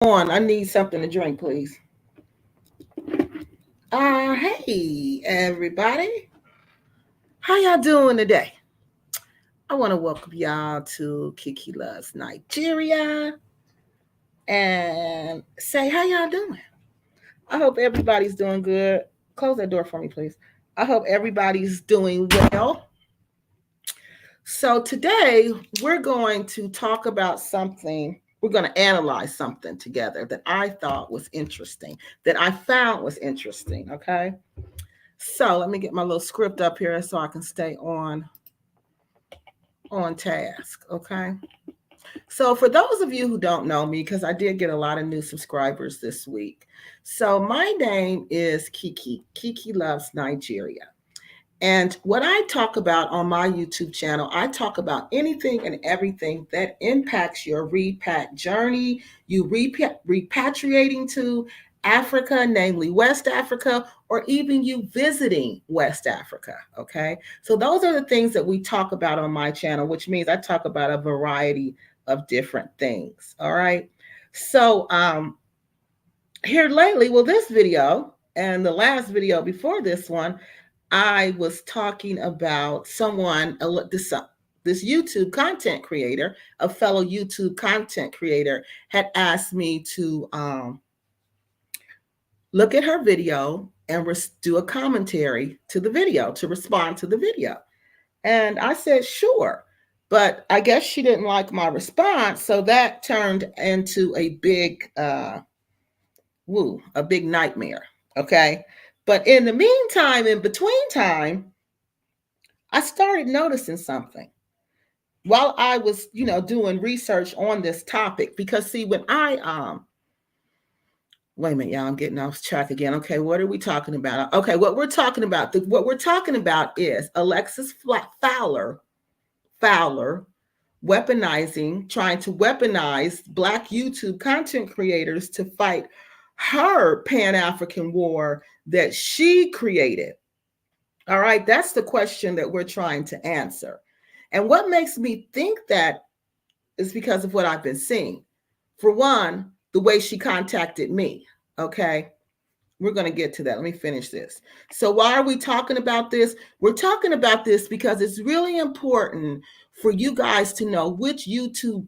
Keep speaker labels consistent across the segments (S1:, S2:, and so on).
S1: I need something to drink, please. Hey, everybody. How y'all doing today? I want to welcome y'all to Kiki Loves Nigeria and say how y'all doing. I hope everybody's doing good. Close that door for me, please. I hope everybody's doing well. So today we're going to talk about something. We're going to analyze something together that I thought was interesting, that I found was interesting. Okay. So let me get my little script up here so I can stay on task. Okay. So for those of you who don't know me, because I did get a lot of new subscribers this week. So my name is Kiki. Kiki Loves Nigeria. And what I talk about on my YouTube channel, I talk about anything and everything that impacts your repat journey, you repatriating to Africa, namely West Africa, or even you visiting West Africa. Okay. So those are the things that we talk about on my channel, which means I talk about a variety of different things. All right. So here lately, well, this video and the last video before this one, I was talking about someone, this YouTube content creator, a fellow YouTube content creator, had asked me to look at her video and do a commentary to the video, to respond to the video. And I said, sure. But I guess she didn't like my response. So that turned into a big, a big nightmare. Okay. But in the meantime, in between time, I started noticing something while I was, doing research on this topic. Because see, when wait a minute, y'all, I'm getting off track again. Okay, what are we talking about? Okay, what we're talking about is Alexis Fowler trying to weaponize Black YouTube content creators to fight her Pan-African war that she created. All right, that's the question that we're trying to answer. And what makes me think that is because of what I've been seeing. For one, the way she contacted me. Okay, we're going to get to that. Let me finish this. So why are we talking about this? We're talking about this because it's really important for you guys to know which YouTube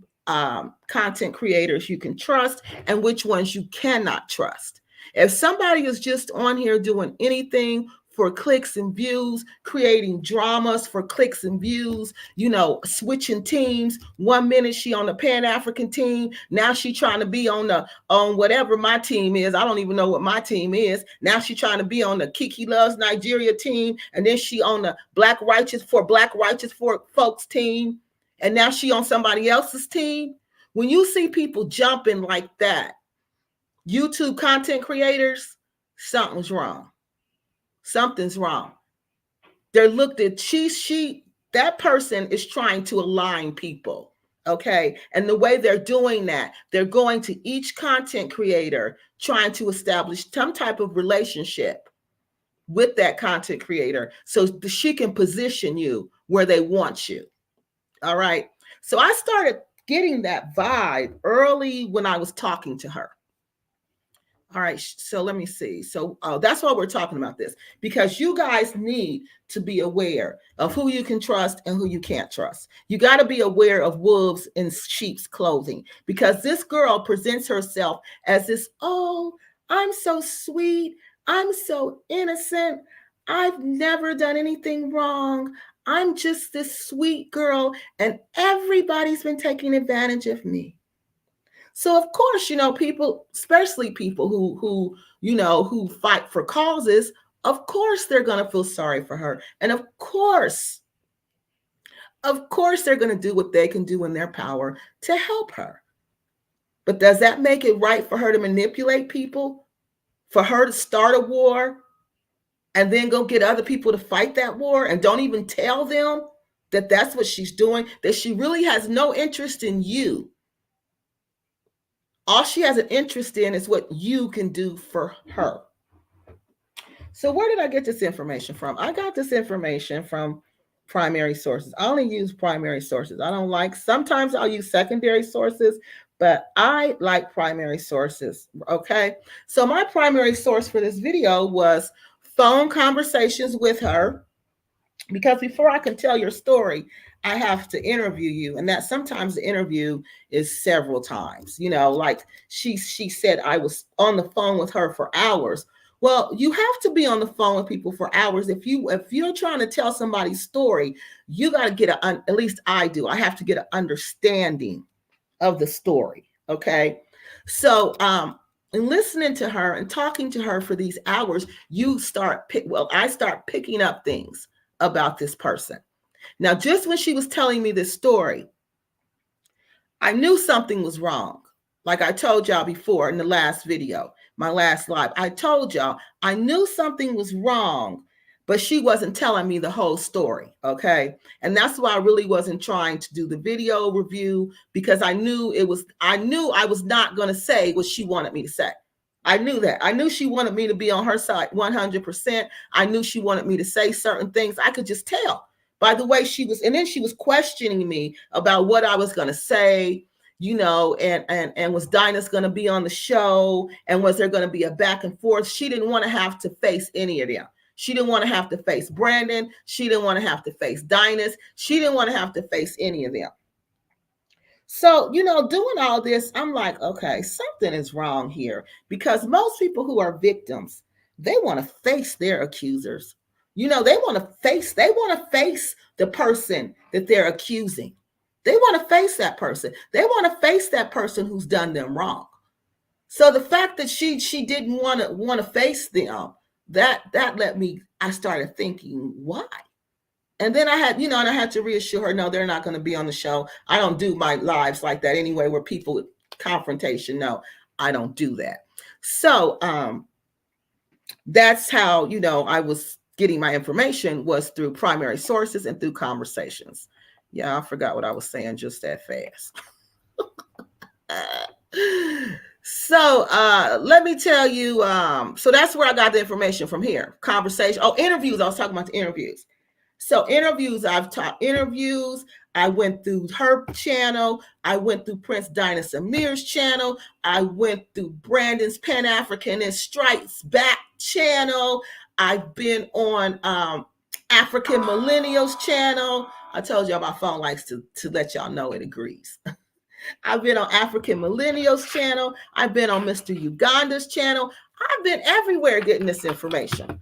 S1: content creators you can trust and which ones you cannot trust. If somebody is just on here doing anything for clicks and views, creating dramas for clicks and views, switching teams. 1 minute she on the Pan-African team. Now she trying to be on whatever my team is. I don't even know what my team is. Now she trying to be on the Kiki Loves Nigeria team. And then she on the Black Righteous for Folks team. And now she on somebody else's team. When you see people jumping like that, YouTube content creators, something's wrong. Something's wrong. They're looked at, that person is trying to align people. Okay. And the way they're doing that, they're going to each content creator trying to establish some type of relationship with that content creator so she can position you where they want you. All right. So I started getting that vibe early when I was talking to her. All right, so let me see. So that's why we're talking about this, because you guys need to be aware of who you can trust and who you can't trust. You got to be aware of wolves in sheep's clothing, because this girl presents herself as this, oh, I'm so sweet. I'm so innocent. I've never done anything wrong. I'm just this sweet girl, and everybody's been taking advantage of me. So of course, people, especially people who fight for causes, of course they're going to feel sorry for her. And of course they're going to do what they can do in their power to help her. But does that make it right for her to manipulate people, for her to start a war and then go get other people to fight that war and don't even tell them that that's what she's doing, that she really has no interest in you? All she has an interest in is what you can do for her. So where did I get this information from? I got this information from primary sources. I only use primary sources. I don't sometimes I'll use secondary sources, but I like primary sources. Okay. So my primary source for this video was phone conversations with her, because before I can tell your story, I have to interview you. And that sometimes the interview is several times, like she said I was on the phone with her for hours. Well, you have to be on the phone with people for hours. If you're trying to tell somebody's story, you got to get at least I do. I have to get an understanding of the story. Okay. So, and listening to her and talking to her for these hours, I start picking up things about this person. Now, just when she was telling me this story, I knew something was wrong. Like I told y'all before in the last video, my last live, I told y'all I knew something was wrong, but she wasn't telling me the whole story. Okay. And that's why I really wasn't trying to do the video review, because I knew I was not going to say what she wanted me to say. I knew that. I knew she wanted me to be on her side 100%. I knew she wanted me to say certain things. I could just tell by the way she was. And then she was questioning me about what I was going to say, and was Dinah's going to be on the show? And was there going to be a back and forth? She didn't want to have to face any of them. She didn't want to have to face Brandon. She didn't want to have to face Dinah's. She didn't want to have to face any of them. So, doing all this, I'm like, okay, something is wrong here, because most people who are victims, they want to face their accusers. They want to face the person that they're accusing. They want to face that person. They want to face that person who's done them wrong. So the fact that she didn't want to face them, that I started thinking, why? And then I had to reassure her, no, they're not going to be on the show. I don't do my lives like that anyway, where people confrontation. No, I don't do that. So that's how, I was getting my information, was through primary sources and through conversations. Yeah, I forgot what I was saying just that fast. So let me tell you, so that's where I got the information from here. Conversation. Oh, interviews. I was talking about the interviews. So interviews, I've taught interviews. I went through her channel. I went through Prince Dinah Samir's channel. I went through Brandon's Pan-Africanist Strikes Back channel. I've been on African Millennials channel. I told y'all my phone likes to let y'all know it agrees. I've been on African Millennials channel. I've been on Mr. Uganda's channel. I've been everywhere getting this information,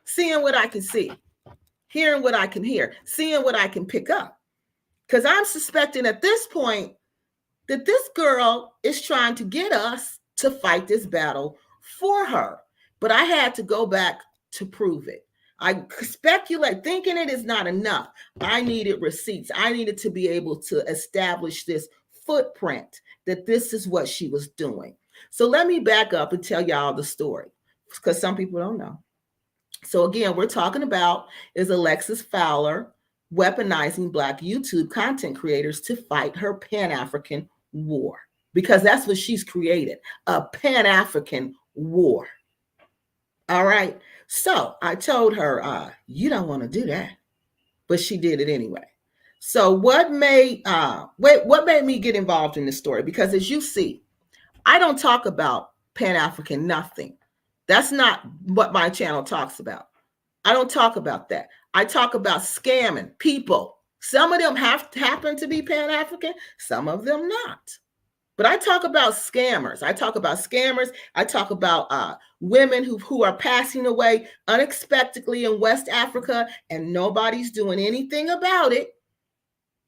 S1: seeing what I can see, hearing what I can hear, seeing what I can pick up. Because I'm suspecting at this point that this girl is trying to get us to fight this battle for her. But I had to go back to prove it. I speculate, thinking it is not enough. I needed receipts. I needed to be able to establish this footprint that this is what she was doing. So let me back up and tell y'all the story, because some people don't know. So again, we're talking about is Alexis Fowler weaponizing Black YouTube content creators to fight her Pan-African war, because that's what she's created, a Pan-African war. All right. So I told her, you don't want to do that, but she did it anyway. So what made me get involved in this story? Because as you see, I don't talk about Pan-African nothing. That's not what my channel talks about. I don't talk about that. I talk about scamming people. Some of them happen to be Pan-African, some of them not. But I talk about scammers. I talk about women who are passing away unexpectedly in West Africa, and nobody's doing anything about it.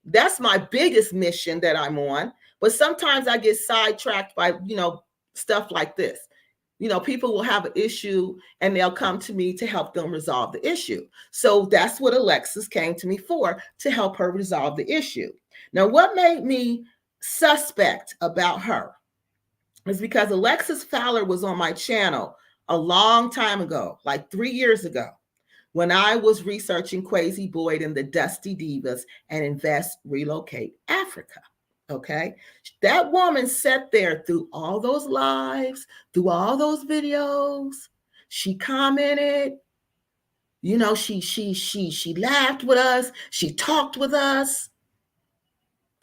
S1: That's my biggest mission that I'm on. But sometimes I get sidetracked by, stuff like this. People will have an issue and they'll come to me to help them resolve the issue. So that's what Alexis came to me for, to help her resolve the issue. Now, what made me suspect about her is because Alexis Fowler was on my channel a long time ago, like 3 years ago, when I was researching Kwesi Boyd and the Dusty Divas and Invest, Relocate Africa. Okay. That woman sat there through all those lives, through all those videos. She commented, she laughed with us. She talked with us.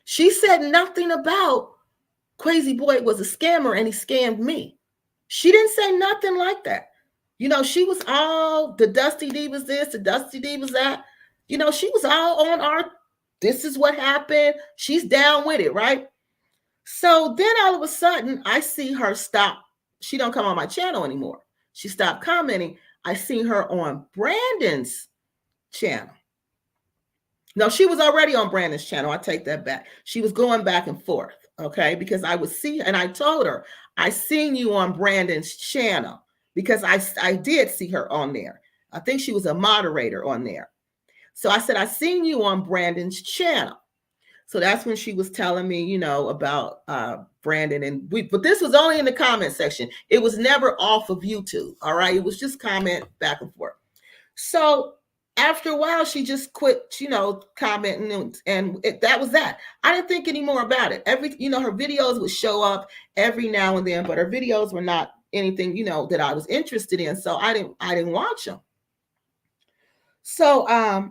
S1: She said nothing about Crazy Boy was a scammer and he scammed me. She didn't say nothing like that. You know, she was all the Dusty D was this, the Dusty D was that. You know, she was all on our, this is what happened. She's down with it, right? So then all of a sudden, I see her stop. She don't come on my channel anymore. She stopped commenting. I see her on Brandon's channel. No, she was already on Brandon's channel. I take that back. She was going back and forth, okay? Because I would see, and I told her, I seen you on Brandon's channel because I did see her on there. I think she was a moderator on there. So I said, I seen you on Brandon's channel. So that's when she was telling me, you know, about Brandon and but this was only in the comment section. It was never off of YouTube. All right. It was just comment back and forth. So after a while, she just quit, you know, commenting and that was that. I didn't think any more about it. You know, her videos would show up every now and then, but her videos were not anything, you know, that I was interested in. So I didn't watch them. So I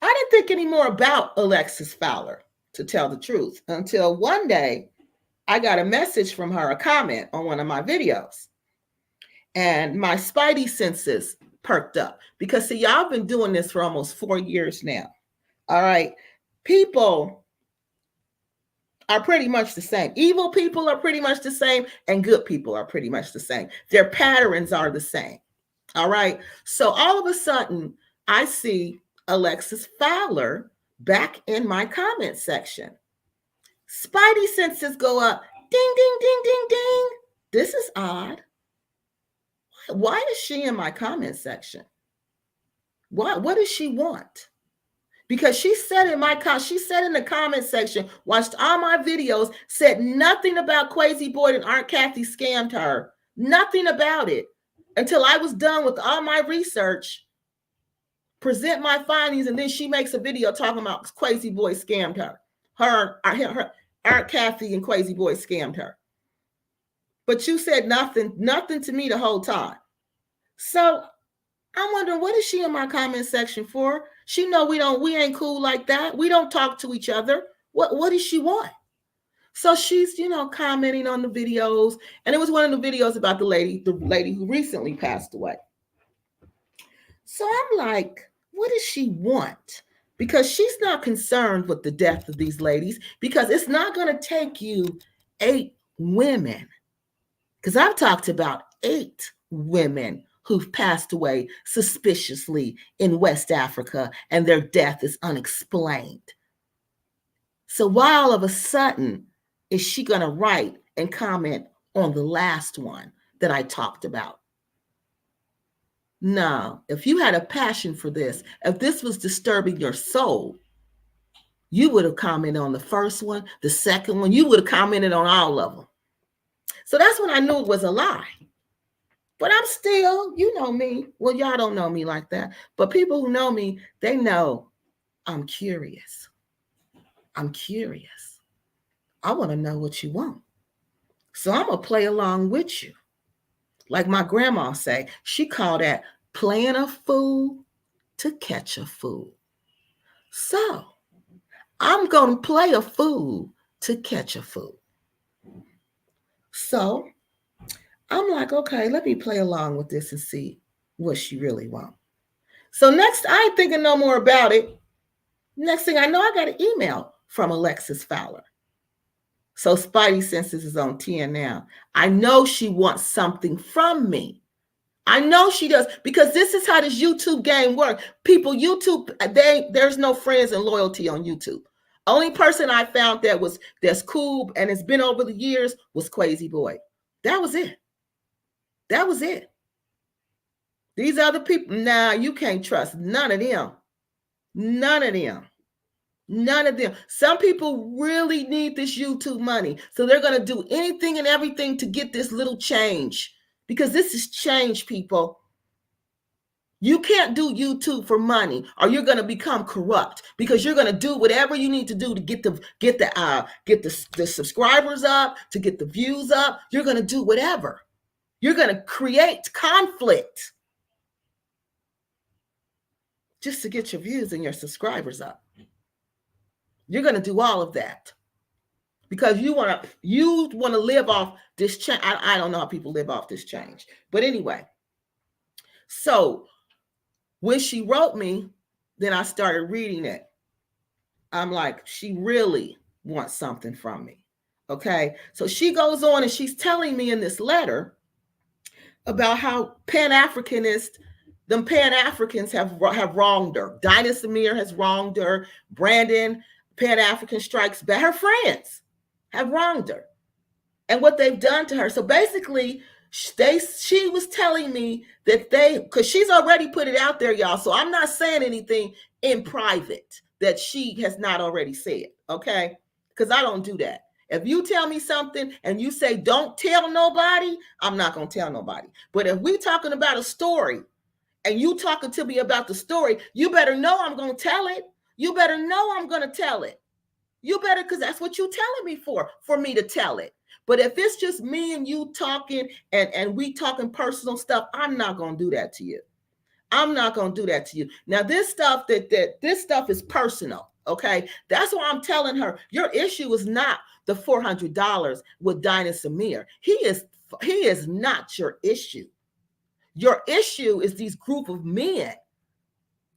S1: didn't think any more about Alexis Fowler, to tell the truth, until one day I got a message from her, a comment on one of my videos. And my spidey senses perked up because, see, y'all been doing this for almost 4 years now. All right. People are pretty much the same. Evil people are pretty much the same, and good people are pretty much the same. Their patterns are the same. All right. So all of a sudden, I see Alexis Fowler back in my comment section. Spidey senses go up. Ding, ding, ding, ding, ding. This is odd. Why is she in my comment section? What does she want? Because she said in the comment section, watched all my videos, said nothing about Crazy Boy and Aunt Kathy scammed her. Nothing about it until I was done with all my research, present my findings, and then she makes a video talking about Crazy Boy scammed her. Her Aunt Kathy and Crazy Boy scammed her. But you said nothing to me the whole time. So I'm wondering, what is she in my comment section for? She know we ain't cool like that. We don't talk to each other. What does she want? So she's, you know, commenting on the videos. And it was one of the videos about the lady who recently passed away. So I'm like, what does she want? Because she's not concerned with the death of these ladies, because it's not going to take you 8 women. Because I've talked about 8 women who've passed away suspiciously in West Africa, and their death is unexplained. So why all of a sudden is she going to write and comment on the last one that I talked about? No, if you had a passion for this, if this was disturbing your soul, you would have commented on the first one, the second one. You would have commented on all of them. So that's when I knew it was a lie. But I'm still, you know me. Well, y'all don't know me like that. But people who know me, they know I'm curious. I'm curious. I want to know what you want. So I'm going to play along with you. Like my grandma say, she called that playing a fool to catch a fool. So I'm going to play a fool to catch a fool. So I'm like, okay, let me play along with this and see what she really wants. So next, I ain't thinking no more about it. Next thing I know, I got an email from Alexis Fowler. So Spidey senses is on 10 now. I know she wants something from me. I know she does, because this is how this YouTube game works. People, YouTube, there's no friends and loyalty on YouTube. Only person I found that's cool and it's been over the years was Crazy Boy. That was it. That was it. These other people, nah, you can't trust none of them. None of them. None of them. Some people really need this YouTube money. So they're going to do anything and everything to get this little change, because this is change, people. You can't do YouTube for money, or you're going to become corrupt, because you're going to do whatever you need to do to get the subscribers up, to get the views up. You're going to do whatever. You're going to create conflict just to get your views and your subscribers up. You're going to do all of that because you want to live off this change. I don't know how people live off this change, but anyway. So when she wrote me, then I started reading it. I'm like, she really wants something from me. Okay. So she goes on and she's telling me in this letter about how them Pan-Africans have wronged her. Dinah Samir has wronged her. Brandon, Pan-African Strikes Back, her friends have wronged her. And what they've done to her. So basically, she was telling me that because she's already put it out there, y'all. So I'm not saying anything in private that she has not already said, okay? Because I don't do that. If you tell me something and you say, don't tell nobody, I'm not going to tell nobody. But if we talking about a story and you talking to me about the story, you better know I'm going to tell it. You better know I'm going to tell it. You better, because that's what you're telling me for me to tell it. But if it's just me and you talking and we talking personal stuff, I'm not going to do that to you. I'm not going to do that to you. Now, this stuff this stuff is personal, okay? That's why I'm telling her, your issue is not the $400 with Dinah Samir. He is not your issue. Your issue is these group of men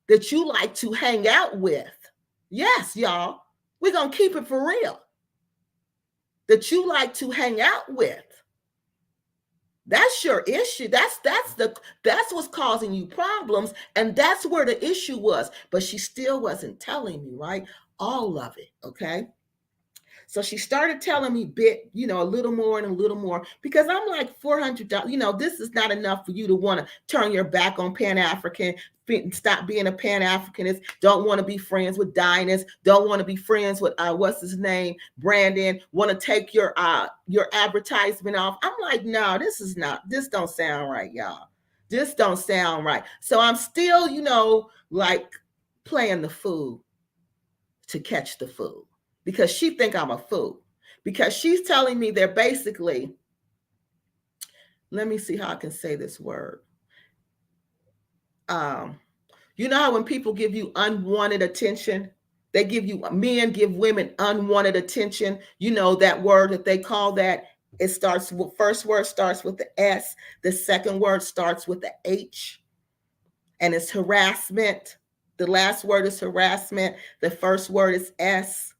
S1: that you like to hang out with. Yes, y'all. We're going to keep it for real. That you like to hang out with. That's your issue. That's what's causing you problems. And that's where the issue was. But she still wasn't telling me, right? All of it, okay? So she started telling me a little more and a little more, because I'm like, $400, this is not enough for you to want to turn your back on Pan-African, stop being a Pan-Africanist, don't want to be friends with Dinahs, don't want to be friends with, what's his name, Brandon, want to take your advertisement off. I'm like, no, this don't sound right, y'all. This don't sound right. So I'm still, like playing the fool to catch the fool. Because she think I'm a fool. Because she's telling me they're basically, let me see how I can say this word. You know how when people give you unwanted attention, men give women unwanted attention. You know that word that they call that. First word starts with the S. The second word starts with the H. And it's harassment. The last word is harassment. The first word is S.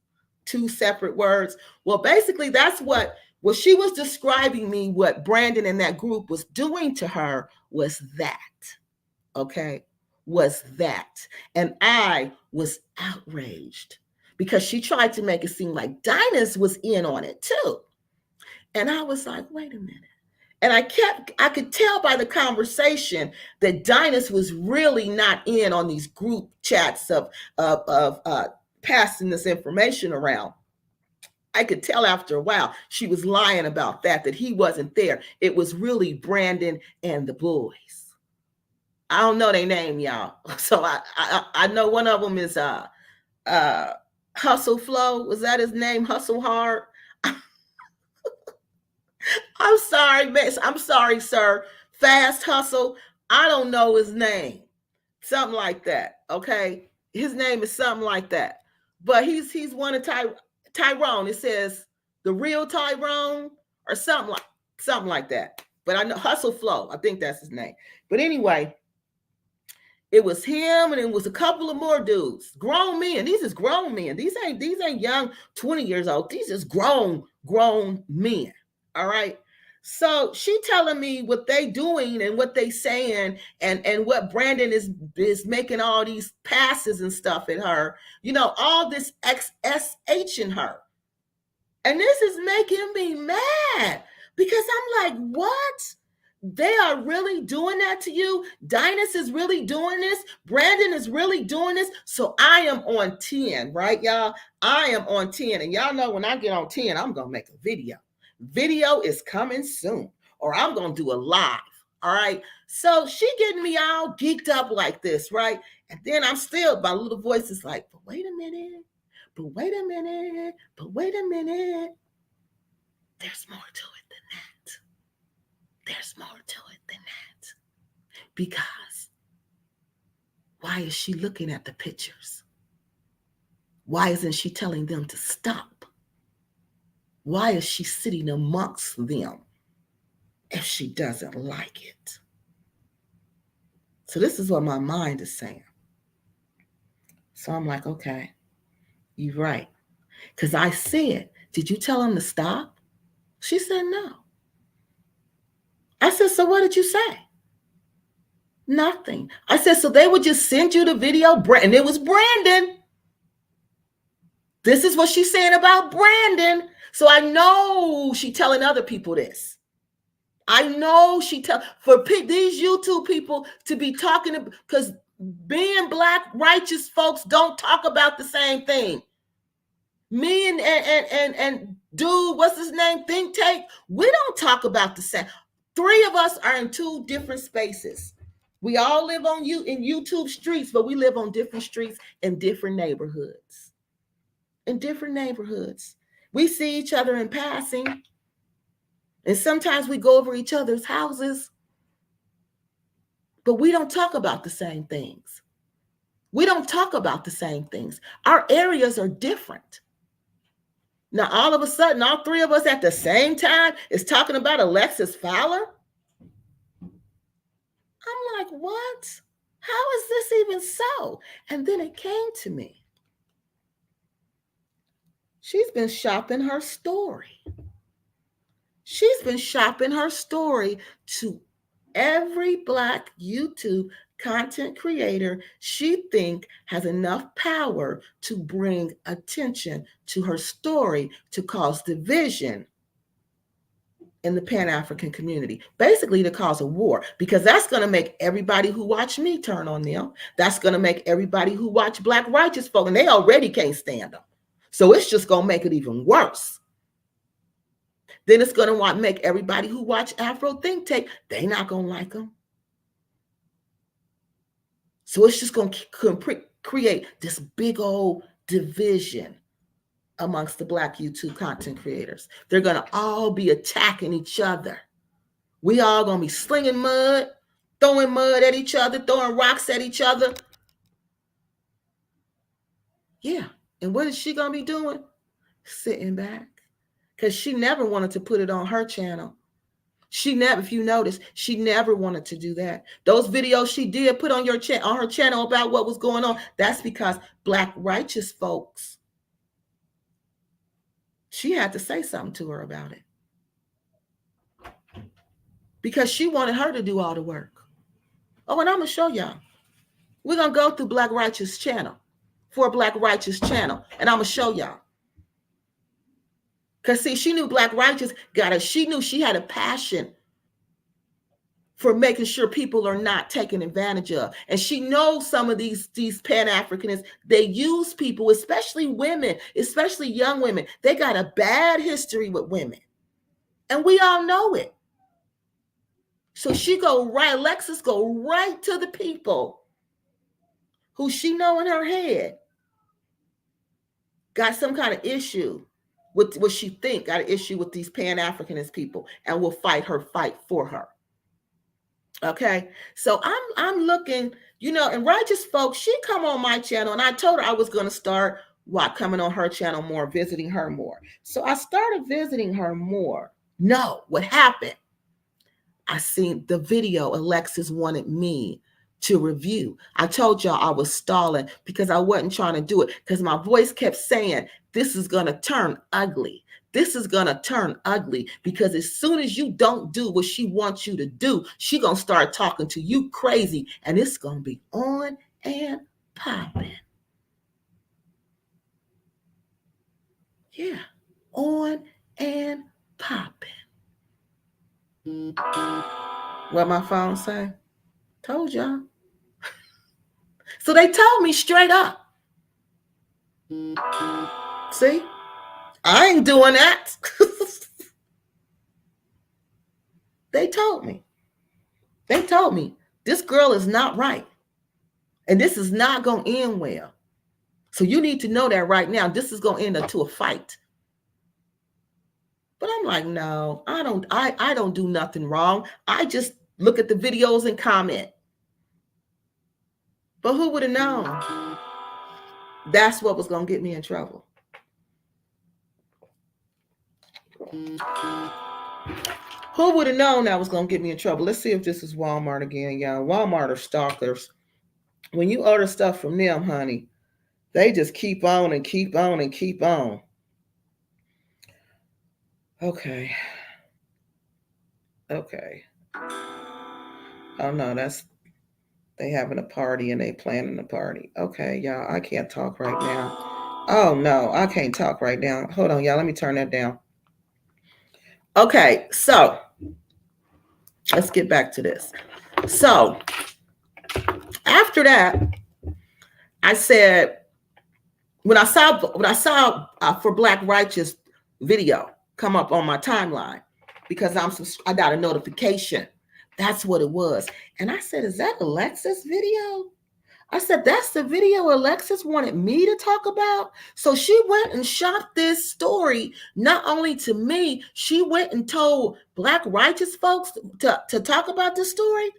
S1: 2 separate words. Well, basically, that's what she was describing me, what Brandon and that group was doing to her was that. Okay? Was that. And I was outraged because she tried to make it seem like Dinah's was in on it too. And I was like, wait a minute. And I could tell by the conversation that Dinah's was really not in on these group chats of passing this information around. I could tell after a while she was lying about that he wasn't there. It was really Brandon and the boys. I don't know their name, y'all. So I know one of them is Hustle Flow. Was that his name? Hustle Hard. I'm sorry, miss. I'm sorry, sir. Fast Hustle. I don't know his name. Something like that. Okay. His name is something like that. But he's one of Tyrone. It says the real Tyrone or something like that. But I know Hustle Flow. I think that's his name. But anyway, it was him and it was a couple of more dudes. Grown men. These is grown men. These ain't young 20 years old. These is grown men. All right. So she telling me what they doing and what they saying and what Brandon is making all these passes and stuff at her, all this XSH in her. And this is making me mad because I'm like, what? They are really doing that to you? Dinah's is really doing this? Brandon is really doing this? So I am on 10, right, y'all? I am on 10. And y'all know when I get on 10, I'm going to make a video. Video is coming soon, or I'm going to do a live. All right. So she getting me all geeked up like this, right? And then my little voice is like, but wait a minute. There's more to it than that. There's more to it than that. Because why is she looking at the pictures? Why isn't she telling them to stop? Why is she sitting amongst them if she doesn't like it? So this is what my mind is saying. So I'm like, okay, you're right. Because I said, did you tell him to stop? She said, no. I said, so what did you say? Nothing. I said, so they would just send you the video, and it was Brandon. This is what she's saying about Brandon. So I know she telling other people this. I know she for these YouTube people to be talking, because being Black righteous folks don't talk about the same thing. Me and dude, what's his name? Think Tank, we don't talk about the same. Three of us are in two different spaces. We all live in YouTube streets, but we live on different streets in different neighborhoods. In different neighborhoods. We see each other in passing. And sometimes we go over each other's houses. But we don't talk about the same things. We don't talk about the same things. Our areas are different. Now, all of a sudden, all three of us at the same time is talking about Alexis Fowler. I'm like, what? How is this even so? And then it came to me. She's been shopping her story. She's been shopping her story to every Black YouTube content creator she think has enough power to bring attention to her story to cause division in the Pan-African community, basically to cause a war, because that's going to make everybody who watch me turn on them. That's going to make everybody who watch Black righteous folk, and they already can't stand them. So it's just going to make it even worse. Then it's going to make everybody who watch Afro Think Tank, they not going to like them. So it's just going to create this big old division amongst the Black YouTube content creators. They're going to all be attacking each other. We all going to be slinging mud, throwing mud at each other, throwing rocks at each other. Yeah. And what is she going to be doing? Sitting back. Because she never wanted to put it on her channel. She never, if you notice, she never wanted to do that. Those videos she did put on her channel about what was going on, that's because Black righteous folks, she had to say something to her about it. Because she wanted her to do all the work. Oh, and I'm going to show y'all. We're going to go through Black Righteous channel, for Black Righteous channel, and I'm going to show y'all. Because see, she knew Black Righteous she knew she had a passion for making sure people are not taken advantage of. And she knows some of these Pan-Africanists, they use people, especially women, especially young women. They got a bad history with women. And we all know it. So Alexis go right to the people who she know in her head got some kind of issue with what she think got an issue with these Pan-Africanist people, and will fight for her. Okay, so I'm looking, and righteous folks, she come on my channel, and I told her I was going to start coming on her channel more, visiting her more. So I started visiting her more. No, what happened? I seen the video Alexis wanted me to review. I told y'all I was stalling because I wasn't trying to do it, because my voice kept saying, this is going to turn ugly. This is going to turn ugly, because as soon as you don't do what she wants you to do, she going to start talking to you crazy, and it's going to be on and popping. Yeah, on and popping. What my phone say? Told y'all. So they told me straight up. See? I ain't doing that. They told me. They told me this girl is not right. And this is not going to end well. So you need to know that right now. This is going to end up to a fight. But I'm like, no, I don't do nothing wrong. I just look at the videos and comment. But who would have known? That's what was going to get me in trouble. Who would have known that was going to get me in trouble? Let's see if this is Walmart again, y'all. Walmart are stalkers. When you order stuff from them, honey, they just keep on and keep on and keep on. Okay. Okay. Oh, no, that's... they having a party and they planning a party. Okay, y'all, I can't talk right now. Oh, no, I can't talk right now. Hold on, y'all. Let me turn that down. Okay, so let's get back to this. So after that, I said, when I saw For Black Righteous video come up on my timeline, because I got a notification. That's what it was. And I said, is that Alexis video? I said, that's the video Alexis wanted me to talk about. So she went and shot this story, not only to me, she went and told Black Righteous folks to talk about this story.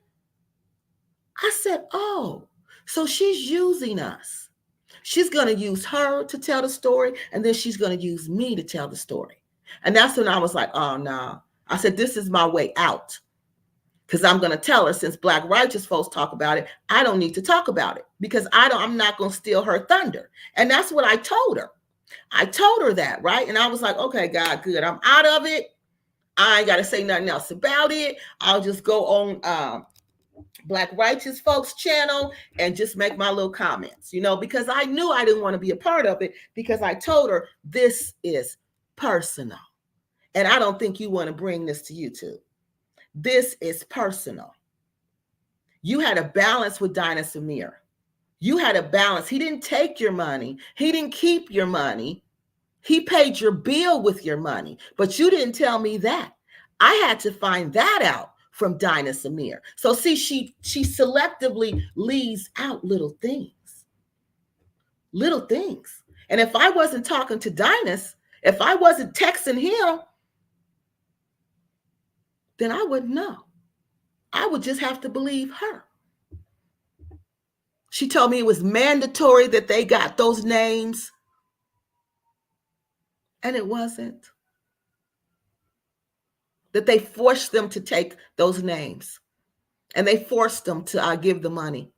S1: I said, oh, so she's using us. She's going to use her to tell the story, and then she's going to use me to tell the story. And that's when I was like, oh, no. I said, this is my way out. Because I'm going to tell her, since Black Righteous folks talk about it, I don't need to talk about it, because I'm not going to steal her thunder. And that's what I told her. I told her that, right? And I was like, okay, God, good. I'm out of it. I ain't got to say nothing else about it. I'll just go on Black Righteous folks channel and just make my little comments, because I knew I didn't want to be a part of it, because I told her this is personal. And I don't think you want to bring this to YouTube. This is personal. You had a balance with Dinah Samir. You had a balance. He didn't take your money. He didn't keep your money. He paid your bill with your money, but you didn't tell me that. I had to find that out from Dinah Samir. So see, she selectively leaves out little things. Little things. And if I wasn't talking to Dinah, if I wasn't texting him, then I wouldn't know. I would just have to believe her. She told me it was mandatory that they got those names. And it wasn't. That they forced them to take those names. And they forced them to give the money.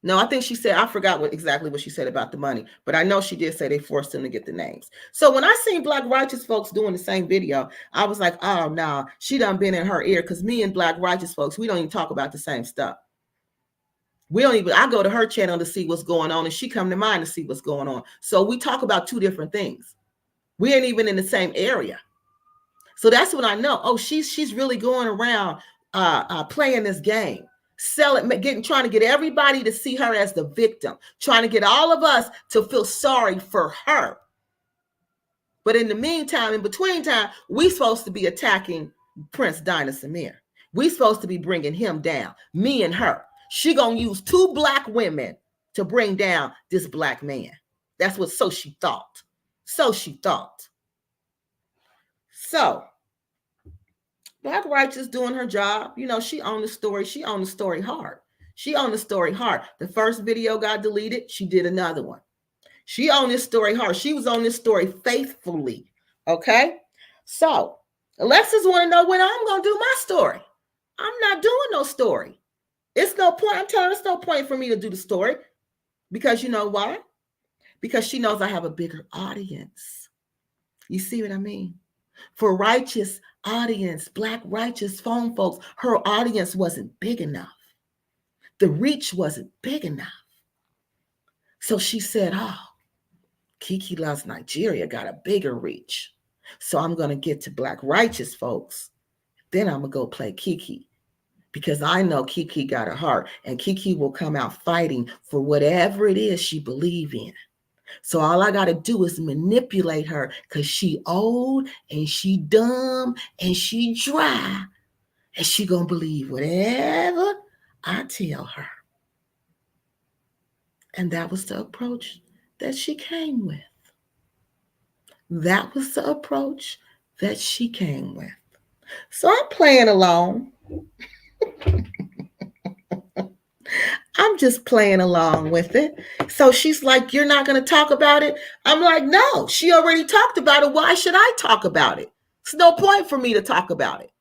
S1: No, I think she said, I forgot exactly what she said about the money, but I know she did say they forced them to get the names. So when I seen Black Righteous folks doing the same video, I was like, oh, no, she done been in her ear, because me and Black Righteous folks, we don't even talk about the same stuff. I go to her channel to see what's going on, and she come to mine to see what's going on. So we talk about two different things. We ain't even in the same area. So that's when I know, oh, she's really going around playing this game. Trying to get everybody to see her as the victim, trying to get all of us to feel sorry for her. But in the meantime, in between time, we supposed to be attacking Prince Dinah Samir. We supposed to be bringing him down, me and her. She gonna use two Black women to bring down this Black man. That's what, so she thought. So she thought. So Black Righteous doing her job. She owned the story. She owned the story hard. She owned the story hard. The first video got deleted. She did another one. She owned this story hard. She was on this story faithfully. Okay? So Alexis want to know when I'm going to do my story. I'm not doing no story. It's no point. I'm telling her it's no point for me to do the story. Because you know why? Because she knows I have a bigger audience. You see what I mean? For righteous audience, Black Righteous phone folks, her audience wasn't big enough. The reach wasn't big enough. So she said, oh, Kiki Loves Nigeria got a bigger reach. So I'm going to get to Black Righteous folks. Then I'm going to go play Kiki. Because I know Kiki got a heart, and Kiki will come out fighting for whatever it is she believes in. So all I got to do is manipulate her, because she old and she dumb and she dry, and she going to believe whatever I tell her. And that was the approach that she came with. That was the approach that she came with. So I'm playing along. I'm just playing along with it. So she's like, you're not going to talk about it? I'm like, no, she already talked about it. Why should I talk about it? It's no point for me to talk about it.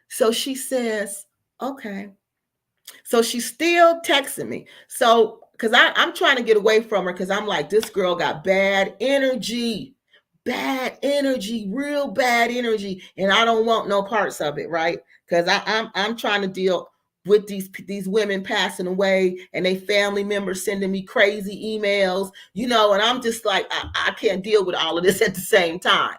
S1: So she says, okay. So she's still texting me. So, because I'm trying to get away from her because I'm like, this girl got bad energy, real bad energy. And I don't want no parts of it, right? Because I'm trying to deal with these women passing away and they family members sending me crazy emails, you know, and I'm just like, I can't deal with all of this at the same time.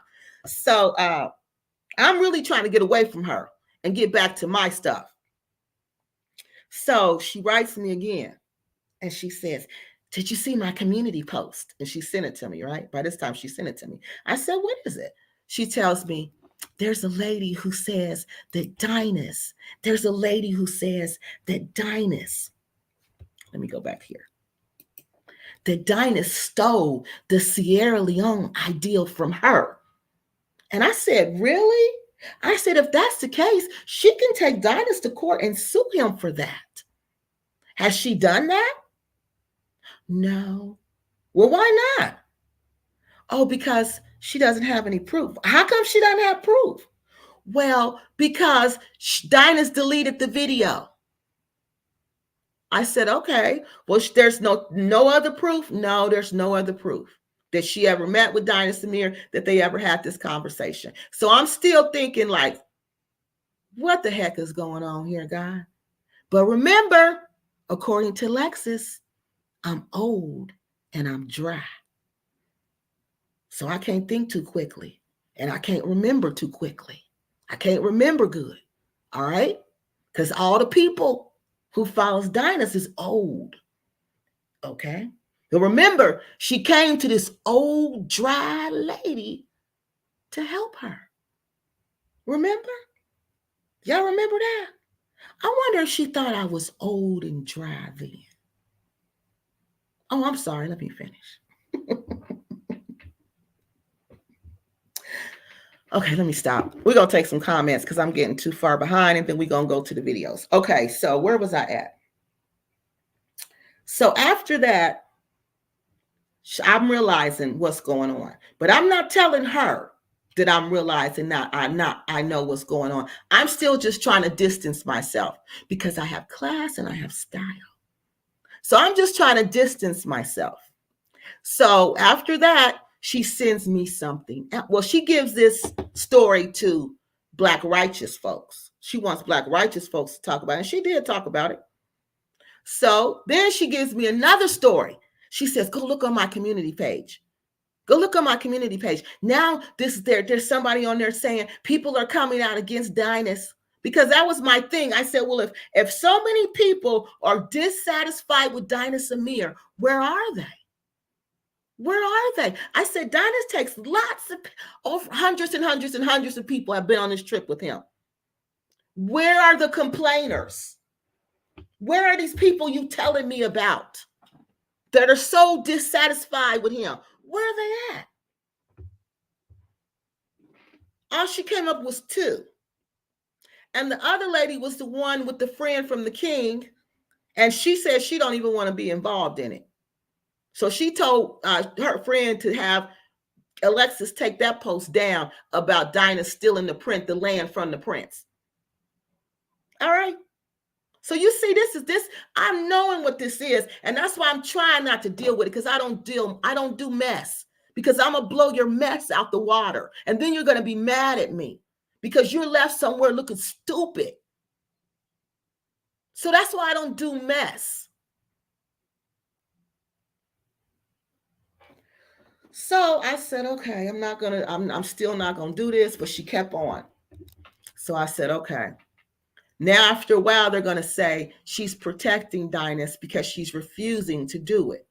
S1: So I'm really trying to get away from her and get back to my stuff. So she writes me again and she says, did you see my community post? And she sent it to me, right? By this time she sent it to me. I said, what is it? She tells me, there's a lady who says that Dinus, let me go back here, that Dinus stole the Sierra Leone ideal from her. And I said, really? I said, if that's the case, she can take Dinus to court and sue him for that. Has she done that? No. Well, why not? Oh, because she doesn't have any proof. How come she doesn't have proof? Well, because Dinus deleted the video. I said, okay, well, there's no other proof? No, there's no other proof that she ever met with Dinus Amir, that they ever had this conversation. So I'm still thinking like, what the heck is going on here, God? But remember, according to Alexis, I'm old and I'm dry. So I can't think too quickly and I can't remember too quickly. I can't remember good. All right? Because all the people who follows Dinus is old. Okay? But remember, she came to this old, dry lady to help her. Remember? Y'all remember that? I wonder if she thought I was old and dry then. Oh, I'm sorry. Let me finish. Okay, let me stop. We're going to take some comments because I'm getting too far behind, and then we're going to go to the videos. Okay, so where was I at? So after that, I'm realizing what's going on. But I'm not telling her that I'm realizing I know what's going on. I'm still just trying to distance myself because I have class and I have style. So I'm just trying to distance myself. So after that, she sends me something. Well, she gives this story to Black righteous folks. She wants Black righteous folks to talk about it. And she did talk about it. So then she gives me another story. She says, go look on my community page. Go look on my community page. Now there's somebody on there saying people are coming out against Dinus. Because that was my thing. I said, well, if so many people are dissatisfied with Dinus Amir, where are they? Where are they? I said, Dinus takes lots of hundreds and hundreds and hundreds of people have been on this trip with him. Where are the complainers? Where are these people you telling me about that are so dissatisfied with him? Where are they at? All she came up was 2. And the other lady was the one with the friend from the king. And she said she don't even want to be involved in it. So she told her friend to have Alexis take that post down about Dinus stealing the land from the prince. All right. So you see, I'm knowing what this is. And that's why I'm trying not to deal with it, because I don't do mess, because I'm gonna blow your mess out the water. And then you're gonna be mad at me because you're left somewhere looking stupid. So that's why I don't do mess. So I said, okay, I'm still not gonna do this, but she kept on. So I said, okay. Now, after a while, they're going to say she's protecting Dinus because she's refusing to do it.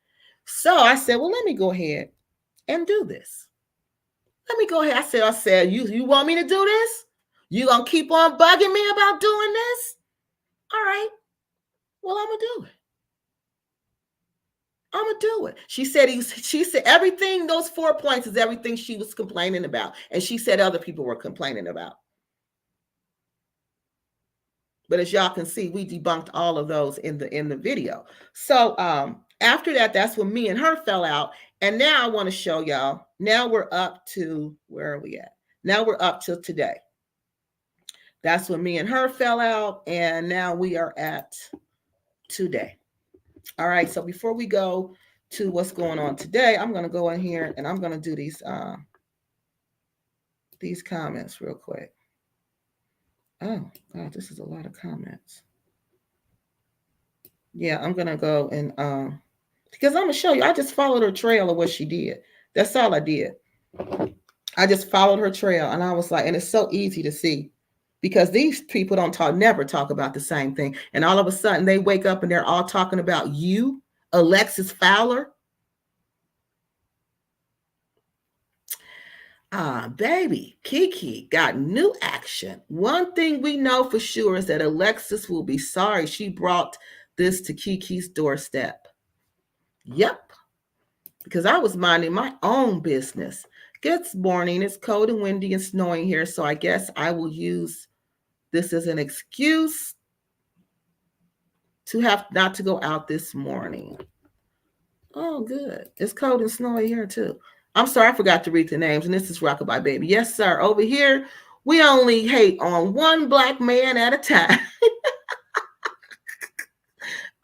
S1: So I said, well, let me go ahead and do this. Let me go ahead. I said, you want me to do this? You going to keep on bugging me about doing this? All right. Well, I'm going to do it. I'm going to do it. She said everything, those 4 points is everything she was complaining about. And she said other people were complaining about. But as y'all can see, we debunked all of those in the video. So after that, that's when me and her fell out. And now I want to show y'all. Now we're up to, where are we at? Now we're up to today. That's when me and her fell out. And now we are at today. All right. So before we go to what's going on today, I'm going to go in here and I'm going to do these comments real quick. Oh, God, this is a lot of comments. Yeah, I'm going to go and, because I'm going to show you, I just followed her trail of what she did. That's all I did. I just followed her trail and I was like, and it's so easy to see because these people never talk about the same thing. And all of a sudden they wake up and they're all talking about you, Alexis Fowler. Baby, Kiki got new action. One thing we know for sure is that Alexis will be sorry she brought this to Kiki's doorstep. Yep. Because I was minding my own business. Good morning. It's cold and windy and snowing here, so I guess I will use this as an excuse to have not to go out this morning. Oh, good. It's cold and snowy here too. I'm sorry, I forgot to read the names, and this is Rockabye Baby. Yes, sir. Over here, we only hate on one black man at a time.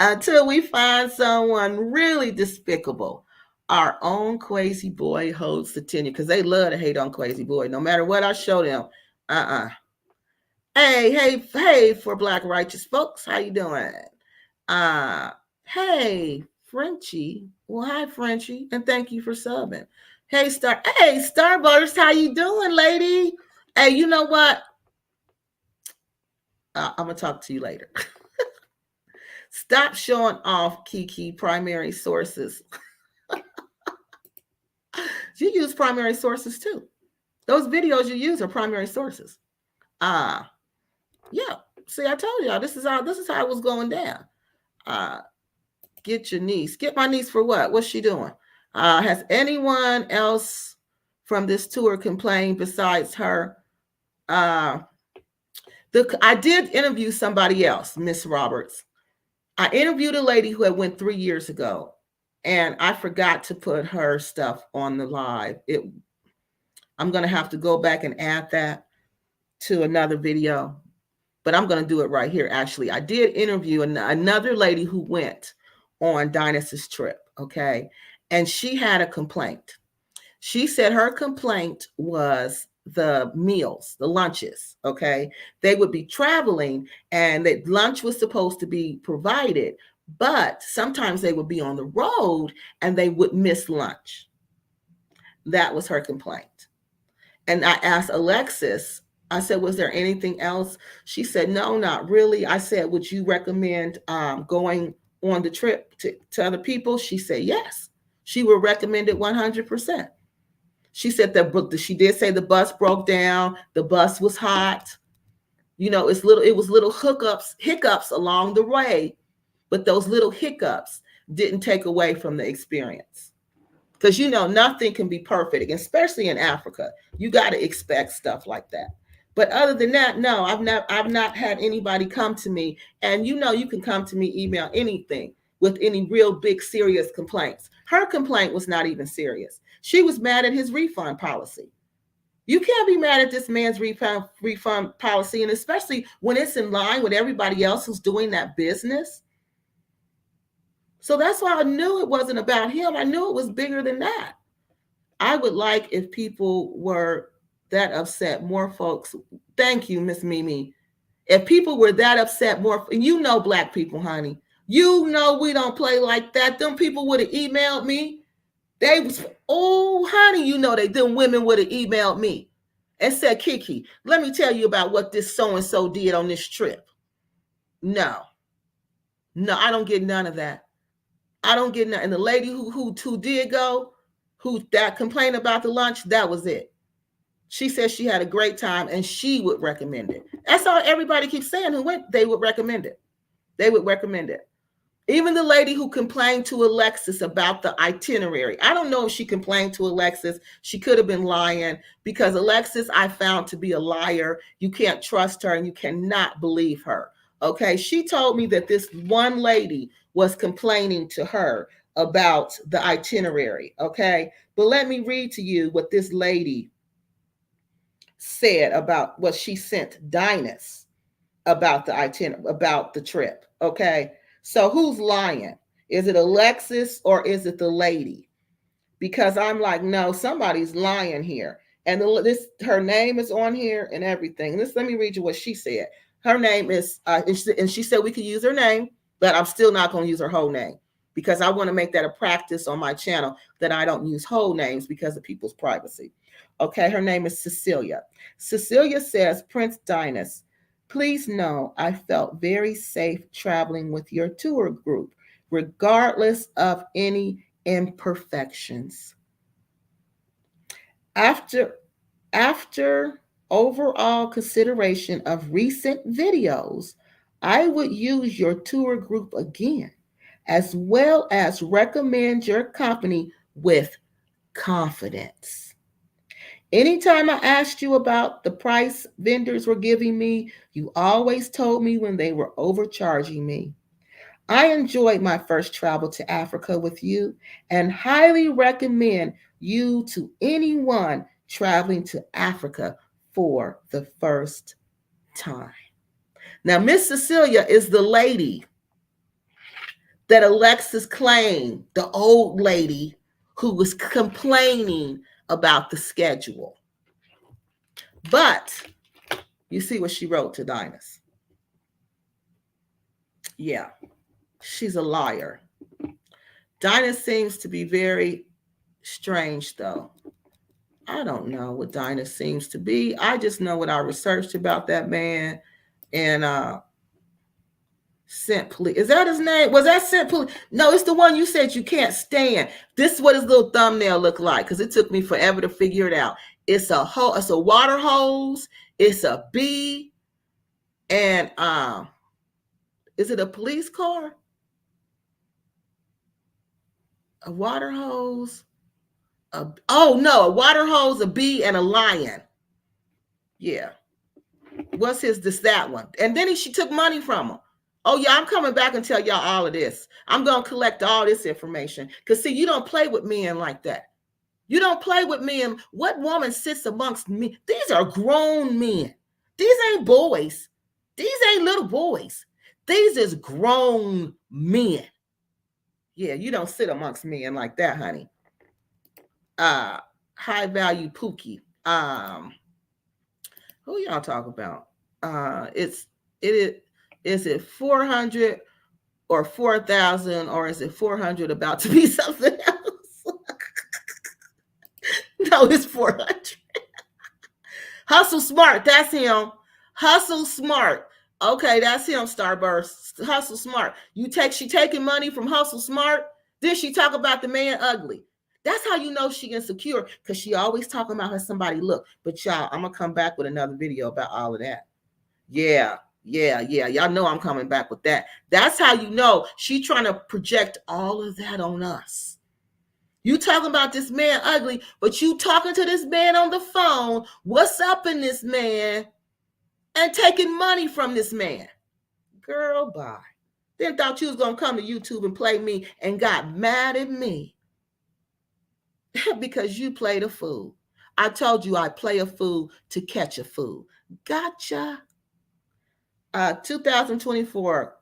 S1: Until we find someone really despicable. Our own crazy boy holds the tenure because they love to hate on crazy boy. No matter what I show them, Hey, for black righteous folks, how you doing? Hey, Frenchie. Well, hi, Frenchie, and thank you for subbing. Hey, Starburst, how you doing, lady? Hey, you know what? I'm gonna talk to you later. Stop showing off, Kiki, primary sources. You use primary sources too. Those videos you use are primary sources. Yeah. See, I told y'all this is how it was going down. Get your niece. Get my niece for what? What's she doing? Has anyone else from this tour complained besides her? I did interview somebody else, Miss Roberts. I interviewed a lady who had went 3 years ago, and I forgot to put her stuff on the live. I'm going to have to go back and add that to another video, but I'm going to do it right here. Actually, I did interview another lady who went on Dinah's trip, okay? And she had a complaint. She said her complaint was the meals, the lunches, okay? They would be traveling and that lunch was supposed to be provided, but sometimes they would be on the road and they would miss lunch. That was her complaint. And I asked Alexis, I said, was there anything else? She said, no, not really. I said, would you recommend going on the trip to other people? She said, yes. She would recommend it 100%. She said that she did say the bus broke down. The bus was hot. You know, it was little hiccups along the way, but those little hiccups didn't take away from the experience. Because, you know, nothing can be perfect, especially in Africa. You got to expect stuff like that. But other than that, no, I've not had anybody come to me. And, you know, you can come to me, email anything with any real big, serious complaints. Her complaint was not even serious. She was mad at his refund policy. You can't be mad at this man's refund policy, and especially when it's in line with everybody else who's doing that business. So that's why I knew it wasn't about him. I knew it was bigger than that. I would like if people were that upset, more folks. Thank you, Miss Mimi. If people were that upset, more, and you know, black people, honey, you know we don't play like that. Them people would have emailed me. They was, oh, honey, you know them women would have emailed me and said, Kiki, let me tell you about what this so-and-so did on this trip. No, I don't get none of that. I don't get none. And the lady who did go, who that complained about the lunch, that was it. She said she had a great time and she would recommend it. That's all everybody keeps saying who went, they would recommend it. They would recommend it. Even the lady who complained to Alexis about the itinerary. I don't know if she complained to Alexis. She could have been lying because Alexis I found to be a liar. You can't trust her and you cannot believe her. Okay, she told me that this one lady was complaining to her about the itinerary, okay? But let me read to you what this lady said about what she sent Dinus about the itinerary, about the trip, okay? So who's lying? Is it Alexis or is it the lady? Because I'm like, no, somebody's lying here. And this, her name is on here and everything. Let me read you what she said. Her name is, and she said we could use her name, but I'm still not going to use her whole name because I want to make that a practice on my channel that I don't use whole names because of people's privacy. Okay, her name is Cecilia. Cecilia says, Prince Dinus, please know I felt very safe traveling with your tour group, regardless of any imperfections. After overall consideration of recent videos, I would use your tour group again, as well as recommend your company with confidence. Anytime I asked you about the price vendors were giving me, you always told me when they were overcharging me. I enjoyed my first travel to Africa with you and highly recommend you to anyone traveling to Africa for the first time. Now, Miss Cecilia is the lady that Alexis claimed, the old lady who was complaining about the schedule. But you see what she wrote to Dinus. Yeah, she's a liar. Dinah seems to be very strange, though. I don't know what Dinah seems to be. I just know what I researched about that man. And Scent Police. Is that his name? Was that Scent Police? No, it's the one you said you can't stand. This is what his little thumbnail looked like, because it took me forever to figure it out. It's a water hose, it's a bee, and is it a police car? A water hose, a water hose, a bee, and a lion. Yeah. What's that one? And then she took money from him. Oh yeah, I'm coming back and tell y'all all of this. I'm gonna collect all this information. Because see, you don't play with men like that. You don't play with men. What woman sits amongst me? These are grown men. These ain't boys. These ain't little boys. These is grown men. Yeah, you don't sit amongst men like that, honey. High value Pookie. Who y'all talk about? Is it 400 or 4,000, or is it 400 about to be something else? No, it's 400. Hustle Smart, that's him. Hustle Smart. Okay, that's him, Starburst. Hustle Smart. She taking money from Hustle Smart. Then she talk about the man ugly. That's how you know she insecure, because she always talking about how somebody look. But y'all, I'm going to come back with another video about all of that. Yeah. Y'all know I'm coming back with that. That's how you know she trying to project all of that on us. You talking about this man ugly, but you talking to this man on the phone. What's up in this man? And taking money from this man. Girl, bye. Then thought you was going to come to YouTube and play me and got mad at me. Because you played a fool. I told you I play a fool to catch a fool. Gotcha. 2024,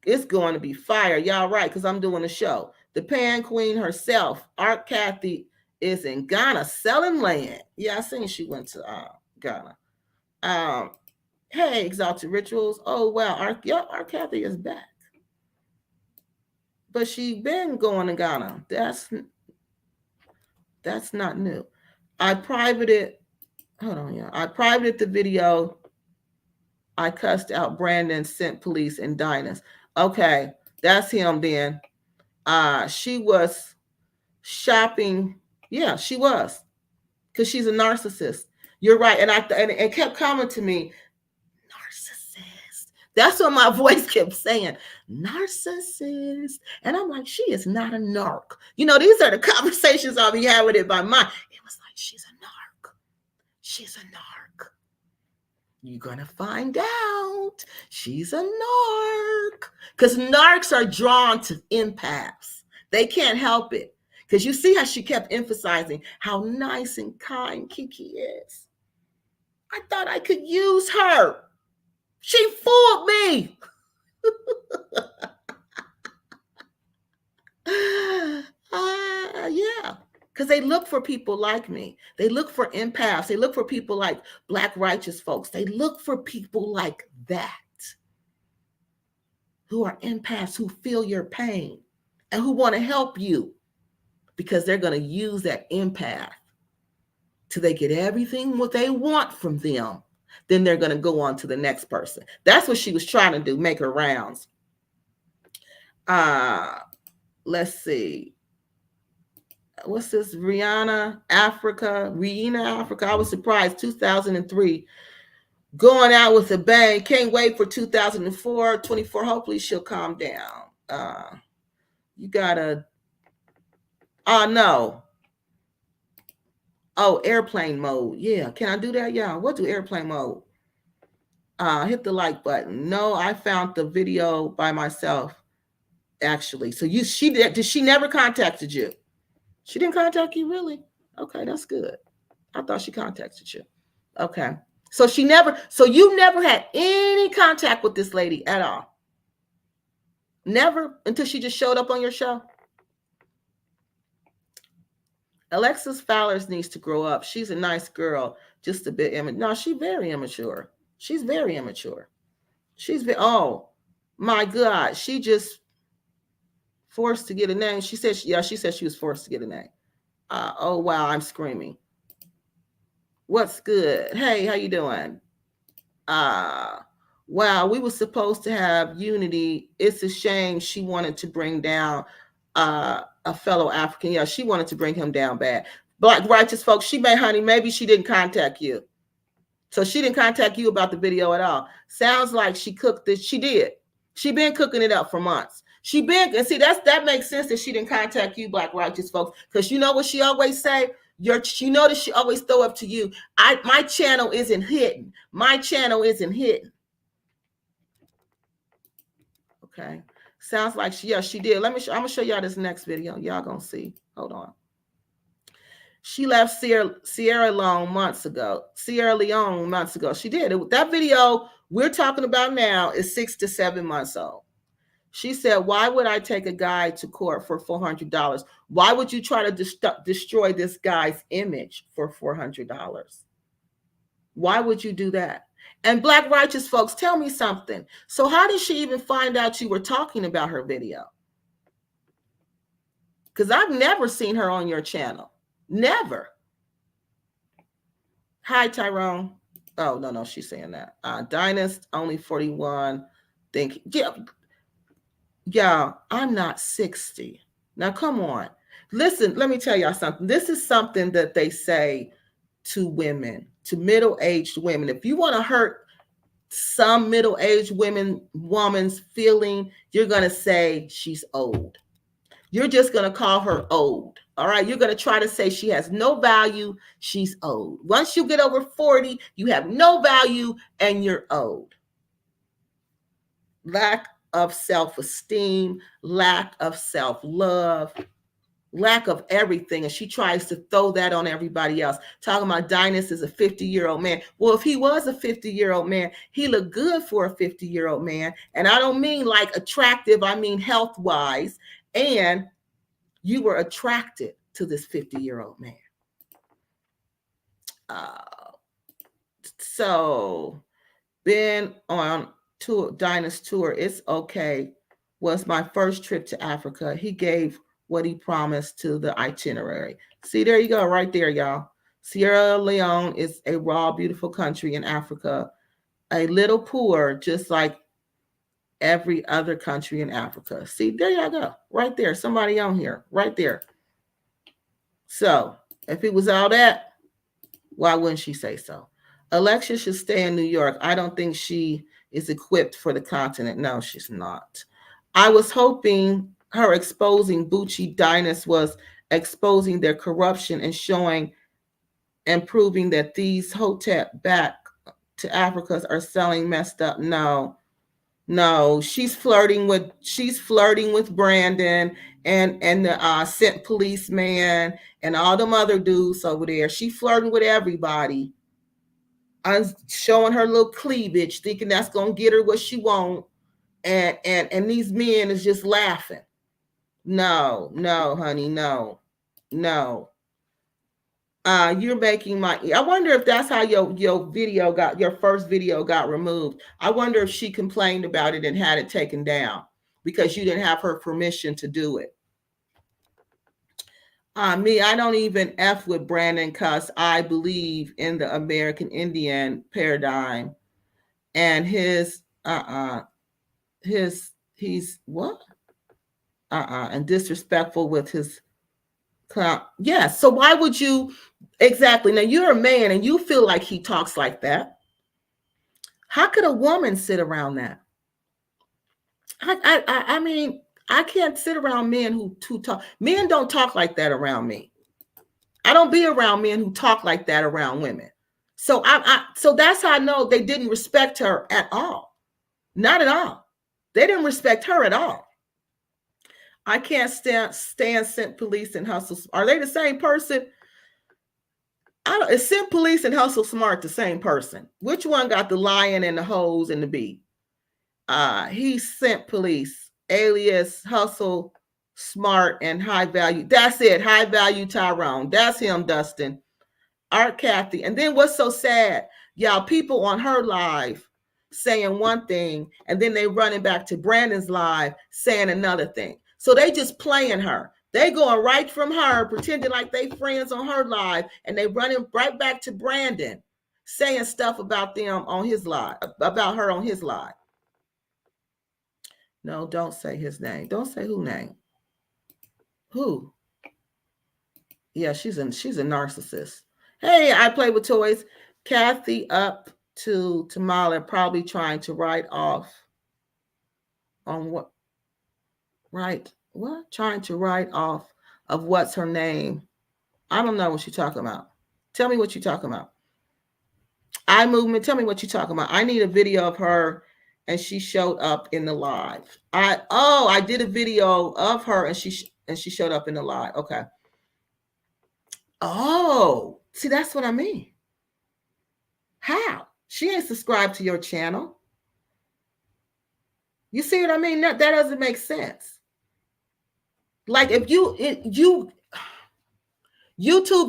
S1: it's going to be fire. Y'all right, because I'm doing a show. The Pan Queen herself, Art Kathy, is in Ghana selling land. Yeah, I seen she went to Ghana. Hey, Exalted Rituals. Oh, wow. Art Kathy is back. But she been going to Ghana. That's not new. I privated the video. I cussed out Brandon, Scent Police, and Dinus. Okay, that's him then. She was shopping. Yeah, she was. Because she's a narcissist. You're right. And it kept coming to me, narcissist. That's what my voice kept saying, narcissist. And I'm like, she is not a narc. You know, these are the conversations I'll be having in my mind. It was like, she's a narc. She's a narc. You're going to find out she's a narc. Because narcs are drawn to empaths. They can't help it. Because you see how she kept emphasizing how nice and kind Kiki is. I thought I could use her. She fooled me. Yeah. Because they look for people like me. They look for empaths. They look for people like Black righteous folks. They look for people like that, who are empaths, who feel your pain and who want to help you, because they're going to use that empath till they get everything what they want from them. Then they're going to go on to the next person. That's what she was trying to do, make her rounds. Let's see. What's this? Rihanna, Africa. I was surprised. 2003. Going out with a bang. Can't wait for 2004. 24. Hopefully she'll calm down. You gotta. Oh, no. Oh, airplane mode. Yeah. Can I do that, y'all? What do airplane mode? Hit the like button. No, I found the video by myself, actually. So did she never contacted you? She didn't contact you, really? Okay, that's good. I thought she contacted you. Okay. So you never had any contact with this lady at all? Never, until she just showed up on your show? Alexis Fowler needs to grow up. She's a nice girl, just a bit immature. No, she's very immature. She's very immature. Oh my God, she just forced to get a name. She said she was forced to get a name. Oh wow, I'm screaming. What's good? Hey, how you doing? Wow, we were supposed to have unity. It's a shame she wanted to bring down a fellow African. Yeah, she wanted to bring him down bad. Black righteous folks, maybe she didn't contact you. So she didn't contact you about the video at all. Sounds like she cooked this. She did. She been cooking it up for months. And see, that makes sense that she didn't contact you, Black righteous folks, because you know what she always say? That she always throw up to you. My channel isn't hidden. My channel isn't hidden. Okay. Sounds like she did. I'm gonna show y'all this next video. Y'all gonna see. Hold on. She left Sierra Leone months ago. She did. That video we're talking about now is 6 to 7 months old. She said, why would I take a guy to court for $400? Why would you try to destroy this guy's image for $400? Why would you do that? And Black righteous folks, tell me something. So how did she even find out you were talking about her video? Because I've never seen her on your channel. Never. Hi, Tyrone. Oh, no, she's saying that. Dynast, only 41. Yeah, I'm not 60. Now, come on. Listen, let me tell y'all something. This is something that they say to women, to middle-aged women. If you want to hurt some middle-aged woman's feeling, you're going to say she's old. You're just going to call her old. All right. You're going to try to say she has no value. She's old. Once you get over 40, you have no value and you're old. Lack of self-esteem, lack of self-love, lack of everything. And she tries to throw that on everybody else. Talking about Dynast is a 50-year-old man. Well, if he was a 50-year-old man, he looked good for a 50-year-old man. And I don't mean like attractive. I mean health-wise. And you were attracted to this 50-year-old man. So been on Dynast tour. It's okay. Was my first trip to Africa. He gave what he promised to the itinerary. See, there you go, right there, y'all. Sierra Leone is a raw, beautiful country in Africa. A little poor, just like every other country in Africa. See, there y'all go. Right there. Somebody on here. Right there. So, if it was all that, why wouldn't she say so? Alexis should stay in New York. I don't think she is equipped for the continent. No, she's not. I was hoping her exposing Bucci Dynast was exposing their corruption and showing and proving that these hotep back to Africa are selling messed up. No, she's flirting with Brandon and the scent policeman and all them other dudes over there. She flirting with everybody, showing her little cleavage, thinking that's gonna get her what she want. And these men is just laughing. No, honey, no. You're making my. I wonder if that's how your video got, your first video got removed. I wonder if she complained about it and had it taken down because you didn't have her permission to do it. Me, I don't even F with Brandon because I believe in the American Indian paradigm, and he's what? And disrespectful with his clown. Yeah. So why would you? Exactly. Now you're a man and you feel like he talks like that. How could a woman sit around that? I mean, I can't sit around men who talk. Men don't talk like that around me. I don't be around men who talk like that around women. So so that's how I know they didn't respect her at all. Not at all. They didn't respect her at all. I can't stand scent police and hustle. Are they the same person? Is scent police and hustle smart the same person? Which one got the lion and the hose and the bee? He's scent police, alias hustle smart and high value. That's it. High value Tyrone. That's him, Dustin. Art Kathy. And then what's so sad, y'all, people on her live saying one thing and then they running back to Brandon's live saying another thing. So they just playing her. They going right from her, pretending like they friends on her live, and they running right back to Brandon, saying stuff about them on his live, about her on his live. No, don't say his name. Don't say who name. Who? Yeah, she's a narcissist. Hey, I play with toys. Kathy up to Tamala, probably trying to write off on what? Right. What? Trying to write off of what's her name. I don't know what you're talking about. Tell me what you're talking about. Eye movement. Tell me what you're talking about. I need a video of her and she showed up in the live. I did a video of her and she showed up in the live. Okay. Oh, see, that's what I mean. How? She ain't subscribed to your channel. You see what I mean? That doesn't make sense. Like if YouTube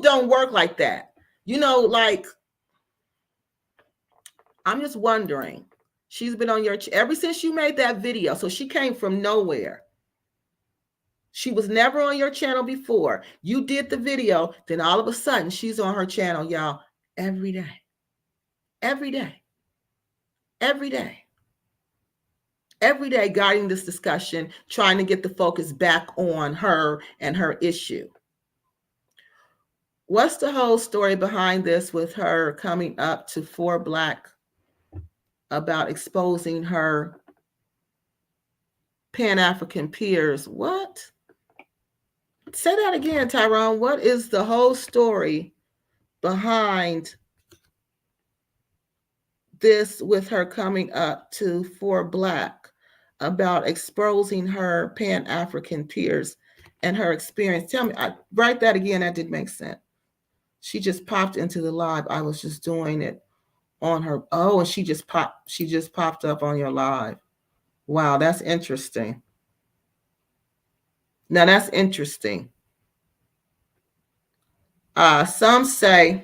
S1: don't work like that. You know, like I'm just wondering. She's been on your ever since you made that video. So she came from nowhere. She was never on your channel before. You did the video, then all of a sudden she's on her channel, y'all, every day. Every day. Every day. Every day guiding this discussion, trying to get the focus back on her and her issue. What's the whole story behind this with her coming up to 4 Black about exposing her Pan-African peers? What? Say that again, Tyrone. What is the whole story behind this with her coming up to 4 Black about exposing her Pan-African peers and her experience? Tell me, write that again. That didn't make sense. She just popped into the live. I was just doing it on her. Oh, and she just popped up on your live. Wow, that's interesting. Now that's interesting. Some say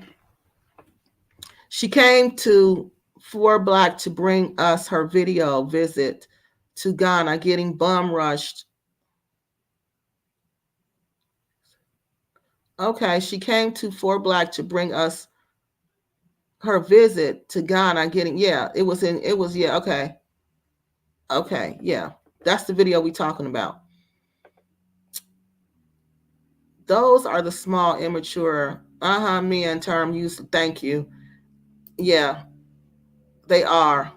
S1: she came to 4 Black to bring us her video visit to Ghana, getting bum rushed. Okay, she came to 4 Black to bring us her visit to Ghana, getting, yeah, okay. Okay, yeah, that's the video we talking about. Those are the small, immature, me and term use. Thank you. Yeah, they are.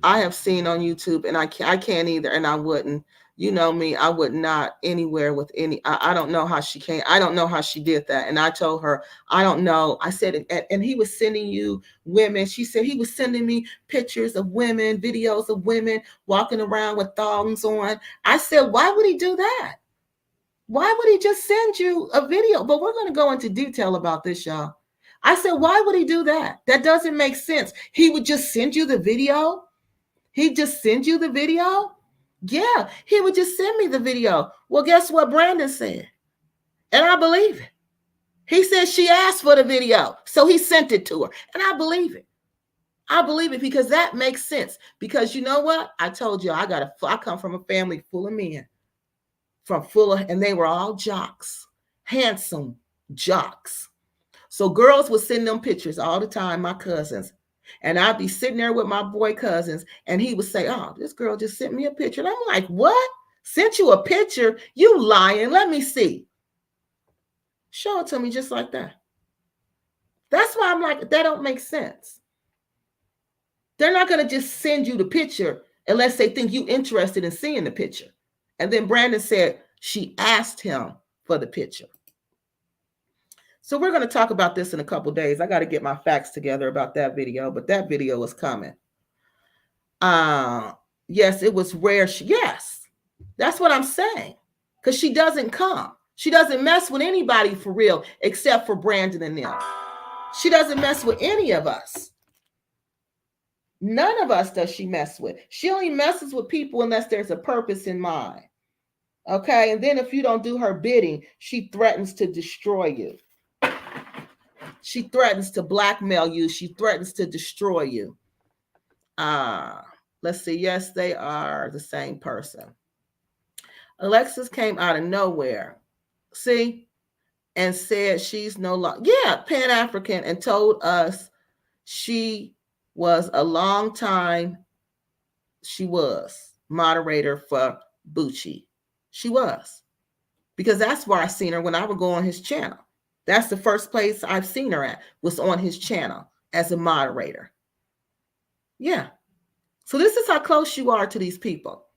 S1: I have seen on YouTube, and I can't either, and I wouldn't. You know me, I would not anywhere with any. I don't know how she came. I don't know how she did that. And I told her, I don't know. I said, and he was sending you women. She said he was sending me pictures of women, videos of women walking around with thongs on. I said, why would he do that? Why would he just send you a video? But we're going to go into detail about this, y'all. I said, why would he do that? That doesn't make sense. He would just send you the video. He'd just send you the video. Yeah, he would just send me the video. Well, guess what Brandon said? And I believe it. He said she asked for the video, so he sent it to her. And I believe it. I believe it because that makes sense. Because you know what? I told you I come from a family full of men. And they were all jocks, handsome jocks. So girls would send them pictures all the time, my cousins. And I'd be sitting there with my boy cousins, and he would say, oh, this girl just sent me a picture. And I'm like, what? Sent you a picture? You lying. Let me see. Show it to me just like that. That's why I'm like, that don't make sense. They're not going to just send you the picture unless they think you interested in seeing the picture. And then Brandon said she asked him for the picture. So we're going to talk about this in a couple days. I got to get my facts together about that video, but that video is coming. Yes, it was rare. Yes, that's what I'm saying. Because she doesn't come. She doesn't mess with anybody for real, except for Brandon and them. She doesn't mess with any of us. None of us does she mess with. She only messes with people unless there's a purpose in mind. Okay, and then if you don't do her bidding, she threatens to destroy you. She threatens to blackmail you. She threatens to destroy you. Let's see. Yes, they are the same person. Alexis came out of nowhere. See? And said she's no longer, Pan-African, and told us she was a long time, she was moderator for Bucci. She was. Because that's where I seen her when I would go on his channel. That's the first place I've seen her at, was on his channel as a moderator. Yeah. So this is how close you are to these people.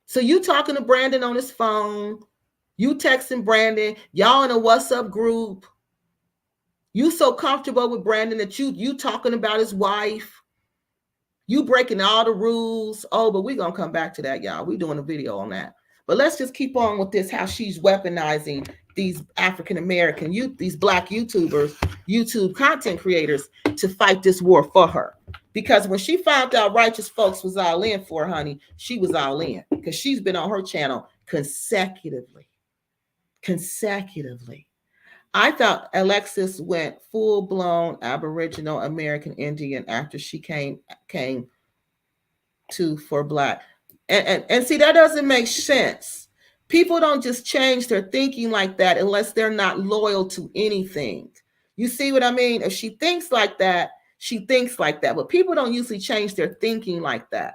S1: So you talking to Brandon on his phone, you texting Brandon, y'all in a WhatsApp group. You so comfortable with Brandon that you talking about his wife. You breaking all the rules. Oh, but we're going to come back to that, y'all. We're doing a video on that. But let's just keep on with this, how she's weaponizing these African-American youth, these Black YouTubers, YouTube content creators to fight this war for her. Because when she found out Righteous Folks was all in for her, honey, she was all in. Because she's been on her channel consecutively. I thought Alexis went full-blown Aboriginal American Indian after she came to for Black. And see, that doesn't make sense. People don't just change their thinking like that unless they're not loyal to anything. You see what I mean? If she thinks like that, she thinks like that. But people don't usually change their thinking like that.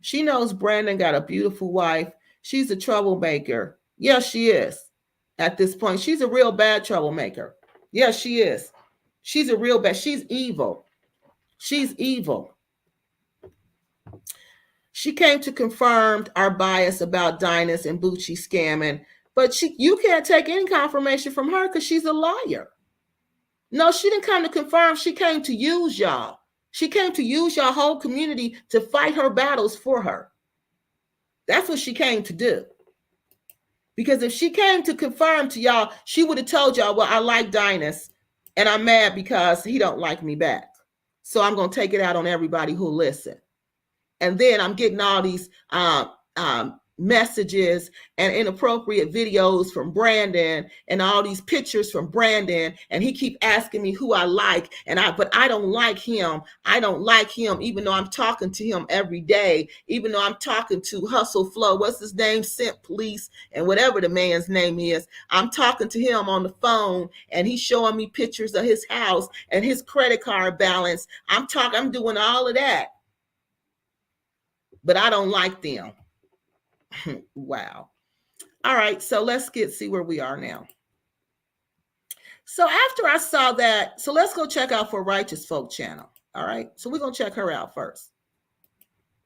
S1: She knows Brandon got a beautiful wife. She's a troublemaker. Yes, she is. At this point, she's a real bad troublemaker. Yes, she is. She's a real bad. She's evil. She's evil. She came to confirm our bias about Dinus and Bucci scamming, but you can't take any confirmation from her because she's a liar. No, she didn't come to confirm. She came to use y'all. She came to use your whole community to fight her battles for her. That's what she came to do. Because if she came to confirm to y'all, she would have told y'all, well, I like Dinus, and I'm mad because he don't like me back. So I'm going to take it out on everybody who'll listen. And then I'm getting all these messages and inappropriate videos from Brandon and all these pictures from Brandon. And he keep asking me who I like. But I don't like him. I don't like him, even though I'm talking to him every day, even though I'm talking to Hustle Flow. What's his name? Scent Police and whatever the man's name is. I'm talking to him on the phone and he's showing me pictures of his house and his credit card balance. I'm doing all of that. But I don't like them. Wow. All right, so let's see where we are now. So after I saw that, so let's go check out for Righteous Folk channel. All right, so we're going to check her out first.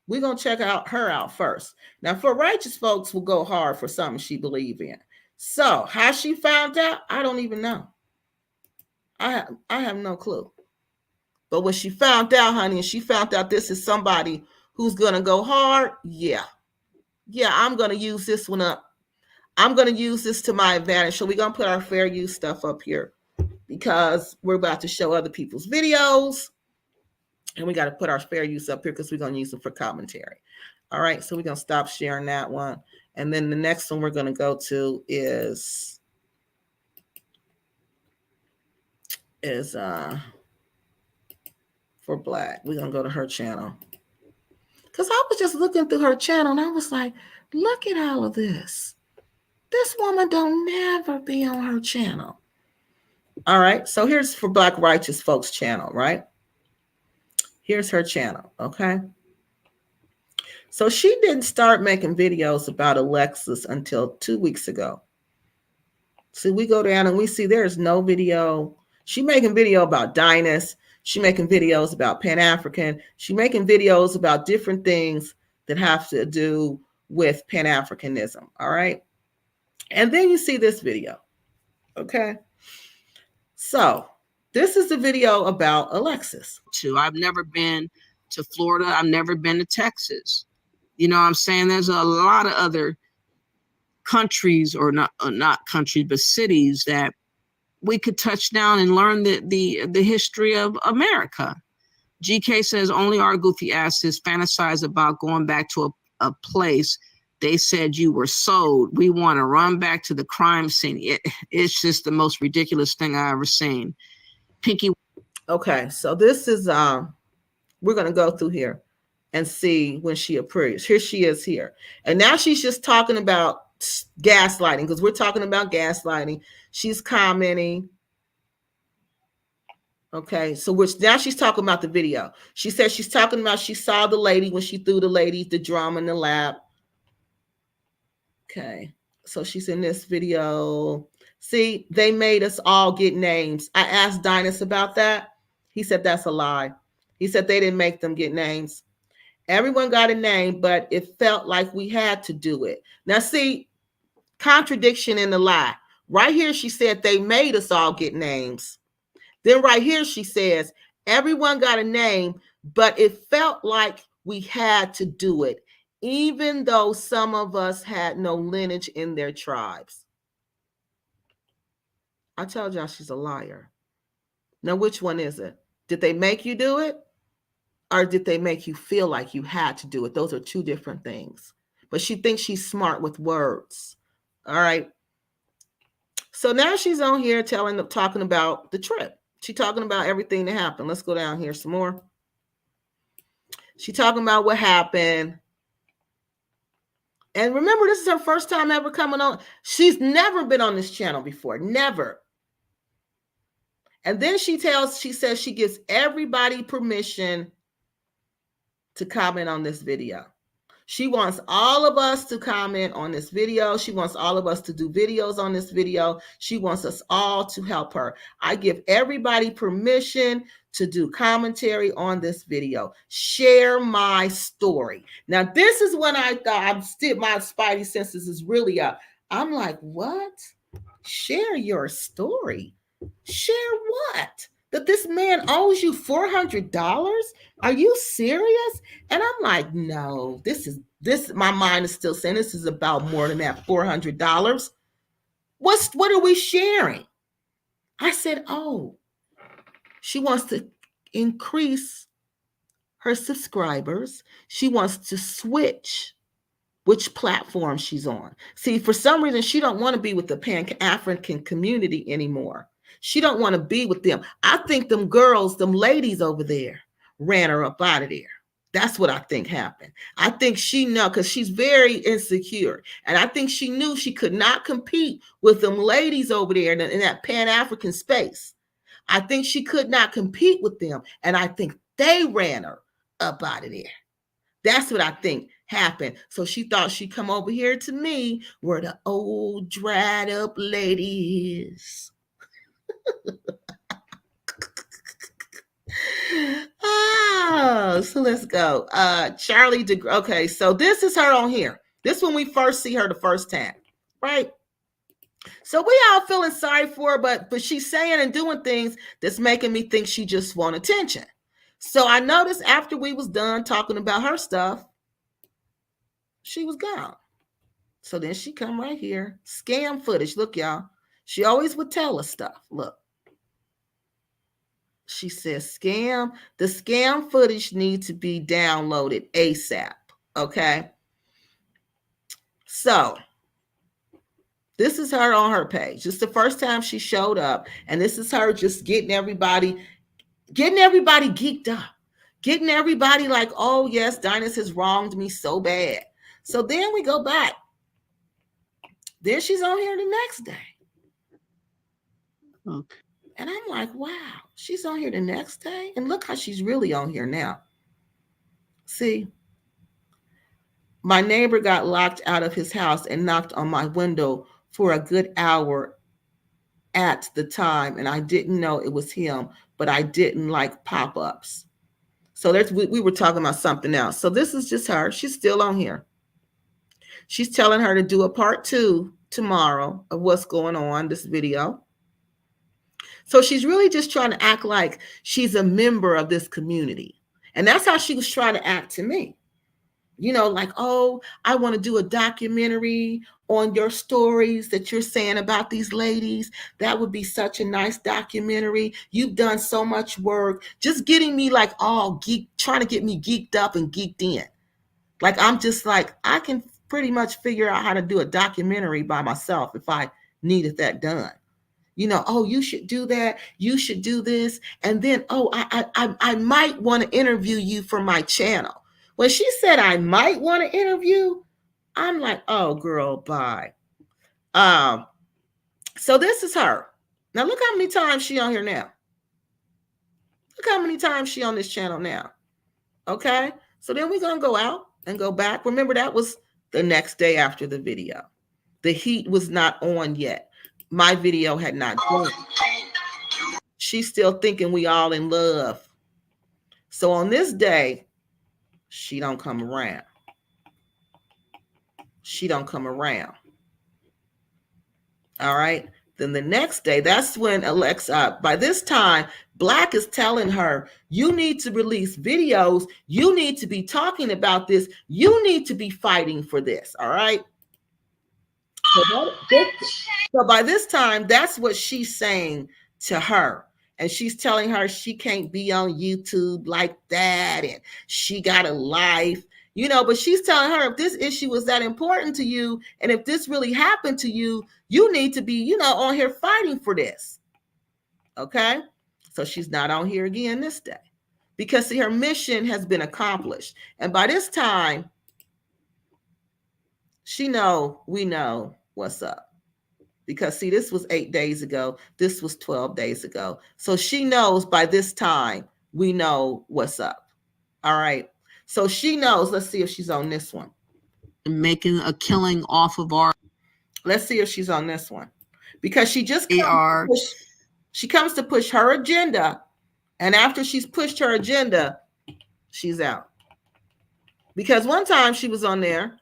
S1: We're going to check her out first. Now, for Righteous Folks will go hard for something she believe in. So how she found out, I don't even know. I have no clue. But when she found out, honey, and she found out this is somebody who's going to go hard, yeah, I'm going to use this one up. I'm going to use this to my advantage. So we're going to put our fair use stuff up here because we're about to show other people's videos. And we got to put our fair use up here because we're going to use them for commentary. All right, so we're going to stop sharing that one. And then the next one we're going to go to is for Black. We're going to go to her channel. Because I was just looking through her channel and I was like, look at all of this. This woman don't never be on her channel. All right, so here's for Black Righteous Folks channel, right? Here's her channel, okay? So she didn't start making videos about Alexis until 2 weeks ago. See, we go down and we see there's no video. She making video about Dynast. She making videos about Pan-African. She making videos about different things that have to do with Pan-Africanism, all right? And then you see this video, okay? So this is the video about Alexis.
S2: I've never been to Florida. I've never been to Texas. You know what I'm saying? There's a lot of other countries, or not countries, but cities that we could touch down and learn the history of America. GK says only our goofy asses fantasize about going back to a place they said you were sold. We want to run back to the crime scene. It's just the most ridiculous thing I ever seen. Pinky.
S1: Okay, so this is we're gonna go through here and see when she appears. Here she is here, and now she's just talking about gaslighting because we're talking about gaslighting. She's commenting. Okay, so now she's talking about the video. She says she's talking about she saw the lady when she threw the lady the drum in the lap. Okay, so she's in this video. See, they made us all get names. I asked Dynast about that. He said that's a lie. He said they didn't make them get names. Everyone got a name, but it felt like we had to do it. Now, see, contradiction in the lie. Right here, she said they made us all get names. Then right here, she says, everyone got a name, but it felt like we had to do it, even though some of us had no lineage in their tribes. I told y'all she's a liar. Now, which one is it? Did they make you do it? Or did they make you feel like you had to do it? Those are two different things. But she thinks she's smart with words. All right. So now she's on here talking about the trip. She's talking about everything that happened. Let's go down here some more. She's talking about what happened. And remember, this is her first time ever coming on. She's never been on this channel before. Never. And then she says she gives everybody permission to comment on this video. She wants all of us to comment on this video. She wants all of us to do videos on this video. She wants us all to help her. I give everybody permission to do commentary on this video. Share my story. Now, this is when I thought my spidey senses is really up. I'm like, what? Share your story? Share what? That this man owes you $400? Are you serious? And I'm like, no, this, my mind is still saying this is about more than that $400. What are we sharing? I said, oh, she wants to increase her subscribers. She wants to switch which platform she's on. See, for some reason, she don't want to be with the Pan-African community anymore. She don't want to be with them. I think them girls, them ladies over there ran her up out of there. That's what I think happened. I think she knew because she's very insecure. And I think she knew she could not compete with them ladies over there in that Pan-African space. I think she could not compete with them. And I think they ran her up out of there. That's what I think happened. So she thought she'd come over here to me where the old dried up lady is. So let's go. Charlie okay, so this is her on here. This when we first see her the first time, right? So we all feeling sorry for her, but she's saying and doing things that's making me think she just want attention. So I noticed after we was done talking about her stuff, she was gone. So then she come right here, scam footage. Look, y'all. She always would tell us stuff. Look. She says the scam footage needs to be downloaded ASAP. Okay. So this is her on her page. It's the first time she showed up. And this is her just getting everybody geeked up. Getting everybody like, oh yes, Dynas has wronged me so bad. So then we go back. Then she's on here the next day.
S2: Okay.
S1: And I'm like, wow, she's on here the next day. And look how she's really on here now. See, my neighbor got locked out of his house and knocked on my window for a good hour at the time. And I didn't know it was him, but I didn't like pop-ups. So we were talking about something else. So this is just her. She's still on here. She's telling her to do a part 2 tomorrow of what's going on, this video. So she's really just trying to act like she's a member of this community. And that's how she was trying to act to me. You know, like, oh, I want to do a documentary on your stories that you're saying about these ladies. That would be such a nice documentary. You've done so much work. Just getting me like all geek, trying to get me geeked up and geeked in. Like, I'm just like, I can pretty much figure out how to do a documentary by myself if I needed that done. You know, oh, you should do that. You should do this. And then, oh, I might want to interview you for my channel. When she said I might want to interview, I'm like, oh, girl, bye. So this is her. Now, look how many times she on here now. Look how many times she on this channel now. Okay. So then we're going to go out and go back. Remember, that was the next day after the video. The heat was not on yet. My video had not done. She's still thinking we all in love. So on this day, she don't come around. She don't come around. All right. Then the next day, that's when Alexa, by this time, Black is telling her, you need to release videos. You need to be talking about this. You need to be fighting for this. All right. So by this time, that's what she's saying to her. And she's telling her she can't be on YouTube like that. And she got a life, you know, but she's telling her if this issue was that important to you, and if this really happened to you, you need to be, you know, on here fighting for this. Okay. So she's not on here again this day because see, her mission has been accomplished. And by this time, we know what's up. Because see, this was 8 days ago. This was 12 days ago. So she knows by this time, we know what's up. All right. So she knows. Let's see if she's on this one.
S2: Making a killing off of our.
S1: Let's see if she's on this one. Because she just comes to push her agenda. And after she's pushed her agenda, she's out. Because one time she was on there.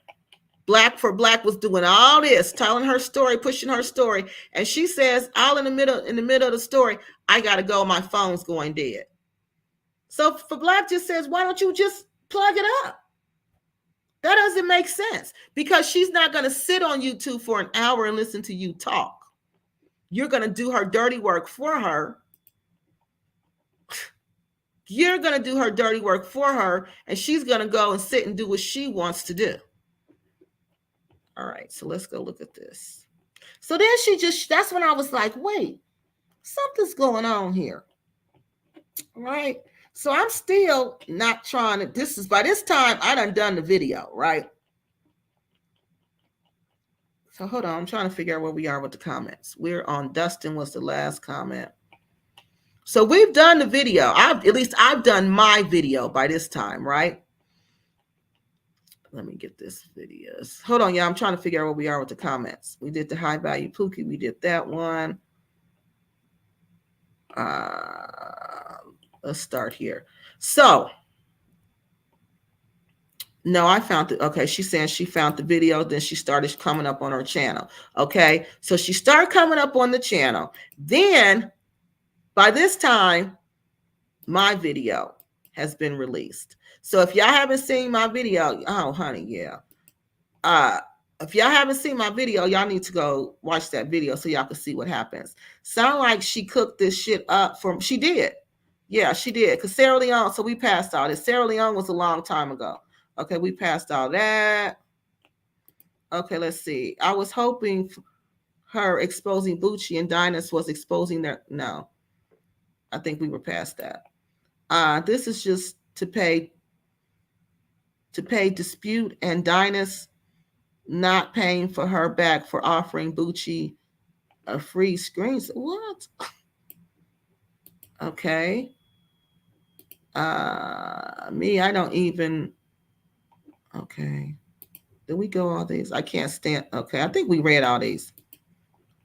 S1: Black for Black was doing all this, telling her story, pushing her story. And she says, all in the middle of the story, I got to go. My phone's going dead. So for Black just says, why don't you just plug it up? That doesn't make sense because she's not going to sit on YouTube for an hour and listen to you talk. You're going to do her dirty work for her. You're going to do her dirty work for her, and she's going to go and sit and do what she wants to do. All right, so let's go look at this. So then that's when I was like, wait, something's going on here. All right. So I'm still not trying to, by this time, I done the video, right? So hold on, I'm trying to figure out where we are with the comments. We're on Dustin was the last comment. So we've done the video. At least I've done my video by this time, right? Let me get this videos. Hold on, y'all. I'm trying to figure out where we are with the comments. We did the high value Pookie. We did that one. Let's start here. So, no, I found it. Okay, she's saying she found the video. Then she started coming up on her channel. Okay, so she started coming up on the channel. Then, by this time, my video has been released. So if y'all haven't seen my video, oh honey, yeah. If y'all haven't seen my video, y'all need to go watch that video so y'all can see what happens. Sound like she cooked this shit up for, she did. Yeah, she did. Because Sarah Leone, so we passed all this. Sarah Leone was a long time ago. Okay, we passed all that. Okay, let's see. I was hoping her exposing Bucci and Dynas was exposing their, no. I think we were past that. This is just to pay dispute and Dynas not paying for her back for offering Bucci a free screen. What? Okay. Me, I don't even. Okay. Did we go all these? I can't stand. Okay. I think we read all these.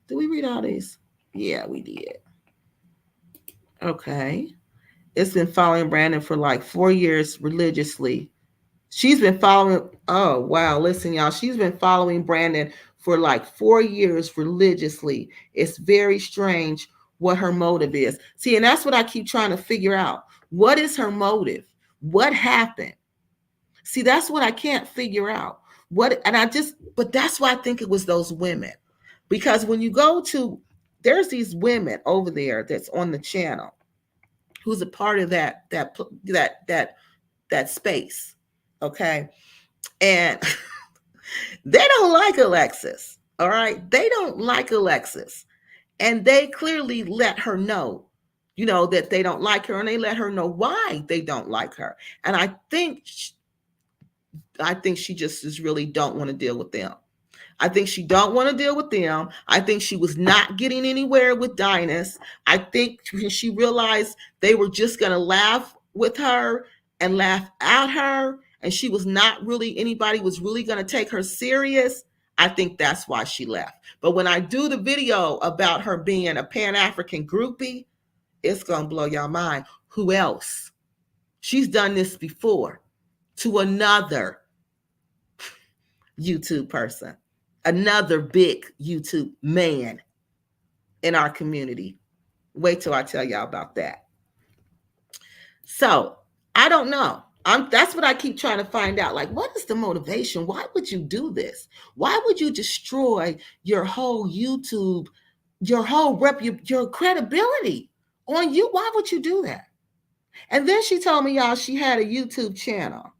S1: Did we read all these? Yeah, we did. Okay. It's been following Brandon for like 4 years religiously. She's been following. Oh, wow. Listen, y'all. She's been following Brandon for like 4 years religiously. It's very strange what her motive is. See, and that's what I keep trying to figure out. What is her motive? What happened? See, that's what I can't figure out. What, and I just, but that's why I think it was those women. Because when you go to, there's these women over there that's on the channel who's a part of that space. Okay. And they don't like Alexis. All right. They don't like Alexis. And they clearly let her know, that they don't like her, and they let her know why they don't like her. And I think she just is really don't want to deal with them. I think she don't want to deal with them. I think she was not getting anywhere with Dynas. I think she realized they were just going to laugh with her and laugh at her, and she was not really, anybody was really going to take her serious. I think that's why she left. But when I do the video about her being a Pan-African groupie, it's going to blow your mind. Who else? She's done this before to another YouTube person, another big YouTube man in our community. Wait till I tell y'all about that. So I don't know. That's what I keep trying to find out. Like, what is the motivation? Why would you do this? Why would you destroy your whole YouTube, your whole your credibility on you? Why would you do that? And then she told me, y'all, she had a YouTube channel.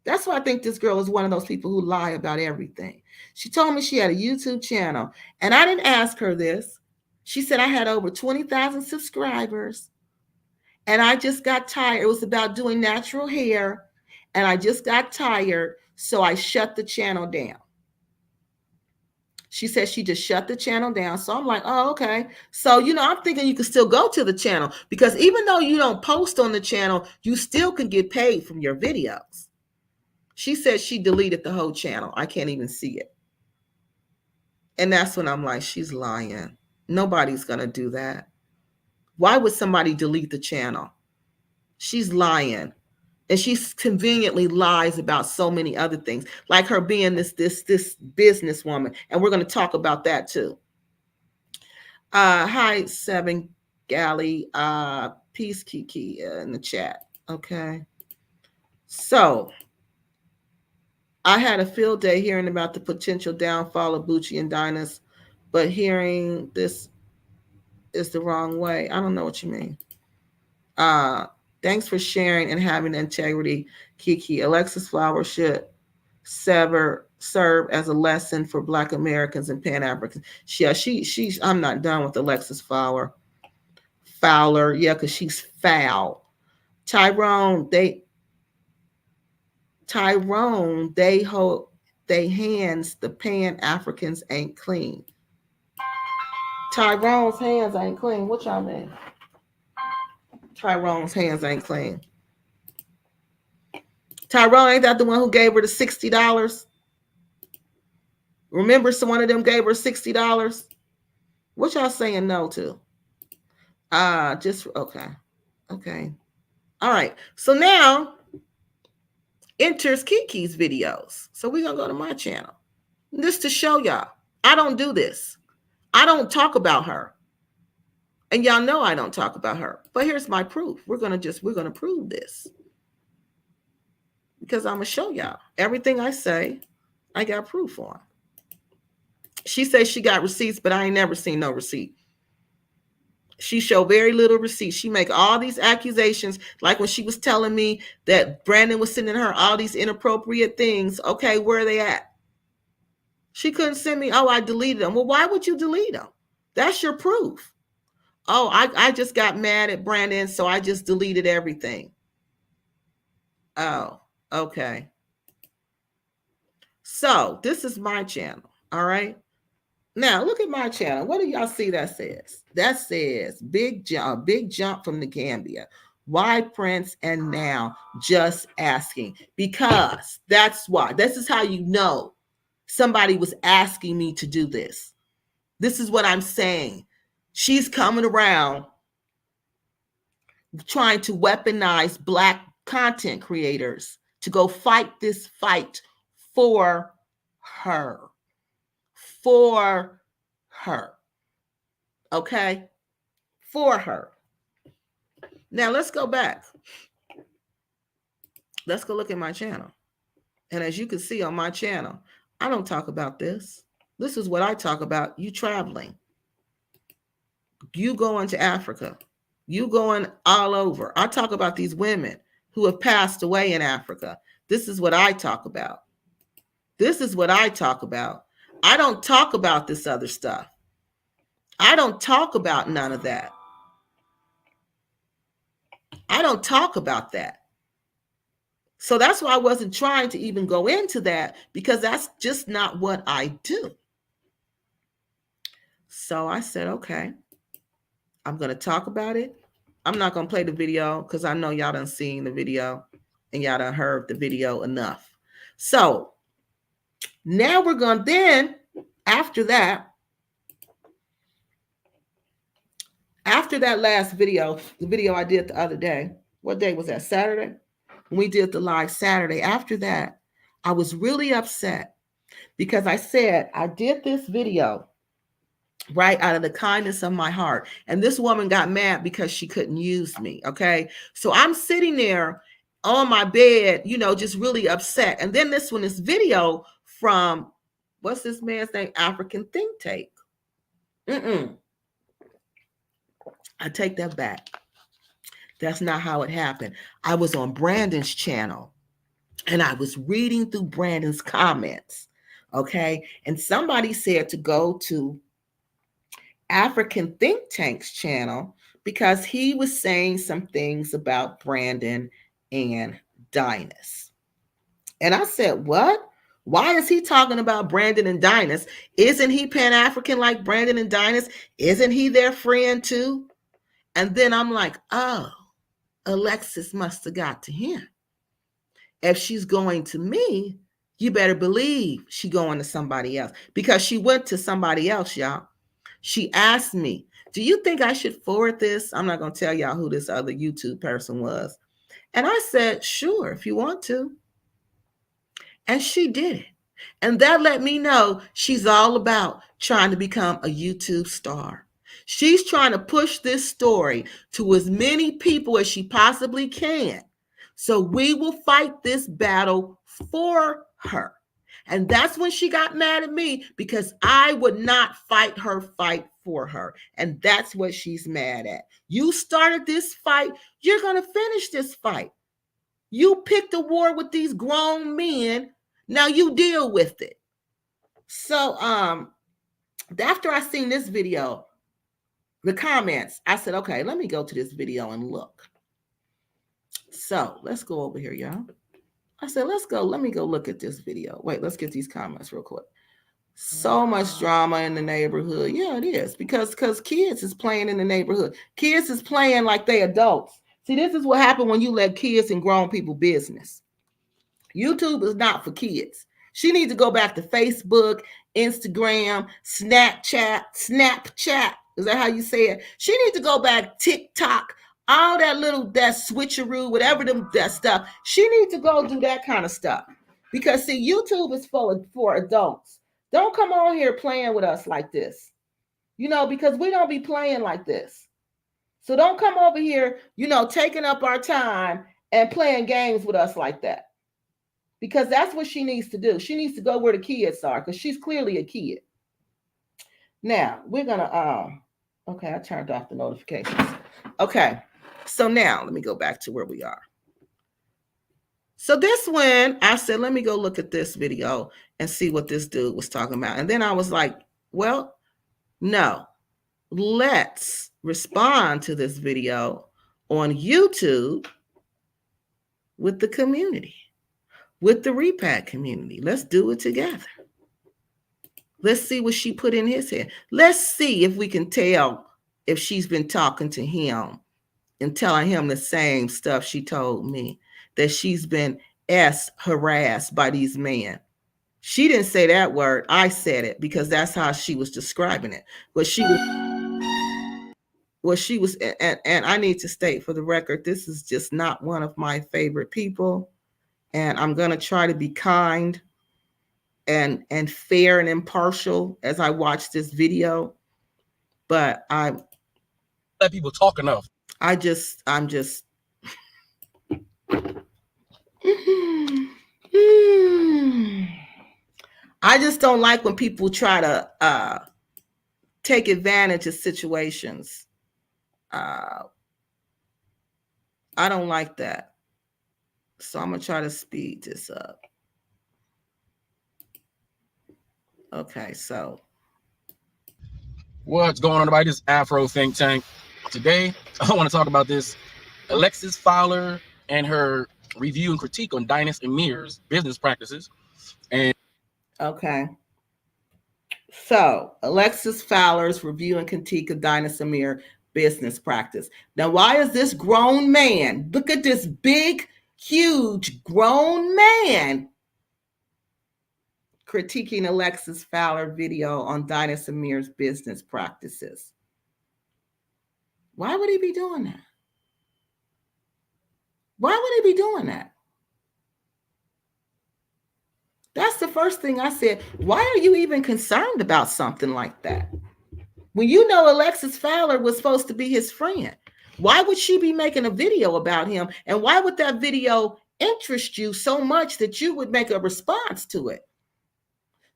S1: That's why I think this girl is one of those people who lie about everything. She told me she had a YouTube channel, and I didn't ask her this. She said, I had over 20,000 subscribers, and I just got tired. It was about doing natural hair, and I just got tired, so I shut the channel down. She said she just shut the channel down. So I'm like, oh, okay. So, I'm thinking you can still go to the channel, because even though you don't post on the channel, you still can get paid from your videos. She said she deleted the whole channel. I can't even see it. And that's when I'm like, she's lying. Nobody's going to do that. Why would somebody delete the channel? She's lying. And she conveniently lies about so many other things, like her being this businesswoman. And we're going to talk about that too. Hi, Seven Galley. Peace, Kiki, in the chat. Okay. So I had a field day hearing about the potential downfall of Bucci and Dynas, but hearing this is the wrong way. I don't know what you mean. Thanks for sharing and having integrity, Kiki. Alexis Fowler should serve as a lesson for Black Americans and Pan-Africans. Yeah, she's. I'm not done with Alexis Fowler. Yeah, because she's foul. Tyrone, they hold they hands. The Pan-Africans ain't clean. Tyrone's hands ain't clean. What y'all mean? Tyrone's hands ain't clean. Tyrone, ain't that the one who gave her the $60? Remember, one of them gave her $60? What y'all saying no to? Just okay. Okay. All right. So now enters Kiki's videos. So we're gonna go to my channel. Just to show y'all. I don't do this. I don't talk about her. And y'all know I don't talk about her. But here's my proof. We're gonna prove this. Because I'm gonna show y'all. Everything I say, I got proof on. She says she got receipts, but I ain't never seen no receipt. She showed very little receipts. She make all these accusations, like when she was telling me that Brandon was sending her all these inappropriate things. Okay, where are they at? She couldn't send me, oh, I deleted them. Well, why would you delete them? That's your proof. Oh, I just got mad at Brandon, so I just deleted everything. Oh, okay. So this is my channel, all right? Now look at my channel. What do y'all see that says? That says big jump from the Gambia. Why Prince and now just asking? Because that's why. This is how you know somebody was asking me to do this. This is what I'm saying. She's coming around trying to weaponize Black content creators to go fight this fight for her. For her. Okay? For her. Now let's go back. Let's go look at my channel. And as you can see on my channel, I don't talk about this. This is what I talk about. You traveling. You going to Africa. You going all over. I talk about these women who have passed away in Africa. This is what I talk about. This is what I talk about. I don't talk about this other stuff. I don't talk about none of that. I don't talk about that. So that's why I wasn't trying to even go into that, because that's just not what I do. So I said, okay, I'm going to talk about it. I'm not going to play the video because I know y'all done seen the video and y'all done heard the video enough. So now we're going to then, after that last video, the video I did the other day, what day was that? Saturday? When we did the live Saturday. After that, I was really upset because I said I did this video right out of the kindness of my heart. And this woman got mad because she couldn't use me. Okay. So I'm sitting there on my bed, you know, just really upset. And then this video from, what's this man's name? African Think Tank. I take that back. That's not how it happened. I was on Brandon's channel and I was reading through Brandon's comments. Okay. And somebody said to go to African Think Tank's channel because he was saying some things about Brandon and Dynas. And I said, what? Why is he talking about Brandon and Dynas? Isn't he Pan-African like Brandon and Dynas? Isn't he their friend too? And then I'm like, oh, Alexis must have got to him. If she's going to me, you better believe she going to somebody else, because she went to somebody else, y'all. She asked me, do you think I should forward this? I'm not going to tell y'all who this other YouTube person was. And I said, sure, if you want to. And she did it. And that let me know she's all about trying to become a YouTube star. She's trying to push this story to as many people as she possibly can. So we will fight this battle for her. And that's when she got mad at me, because I would not fight her fight for her. And that's what she's mad at. You started this fight. You're going to finish this fight. You picked a war with these grown men. Now you deal with it. So after I seen this video, the comments, I said, okay, let me go to this video and look. So let's go over here, y'all. I said, let me go look at this video. Wait, let's get these comments real quick. So much drama in the neighborhood. Yeah, it is. Because kids is playing in the neighborhood. Kids is playing like they adults. See, this is what happened when you let kids and grown people business. YouTube is not for kids. She needs to go back to Facebook, Instagram, Snapchat. Is that how you say it? She needs to go back TikTok, all that switcheroo, whatever that stuff. She needs to go do that kind of stuff. Because see, YouTube is for adults. Don't come on here playing with us like this. You know, because we don't be playing like this. So don't come over here, you know, taking up our time and playing games with us like that. Because that's what she needs to do. She needs to go where the kids are, because she's clearly a kid. Now we're gonna okay, I turned off the notifications. Okay, so now let me go back to where we are. So this when I said, let me go look at this video and see what this dude was talking about. And then I was like, well, no, let's respond to this video on YouTube with the community, with the repat community. Let's do it together. Let's see what she put in his head. Let's see if we can tell if she's been talking to him and telling him the same stuff she told me, that she's been harassed by these men. She didn't say that word. I said it because that's how she was describing it. But she was, and I need to state for the record, this is just not one of my favorite people. And I'm going to try to be kind and fair and impartial as I watch this video. But
S3: let people talk enough.
S1: I'm just I just don't like when people try to take advantage of situations. I don't like that. So I'm going to try to speed this up. Okay, so.
S3: What's going on, everybody? This Afro Think Tank. Today, I want to talk about this Alexis Fowler and her review and critique on Dynas Amir's business practices. And
S1: okay. So, Alexis Fowler's review and critique of Dynas Amir business practice. Now, why is this grown man, look at this big, huge grown man, critiquing Alexis Fowler video on Dynas Amir's business practices? Why would he be doing that? Why would he be doing that? That's the first thing I said. Why are you even concerned about something like that? When you know Alexis Fowler was supposed to be his friend, why would she be making a video about him? And why would that video interest you so much that you would make a response to it?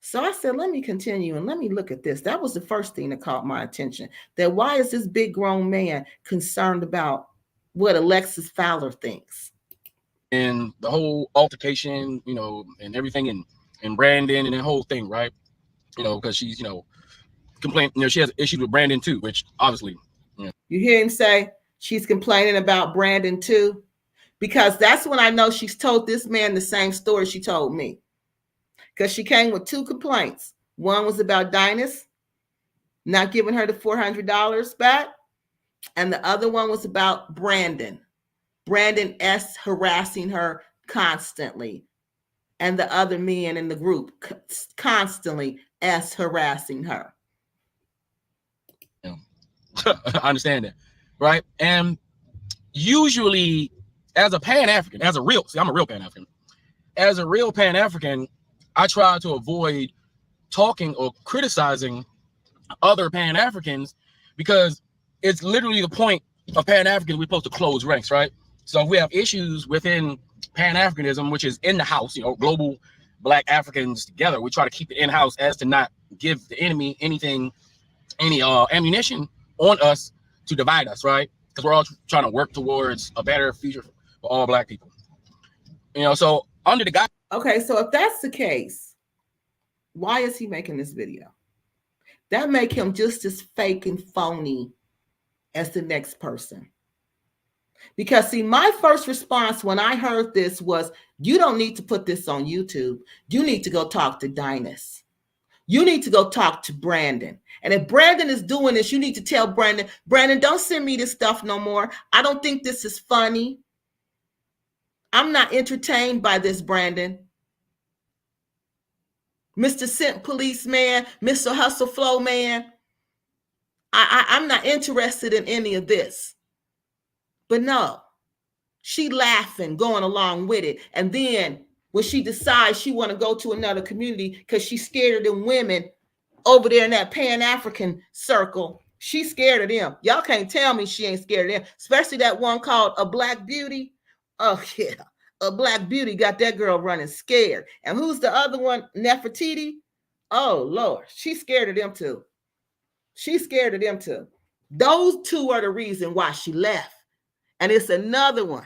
S1: So I said, let me continue and let me look at this. That was the first thing that caught my attention. That why is this big grown man concerned about what Alexis Fowler thinks?
S3: And the whole altercation, you know, and everything, and Brandon and the whole thing, right? You know, because she's, you know, complaining, you know, she has issues with Brandon too, which obviously, you know.
S1: You hear him say she's complaining about Brandon too? Because that's when I know she's told this man the same story she told me. Because she came with two complaints. One was about Dynas not giving her the $400 back. And the other one was about Brandon. Brandon S. harassing her constantly. And the other men in the group constantly S. harassing her.
S3: Yeah. I understand that, right? And usually, as a Pan-African, I'm a real Pan-African. As a real Pan-African, I try to avoid talking or criticizing other Pan-Africans because it's literally the point of Pan-Africans, we're supposed to close ranks, right? So if we have issues within Pan-Africanism, which is in the house, you know, global Black Africans together, we try to keep it in-house as to not give the enemy any ammunition on us to divide us, right? Because we're all trying to work towards a better future for all Black people. You know, so under the guy.
S1: Okay, so if that's the case, why is he making this video? That make him just as fake and phony as the next person. Because see, my first response when I heard this was, you don't need to put this on YouTube. You need to go talk to Dynas. You need to go talk to Brandon. And if Brandon is doing this, you need to tell Brandon, don't send me this stuff no more. I don't think this is funny. I'm not entertained by this, Brandon. Mr. Scent Police man, Mr. Hustle Flow man. I'm not interested in any of this. But no, she laughing, going along with it. And then when she decides she want to go to another community because she's scared of them women over there in that Pan-African circle, she's scared of them. Y'all can't tell me she ain't scared of them, especially that one called A Black Beauty. Oh, yeah. A Black Beauty got that girl running scared. And who's the other one? Nefertiti? Oh, Lord. She's scared of them too. She's scared of them too. Those two are the reason why she left. And it's another one.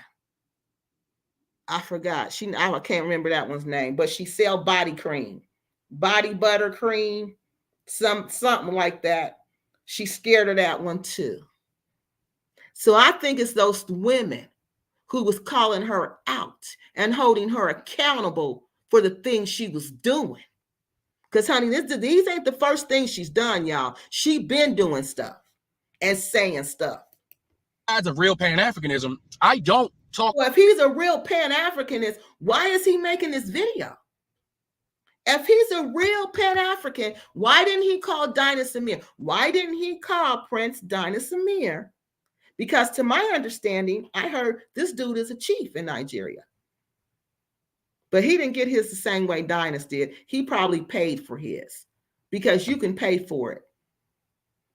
S1: I forgot. I can't remember that one's name, but she sell body cream, body butter cream, something like that. She's scared of that one too. So I think it's those women who was calling her out and holding her accountable for the things she was doing. Because, honey, these ain't the first thing she's done, y'all. She been doing stuff and saying stuff.
S3: As of real Pan-Africanism, I don't talk.
S1: Well, if he's a real Pan-Africanist, why is he making this video? If he's a real Pan-African, why didn't he call Dinah Samir? Why didn't he call Prince Dinah Samir? Because to my understanding, I heard this dude is a chief in Nigeria. But he didn't get his the same way Dinah did. He probably paid for his because you can pay for it.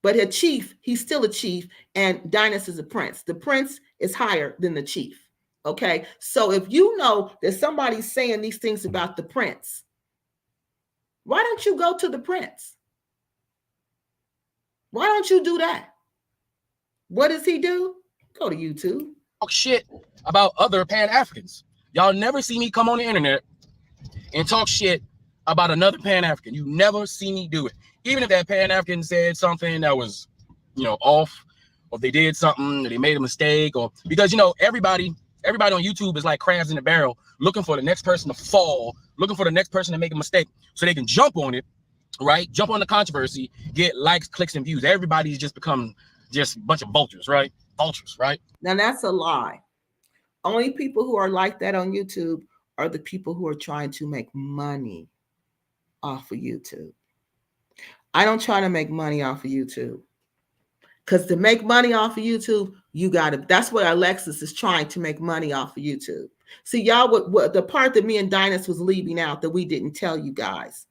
S1: But a chief, he's still a chief, and Dinah is a prince. The prince is higher than the chief. Okay, so if you know that somebody's saying these things about the prince, why don't you go to the prince? Why don't you do that? What does he do? Go to YouTube.
S3: Talk shit about other Pan-Africans. Y'all never see me come on the internet and talk shit about another Pan-African. You never see me do it. Even if that Pan-African said something that was, off, or if they did something, or they made a mistake, or because, everybody on YouTube is like crabs in a barrel, looking for the next person to fall, looking for the next person to make a mistake so they can jump on it, right? Jump on the controversy, get likes, clicks, and views. Everybody's just become just a bunch of vultures, right? Vultures, right?
S1: Now that's a lie. Only people who are like that on YouTube are the people who are trying to make money off of YouTube. I don't try to make money off of YouTube. Because to make money off of YouTube, that's what Alexis is trying to make money off of YouTube. See, y'all, what the part that me and Dinah was leaving out that we didn't tell you guys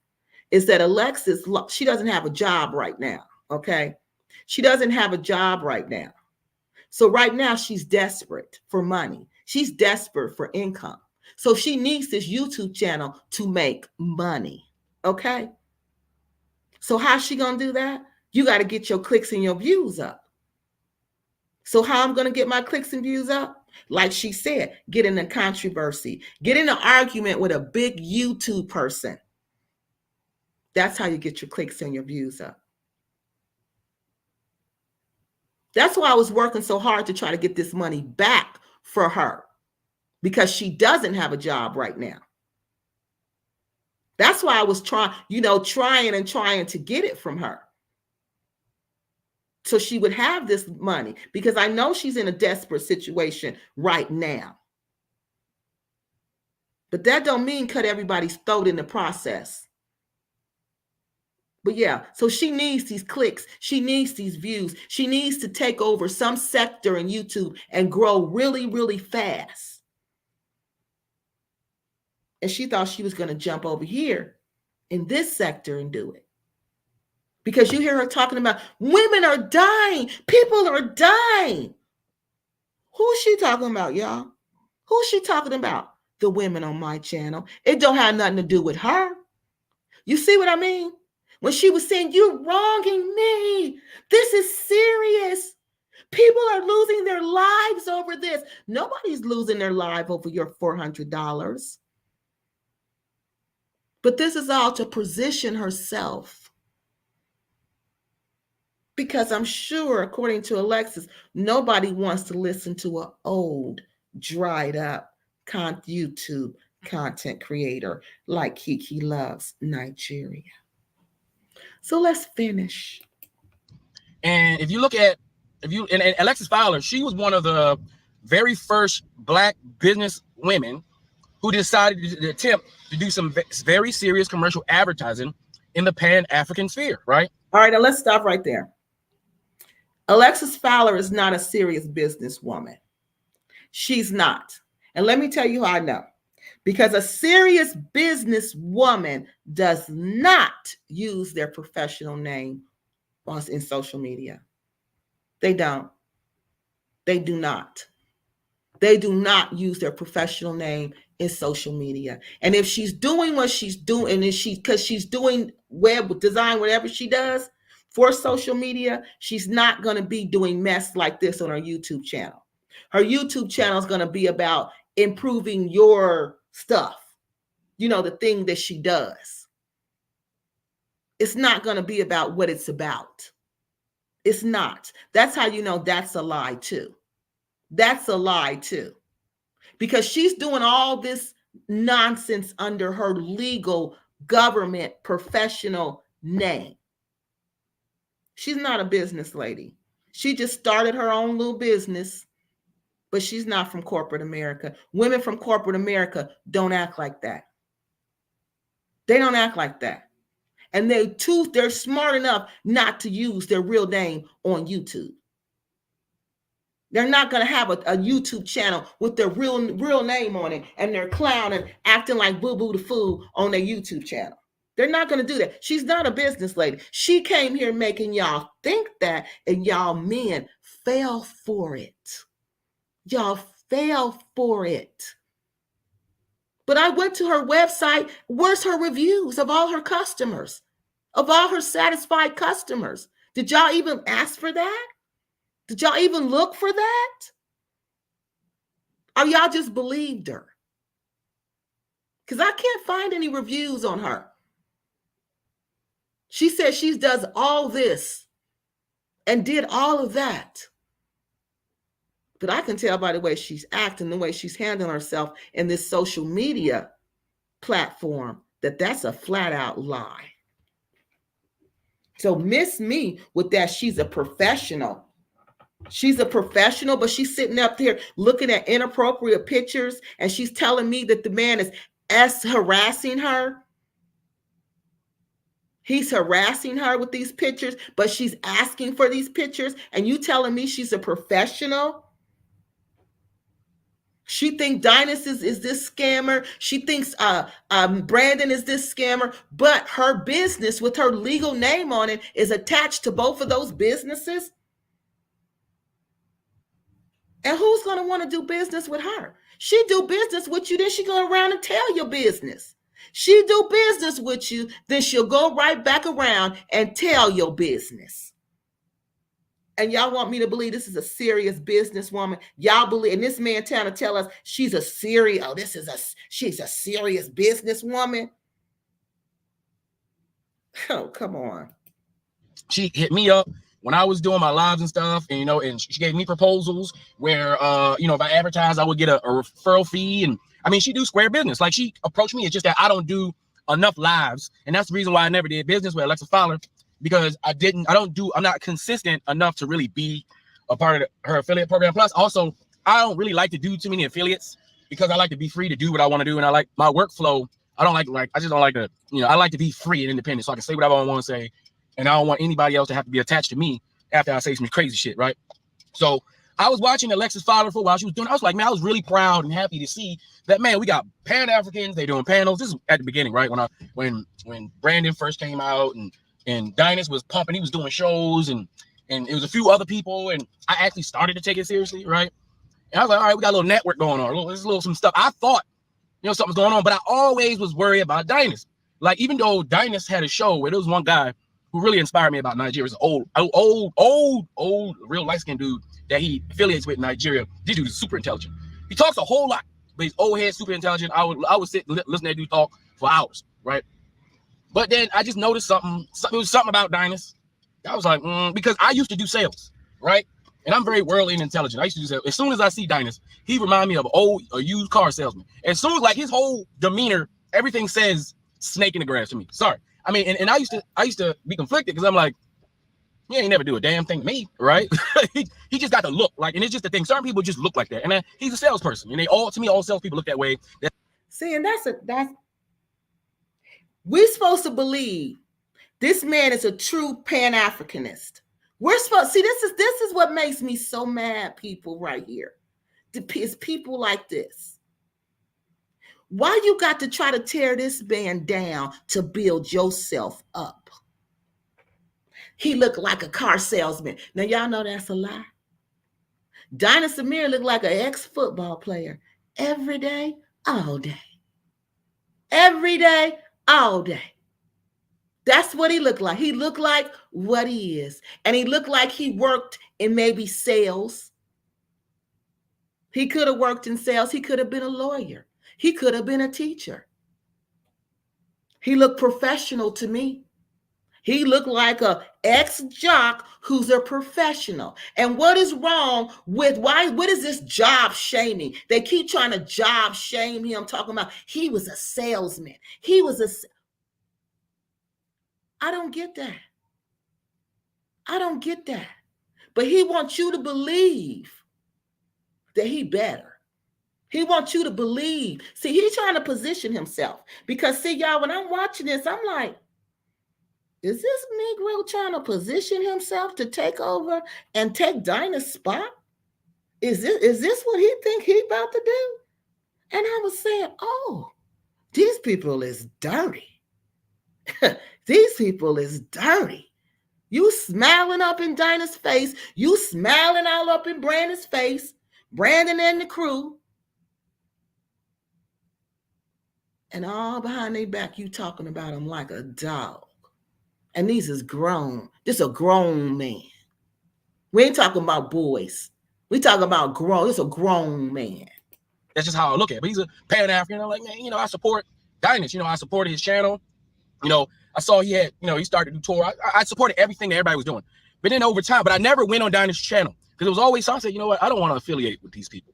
S1: is that Alexis, she doesn't have a job right now, okay? She doesn't have a job right now. So right now she's desperate for money. She's desperate for income. So she needs this YouTube channel to make money, okay? So how's she going to do that? You got to get your clicks and your views up. So how I'm going to get my clicks and views up? Like she said, get in a controversy, get in an argument with a big YouTube person. That's how you get your clicks and your views up. That's why I was working so hard to try to get this money back for her, because she doesn't have a job right now. That's why I was trying to get it from her. So she would have this money, because I know she's in a desperate situation right now. But that don't mean cut everybody's throat in the process. But yeah, so she needs these clicks. She needs these views. She needs to take over some sector in YouTube and grow really, really fast. And she thought she was going to jump over here in this sector and do it. Because you hear her talking about women are dying. People are dying. Who's she talking about, y'all? Who's she talking about? The women on my channel. It don't have nothing to do with her. You see what I mean? When she was saying, you're wronging me. This is serious. People are losing their lives over this. Nobody's losing their life over your $400. But this is all to position herself. Because I'm sure, according to Alexis, nobody wants to listen to an old, dried up YouTube content creator like Kiki Loves Nigeria. So let's finish.
S3: And if you look at, and Alexis Fowler, she was one of the very first Black business women who decided to attempt to do some very serious commercial advertising in the Pan-African sphere, right?
S1: All right, now let's stop right there. Alexis Fowler is not a serious businesswoman. She's not. And let me tell you how I know. Because a serious businesswoman does not use their professional name in social media. They don't. They do not. They do not use their professional name in social media. And if she's doing what she's doing, and because she's doing web design, whatever she does, for social media, she's not going to be doing mess like this on her YouTube channel. Her YouTube channel is going to be about improving your stuff. You know, the thing that she does. It's not going to be about what it's about. It's not. That's how you know that's a lie too. That's a lie too. Because she's doing all this nonsense under her legal government professional name. She's not a business lady. She just started her own little business, but she's not from corporate America. Women from corporate America don't act like that. They don't act like that. And they're smart enough not to use their real name on YouTube. They're not going to have a YouTube channel with their real name on it and they're clowning, acting like Boo Boo the Fool on their YouTube channel. They're not going to do that. She's not a business lady. She came here making y'all think that, and y'all men fell for it. Y'all fell for it. But I went to her website. Where's her reviews of all her customers, of all her satisfied customers? Did y'all even ask for that? Did y'all even look for that? Or y'all just believed her? Because I can't find any reviews on her. She said she does all this and did all of that. But I can tell by the way she's acting, the way she's handling herself in this social media platform, that that's a flat out lie. So miss me with that. She's a professional. She's a professional, but she's sitting up there looking at inappropriate pictures and she's telling me that the man is harassing her. He's harassing her with these pictures, but she's asking for these pictures. And you telling me she's a professional? She thinks Dynas is this scammer. She thinks Brandon is this scammer, but her business with her legal name on it is attached to both of those businesses. And who's going to want to do business with her? She do business with you, then she go around and tell your business. She do business with you, then she'll go right back around and tell your business. And y'all want me to believe this is a serious businesswoman? Y'all believe, and this man trying to tell us she's a serious, she's a serious businesswoman? Oh, come on.
S3: She hit me up when I was doing my lives and stuff, and, you know, and she gave me proposals where, you know, if I advertise, I would get a referral fee. And I mean, she do square business. Like, she approached me. It's just that I don't do enough lives. And that's the reason why I never did business with Alexis Fowler, because I'm not consistent enough to really be a part of her affiliate program. Plus, also, I don't really like to do too many affiliates because I like to be free to do what I want to do. And I like my workflow. I just don't like to, you know, I like to be free and independent so I can say whatever I want to say. And I don't want anybody else to have to be attached to me after I say some crazy shit, right? So I was watching Alexis Fowler for a while. She was doing, I was like, man, I was really proud and happy to see that, man, we got Pan-Africans. They doing panels. This is at the beginning, right? When Brandon first came out and Dynas was pumping, he was doing shows and it was a few other people. And I actually started to take it seriously, right? And I was like, all right, we got a little network going on. There's a little some stuff. I thought, you know, something's going on, but I always was worried about Dynas. Like, even though Dynas had a show where there was one guy who really inspired me about Nigeria, is an old, real light-skinned dude that he affiliates with in Nigeria. This dude is super intelligent. He talks a whole lot, but he's old head, super intelligent. I would sit and listen to that dude talk for hours, right? But then I just noticed something. It was something about Dynas. I was like, because I used to do sales, right? And I'm very worldly and intelligent. I used to do sales. As soon as I see Dynas, he reminds me of a used car salesman. As soon as, like, his whole demeanor, everything says snake in the grass to me. Sorry. I mean, and I used to be conflicted because I'm like, he ain't never do a damn thing to me, right? he just got to look like, and it's just the thing. Certain people just look like that, and he's a salesperson, and all salespeople look that way.
S1: See, and that's we're supposed to believe this man is a true Pan-Africanist. We're supposed see this is what makes me so mad, people right here. It's people like this. Why you got to try to tear this man down to build yourself up? He looked like a car salesman. Now, y'all know that's a lie. Dynas Amir looked like an ex-football player every day, all day. Every day, all day. That's what he looked like. He looked like what he is. And he looked like he worked in maybe sales. He could have worked in sales. He could have been a lawyer. He could have been a teacher. He looked professional to me. He looked like a ex-jock who's a professional. And what is wrong with what is this job shaming? They keep trying to job shame him, talking about he was a salesman. I don't get that. I don't get that. But he wants you to believe that he better. He wants you to believe. See, he's trying to position himself. Because see, y'all, when I'm watching this, I'm like, is this Negro trying to position himself to take over and take Dinah's spot? Is this what he think he about to do? And I was saying, oh, these people is dirty. These people is dirty. You smiling up in Dinah's face. You smiling all up in Brandon's face. Brandon and the crew. And all behind their back, you talking about them like a dog. And these is grown. This a grown man. We ain't talking about boys. We talking about grown. This a grown man.
S3: That's just how I look at it. But he's a Pan-African. I'm like, man, you know, I support Dynas. You know, I supported his channel. You know, I saw he had, you know, he started to do tour. I supported everything that everybody was doing. But then over time, but I never went on Dynas' channel because it was always something. I said, you know what? I don't want to affiliate with these people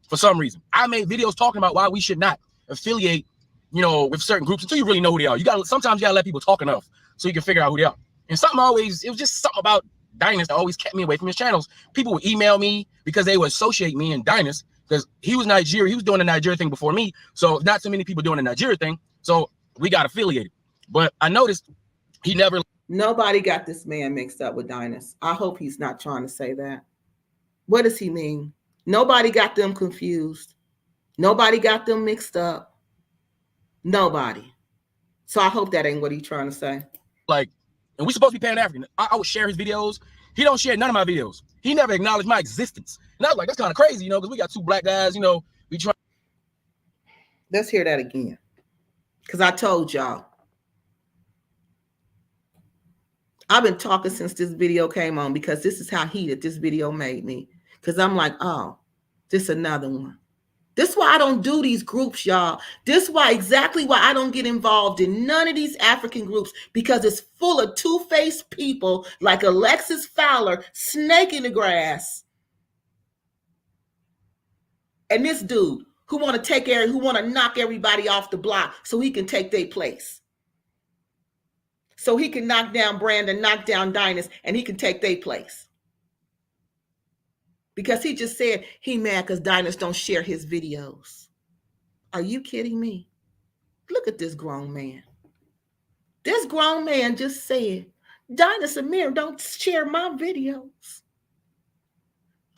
S3: for some reason. I made videos talking about why we should not affiliate, you know, with certain groups until you really know who they are. Sometimes you gotta let people talk enough so you can figure out who they are. And it was just something about Dynas that always kept me away from his channels. People would email me because they would associate me and Dynas because he was Nigeria. He was doing the Nigeria thing before me. So not so many people doing the Nigeria thing. So we got affiliated. But I noticed he never.
S1: Nobody got this man mixed up with Dynas. I hope he's not trying to say that. What does he mean? Nobody got them confused. Nobody got them mixed up. Nobody. So I hope that ain't what he's trying to say.
S3: Like, and we supposed to be Pan-African. I would share his videos. He don't share none of my videos. He never acknowledged my existence. And I was like, that's kind of crazy, you know, because we got two black guys, you know, we try.
S1: Let's hear that again. Because I told y'all. I've been talking since this video came on because this is how heated this video made me. Because I'm like, oh, this another one. This is why I don't do these groups, y'all. This is exactly why I don't get involved in none of these African groups, because it's full of two-faced people like Alexis Fowler, snake in the grass. And this dude who want to knock everybody off the block so he can take their place. So he can knock down Brandon, knock down Dynas, and he can take their place. Because he just said he mad because Dynas don't share his videos. Are you kidding me? Look at this grown man. This grown man just said, Dynas Amir don't share my videos.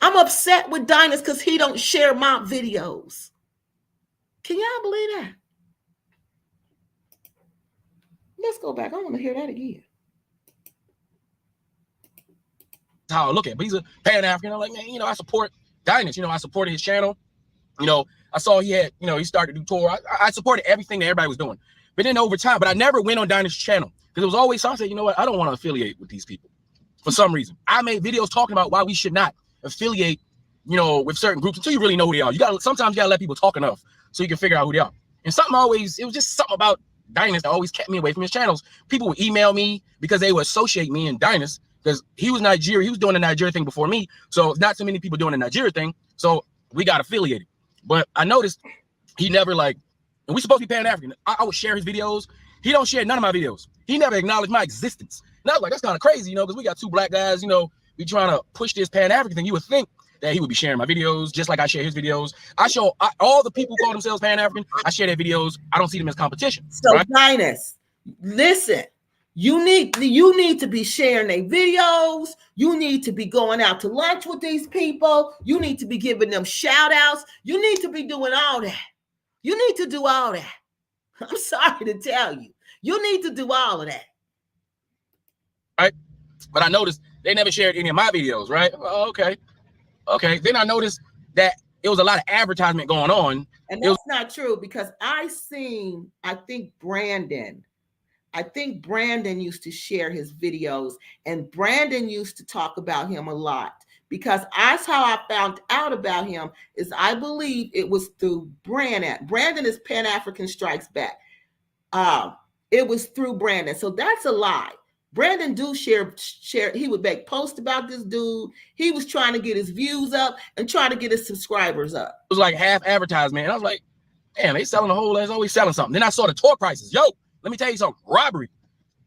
S1: I'm upset with Dynas because he don't share my videos. Can y'all believe that? Let's go back. I want to hear that again.
S3: That's how I look at it. But he's a Pan-African. I'm like, man, you know, I support Dynas. You know, I supported his channel. You know, I saw he had, you know, he started to do tour. I supported everything that everybody was doing. But then over time, but I never went on Dynas' channel because it was always something. I said, you know what? I don't want to affiliate with these people for some reason. I made videos talking about why we should not affiliate, you know, with certain groups until you really know who they are. Sometimes you gotta let people talk enough so you can figure out who they are. And it was just something about Dynas that always kept me away from his channels. People would email me because they would associate me and Dynas because he was Nigeria. He was doing the Nigeria thing before me. So not so many people doing the Nigeria thing. So we got affiliated. But I noticed he never and we supposed to be Pan-African. I would share his videos. He don't share none of my videos. He never acknowledged my existence. And I was like, that's kind of crazy, you know, because we got two black guys, you know, we trying to push this Pan-African thing. You would think that he would be sharing my videos just like I share his videos. All the people who call themselves Pan-African, I share their videos. I don't see them as competition.
S1: So
S3: right?
S1: Dynas, listen, you need to be sharing their videos. You need to be going out to lunch with these people. You need to be giving them shout outs. You need to be doing all that. You need to do all that. I'm sorry to tell you. You need to do all of that.
S3: Right? But I noticed they never shared any of my videos, right? Oh, okay. Okay. Then I noticed that it was a lot of advertisement going on.
S1: And that's not true because I think Brandon, I think Brandon used to share his videos, and Brandon used to talk about him a lot, because that's how I found out about him, is I believe it was through Brandon. Brandon is Pan-African Strikes Back. It was through Brandon. So that's a lie. Brandon do share. He would make posts about this dude. He was trying to get his views up and trying to get his subscribers up.
S3: It was like half advertisement. And I was like, damn, they selling a whole, there's always selling something. Then I saw the tour prices. Yo, let me tell you something. Robbery.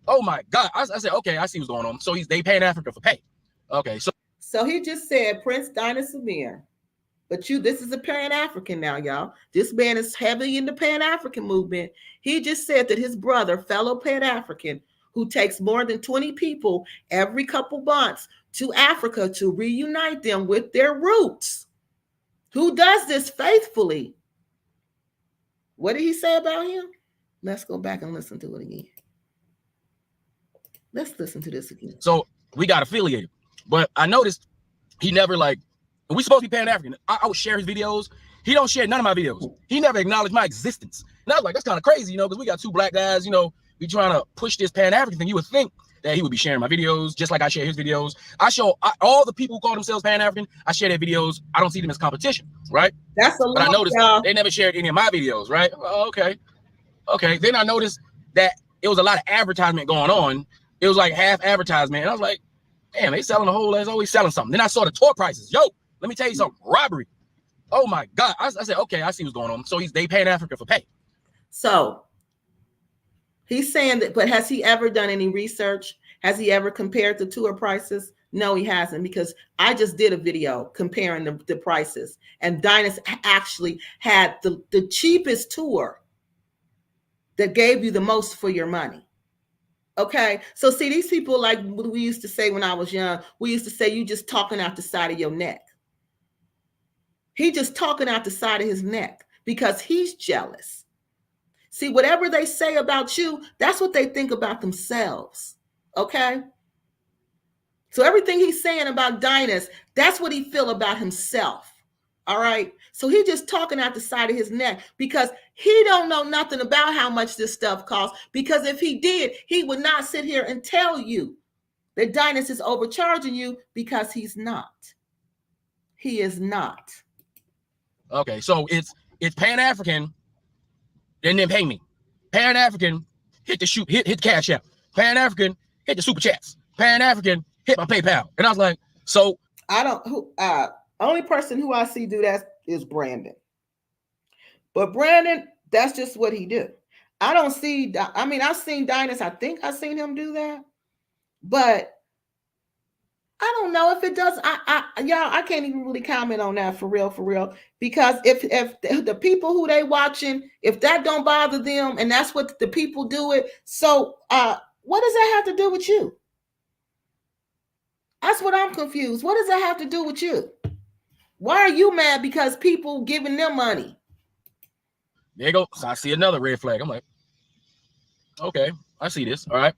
S3: Oh my God. I said, okay, I see what's going on. So they paying Africa for pay. Okay.
S1: So he just said Prince Dinah Samir. But this is a Pan-African now, y'all. This man is heavily in the Pan-African movement. He just said that his brother, fellow Pan-African, who takes more than 20 people every couple months to Africa to reunite them with their roots, who does this faithfully. What did he say about him? Let's go back and listen to it again. Let's listen to this again.
S3: So we got affiliated, but I noticed he never we supposed to be Pan-African. I would share his videos. He don't share none of my videos. He never acknowledged my existence. And I was like, that's kind of crazy, because we got two black guys, we trying to push this Pan-African thing. You would think that he would be sharing my videos, just like I share his videos. I show all the people who call themselves Pan-African, I share their videos. I don't see them as competition, right?
S1: That's a lot.
S3: But I noticed they never shared any of my videos, right? Oh, okay. Okay. Then I noticed that it was a lot of advertisement going on. It was like half advertisement. And I was like, damn, they selling a whole, there's always selling something. Then I saw the tour prices. Yo, let me tell you something. Robbery. Oh my God. I said, okay, I see what's going on. So they paying Africa for pay.
S1: So he's saying that, but has he ever done any research? Has he ever compared the tour prices? No, he hasn't, because I just did a video comparing the prices, and Dinah's actually had the cheapest tour that gave you the most for your money. Okay, so see, these people, like we used to say when I was young, we used to say, you just talking out the side of your neck. He just talking out the side of his neck because he's jealous. See, whatever they say about you, that's what they think about themselves. Okay. So everything he's saying about Dinah's, that's what he feel about himself. All right. So he just talking out the side of his neck because he don't know nothing about how much this stuff costs. Because if he did, he would not sit here and tell you that Dinah's is overcharging you, because he's not. He is not.
S3: Okay, so it's Pan-African, and then pay me. Pan-African, hit Cash App. Pan-African, hit the Super Chats. Pan-African, hit my PayPal. And I was like, so
S1: I don't. Only person who I see do that is Brandon. But Brandon, that's just what he do. I don't see. I mean, I've seen Dinah's. I think I've seen him do that, but I don't know if it does. Y'all, I can't even really comment on that for real, because if the people who they watching, if that don't bother them, and that's what the people do it, so what does that have to do with you? That's what I'm confused. What does that have to do with you? Why are you mad because people giving them money?
S3: There you go. So I see another red flag. I'm like, okay, I see this. All right.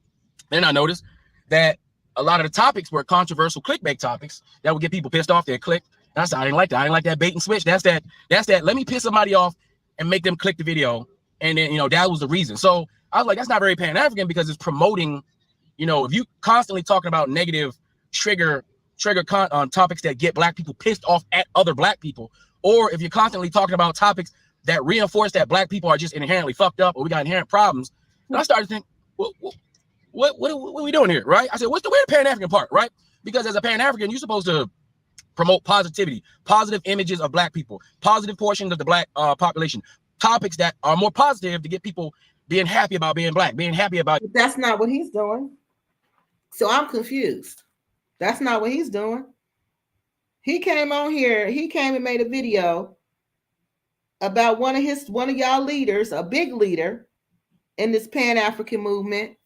S3: Then I noticed that a lot of the topics were controversial clickbait topics that would get people pissed off. They click. And I said, I didn't like that. I didn't like that bait and switch. That's that. Let me piss somebody off and make them click the video. And then, that was the reason. So I was like, that's not very Pan-African, because it's promoting, if you constantly talking about negative trigger topics that get black people pissed off at other black people, or if you're constantly talking about topics that reinforce that black people are just inherently fucked up or we got inherent problems. And I started to think, well, what are we doing here, right? I said, where's the Pan-African part, right? Because as a Pan-African, you're supposed to promote positivity, positive images of black people, positive portions of the black population, topics that are more positive to get people being happy about being black, being happy about.
S1: But that's not what he's doing. So I'm confused. That's not what he's doing. He came on here. He came and made a video about one of y'all leaders, a big leader in this Pan-African movement.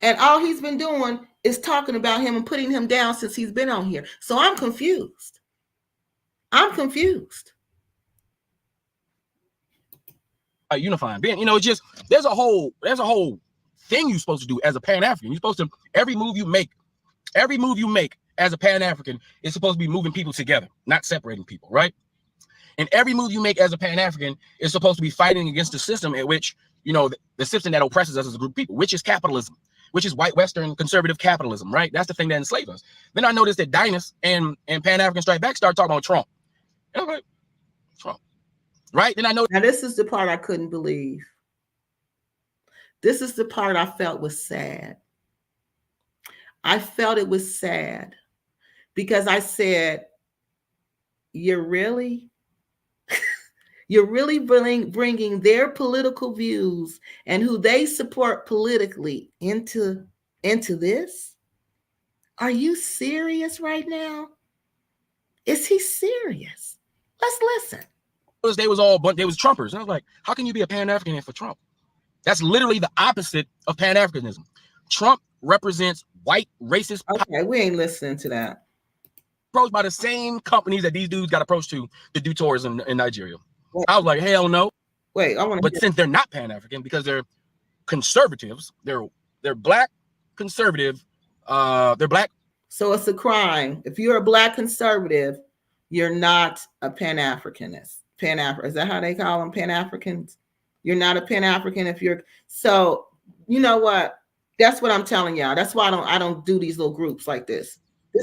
S1: And all he's been doing is talking about him and putting him down since he's been on here. So I'm confused.
S3: Unifying, it's just there's a whole thing you're supposed to do as a Pan-African. You're supposed to every move you make as a Pan-African is supposed to be moving people together, not separating people, right? And every move you make as a Pan-African is supposed to be fighting against the system in which you know, the system that oppresses us as a group of people, which is capitalism, which is white Western conservative capitalism, right? That's the thing that enslaved us. Then I noticed that Dynas and Pan-African Strike Back started talking about Trump. And I'm like, Trump, right? Then I know.
S1: Now this is the part I couldn't believe. This is the part I felt was sad. I felt it was sad because I said, you're really bringing their political views and who they support politically into this? Are you serious right now? Is he serious? Let's listen.
S3: They was Trumpers. And I was like, how can you be a Pan-African for Trump? That's literally the opposite of Pan-Africanism. Trump represents white racist.
S1: Okay, we ain't listening to that.
S3: Approached by the same companies that these dudes got approached to do tourism in Nigeria. Wait. I was like, hell no.
S1: Wait, I want to.
S3: But since they're not Pan-African, because they're conservatives, they're black conservative, they're black.
S1: So it's a crime. If you're a black conservative, you're not a Pan-Africanist. Is that how they call them? Pan-Africans? You're not a Pan-African if you're. So you know what? That's what I'm telling y'all. That's why I don't do these little groups like this.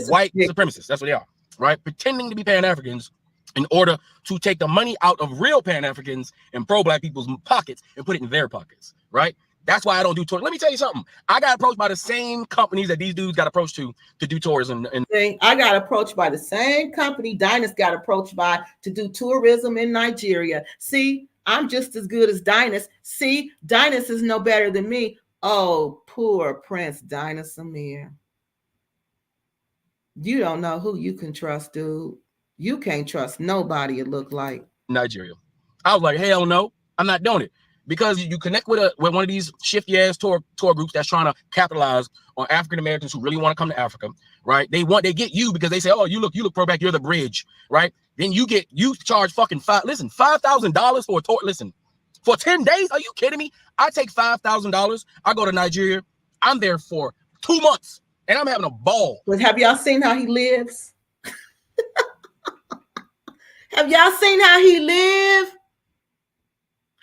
S3: White supremacists. That's what they are, right? Pretending to be Pan-Africans in order to take the money out of real Pan-Africans and pro-black people's pockets and put it in their pockets, right? That's why I don't do tourism. Let me tell you something. I got approached by the same companies that these dudes got approached to do tourism.
S1: I got approached by the same company Dynas got approached by to do tourism in Nigeria. See, I'm just as good as Dynas. See, Dynas is no better than me. Oh, poor Prince Dynas Amir. You don't know who you can trust, dude. You can't trust nobody, it looked like.
S3: Nigeria. I was like, hell no, I'm not doing it. Because you connect with one of these shifty ass tour groups that's trying to capitalize on African Americans who really want to come to Africa, right? They get you because they say, oh, you look pro-black, you're the bridge, right? Then you charge fucking $5,000 for a tour. Listen, for 10 days, are you kidding me? I take $5,000, I go to Nigeria, I'm there for 2 months, and I'm having a ball.
S1: But have y'all seen how he lives? Have y'all seen how he live?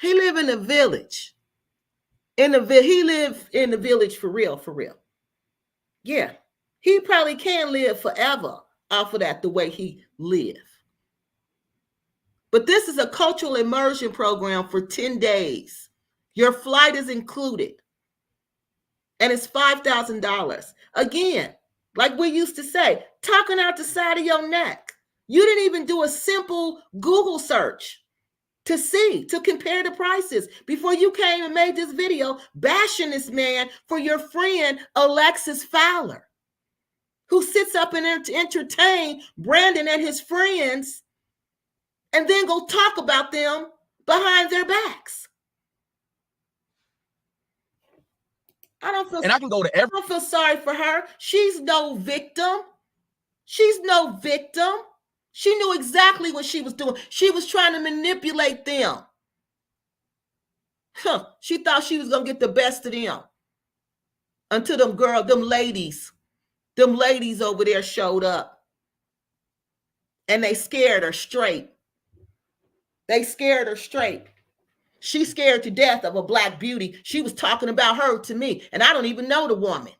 S1: He live in a village. He live in the village for real. Yeah. He probably can live forever off of that the way he live. But this is a cultural immersion program for 10 days. Your flight is included. And it's $5,000. Again, like we used to say, talking out the side of your neck. You didn't even do a simple Google search to compare the prices before you came and made this video bashing this man for your friend Alexis Fowler, who sits up and entertain Brandon and his friends and then go talk about them behind their backs. I don't feel sorry for her. She's no victim. She knew exactly what she was doing. She was trying to manipulate them. She thought she was going to get the best of them. Until them ladies over there showed up. And they scared her straight. She's scared to death of a black beauty. She was talking about her to me. And I don't even know the woman.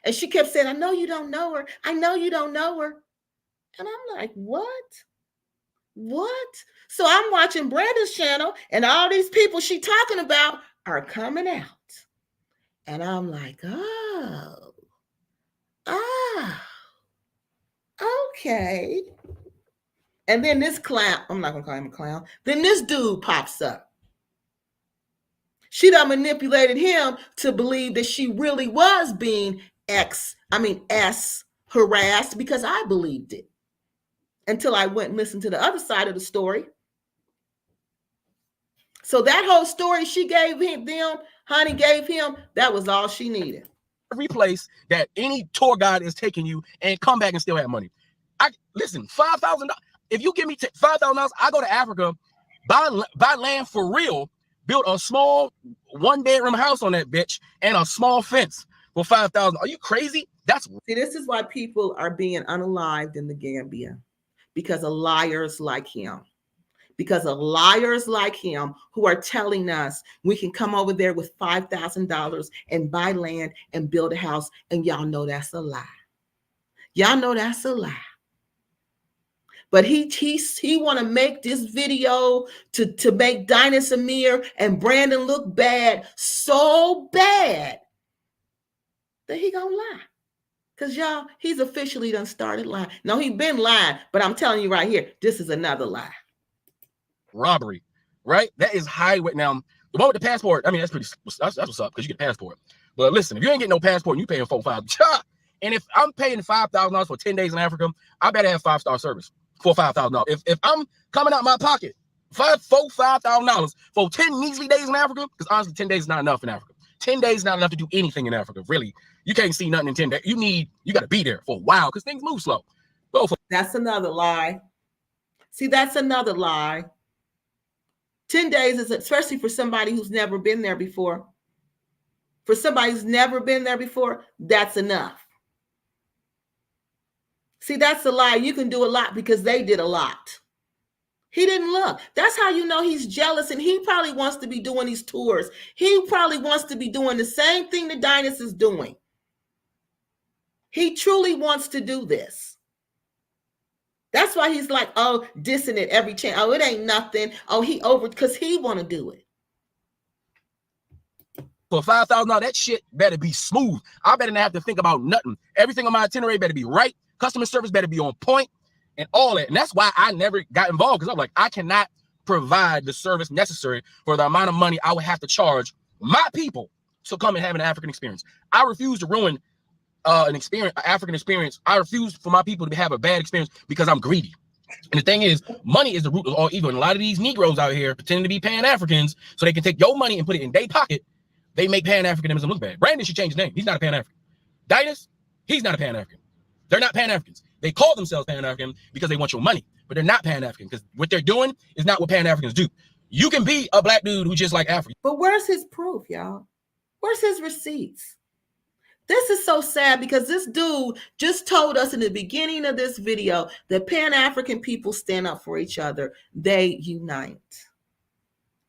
S1: And she kept saying, I know you don't know her. And I'm like, what? So I'm watching Brandon's channel and all these people she talking about are coming out. And I'm like, oh, okay. And then this clown, I'm not going to call him a clown. Then this dude pops up. She done manipulated him to believe that she really was being harassed because I believed it until I went and listened to the other side of the story. So that whole story she gave him, that was all she needed.
S3: Every place that any tour guide is taking you and come back and still have money. Listen, $5,000. If you give me $5,000, I go to Africa, buy land for real, build a small 1-bedroom house on that bitch and a small fence for $5,000. Are you crazy?
S1: See, this is why people are being unalived in the Gambia, because of liars like him. because of liars like him who are telling us we can come over there with $5,000 and buy land and build a house. And y'all know that's a lie. Y'all know that's a lie. But he want to make this video to make Dinah Samir and Brandon look bad, so bad that he gonna lie. Because y'all, he's officially done started lying. No, he been lying, but I'm telling you right here, this is another lie.
S3: Robbery, right? That is highway. Now, the one with the passport, I mean, that's what's up, because you get a passport. But listen, if you ain't getting no passport and you paying $4,500, and if I'm paying $5,000 for 10 days in Africa, I better have 5-star service for $5,000. If I'm coming out my pocket $5,000 for 10 measly days in Africa, because honestly, 10 days is not enough in Africa. 10 days is not enough to do anything in Africa, really. You can't see nothing in 10 days. You got to be there for a while because things move slow.
S1: That's another lie. See, that's another lie. 10 days is, especially for somebody who's never been there before. For somebody who's never been there before, that's enough. See, that's a lie. You can do a lot because they did a lot. He didn't look. That's how you know he's jealous, and he probably wants to be doing these tours. He probably wants to be doing the same thing that Dinus is doing. He truly wants to do this. That's why he's like, oh, dissing it every chance. Oh, it ain't nothing. Oh, he over, because he want to do it.
S3: For $5,000, that shit better be smooth. I better not have to think about nothing. Everything on my itinerary better be right. Customer service better be on point and all that. And that's why I never got involved, because I'm like, I cannot provide the service necessary for the amount of money I would have to charge my people to come and have an African experience. I refuse to ruin an African experience. I refuse for my people to have a bad experience because I'm greedy. And the thing is, money is the root of all evil. And a lot of these Negroes out here pretending to be Pan-Africans so they can take your money and put it in their pocket. They make Pan-Africanism look bad. Brandon should change his name. He's not a Pan-African. Dinus, he's not a Pan-African. They're not Pan-Africans. They call themselves Pan-African because they want your money, but they're not Pan-African because what they're doing is not what Pan-Africans do. You can be a black dude who just like Africa.
S1: But where's his proof, y'all? Where's his receipts? This is so sad because this dude just told us in the beginning of this video that Pan-African people stand up for each other. They unite.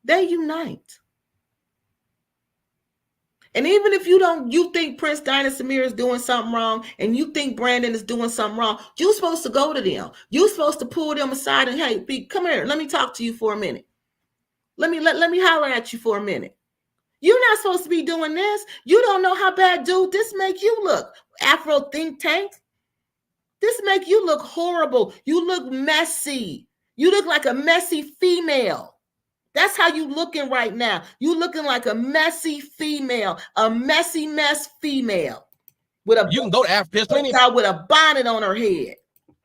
S1: They unite. And even if you think Prince Dinah Samir is doing something wrong and you think Brandon is doing something wrong, you're supposed to go to them. You're supposed to pull them aside and, hey, come here. Let me talk to you for a minute. Let me holler at you for a minute. You're not supposed to be doing this. You don't know how bad, dude, this make you look. Afro think tank. This make you look horrible. You look messy. You look like a messy female. That's how you looking right now. You looking like a messy female, a messy mess female.
S3: You can go to Africa. There's plenty of
S1: with a bonnet on her head.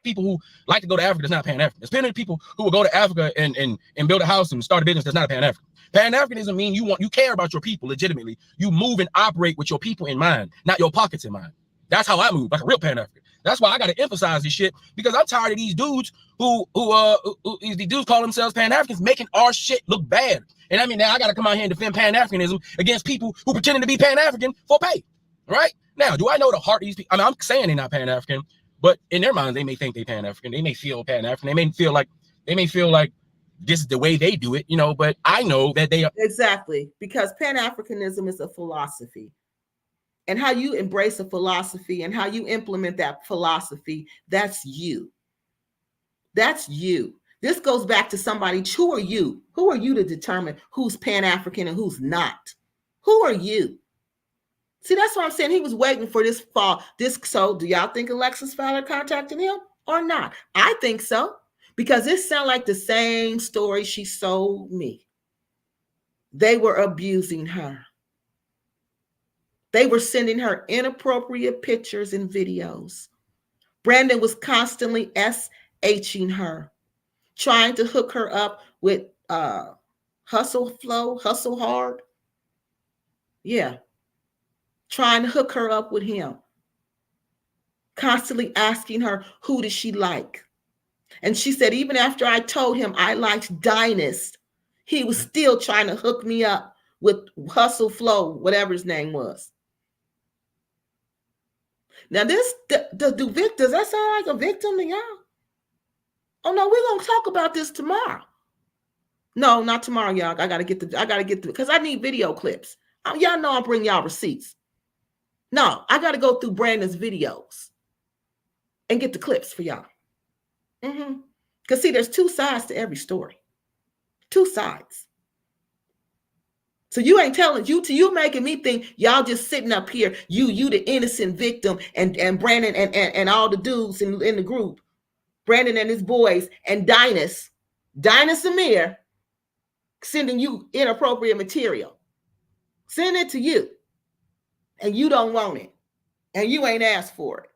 S3: People who like to go to Africa that's not Pan-African. There's plenty of people who will go to Africa and build a house and start a business that's not a Pan-African. Pan-Africanism means you care about your people legitimately. You move and operate with your people in mind, not your pockets in mind. That's how I move, like a real Pan-African. That's why I got to emphasize this shit, because I'm tired of these dudes who these dudes call themselves Pan-Africans making our shit look bad. And I mean, now I got to come out here and defend Pan-Africanism against people who pretending to be Pan-African for pay. Right? Now, do I know the heart of these people? I mean, I'm saying they're not Pan-African, but in their minds, they may think they're Pan-African. They may feel Pan-African. They may feel like this is the way they do it, but I know that they are.
S1: Exactly, because Pan-Africanism is a philosophy. And how you embrace a philosophy and how you implement that philosophy, that's you. That's you. This goes back to somebody. Who are you? Who are you to determine who's Pan-African and who's not? Who are you? See, that's what I'm saying. He was waiting for this fall. So do y'all think Alexis Fowler contacted him or not? I think so, because it sounds like the same story she sold me. They were abusing her. They were sending her inappropriate pictures and videos. Brandon was constantly SHing her, trying to hook her up with Hustle Hard. Yeah. Trying to hook her up with him. Constantly asking her, who does she like? And she said, even after I told him I liked Dinus, he was still trying to hook me up with Hustle Flow, whatever his name was. Now, does that sound like a victim to y'all? Oh, no, we're going to talk about this tomorrow. No, not tomorrow, y'all. I gotta get the because I need video clips. Y'all know I'll bring y'all receipts. No, I gotta go through Brandon's videos and get the clips for y'all. Because see, there's two sides to every story. Two sides. So you ain't telling you making me think y'all just sitting up here, you the innocent victim, and Brandon and all the dudes in the group, Brandon and his boys, and Dinah Samir sending you inappropriate material. Send it to you. And you don't want it. And you ain't asked for it.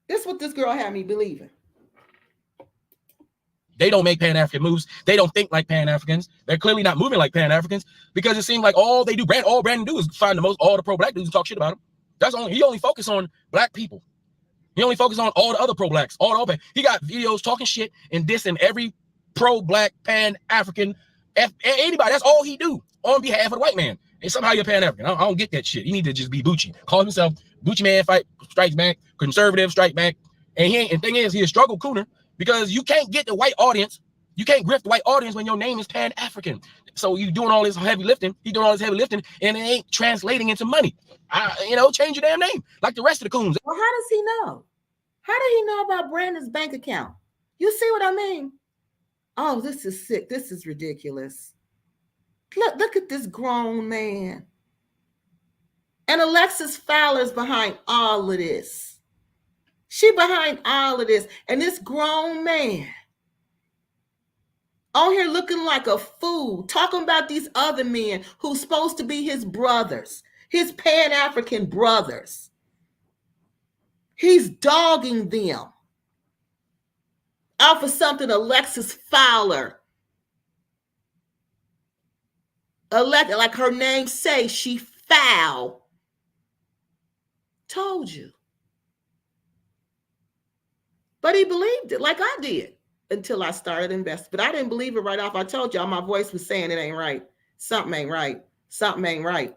S1: This is what this girl had me believing.
S3: They don't make Pan-African moves. They don't think like Pan-Africans. They're clearly not moving like Pan-Africans because it seems like all Brandon do is find all the pro-black dudes and talk shit about them. He only focus on black people. He only focus on all the other pro-blacks. He got videos talking shit and dissing every pro-black Pan-African anybody. That's all he do on behalf of the white man. And somehow you're Pan-African. I don't get that shit. He need to just be Bucci. Call himself Bucci Man, strikes back, conservative, strike back. And thing is, he a struggle cooner. Because you can't get the white audience, you can't grift the white audience when your name is Pan-African. So you doing all this heavy lifting, and it ain't translating into money. Change your damn name like the rest of the coons.
S1: Well, how does he know? How did he know about Brandon's bank account? You see what I mean? Oh, this is sick. This is ridiculous. Look at this grown man. And Alexis Fowler's behind all of this. She behind all of this. And this grown man on here looking like a fool, talking about these other men who's supposed to be his brothers, his Pan-African brothers. He's dogging them out for something Alexis Fowler, like her name say, she foul, told you. But he believed it like I did until I started investing. But I didn't believe it right off. I told y'all my voice was saying it ain't right. Something ain't right. Something ain't right.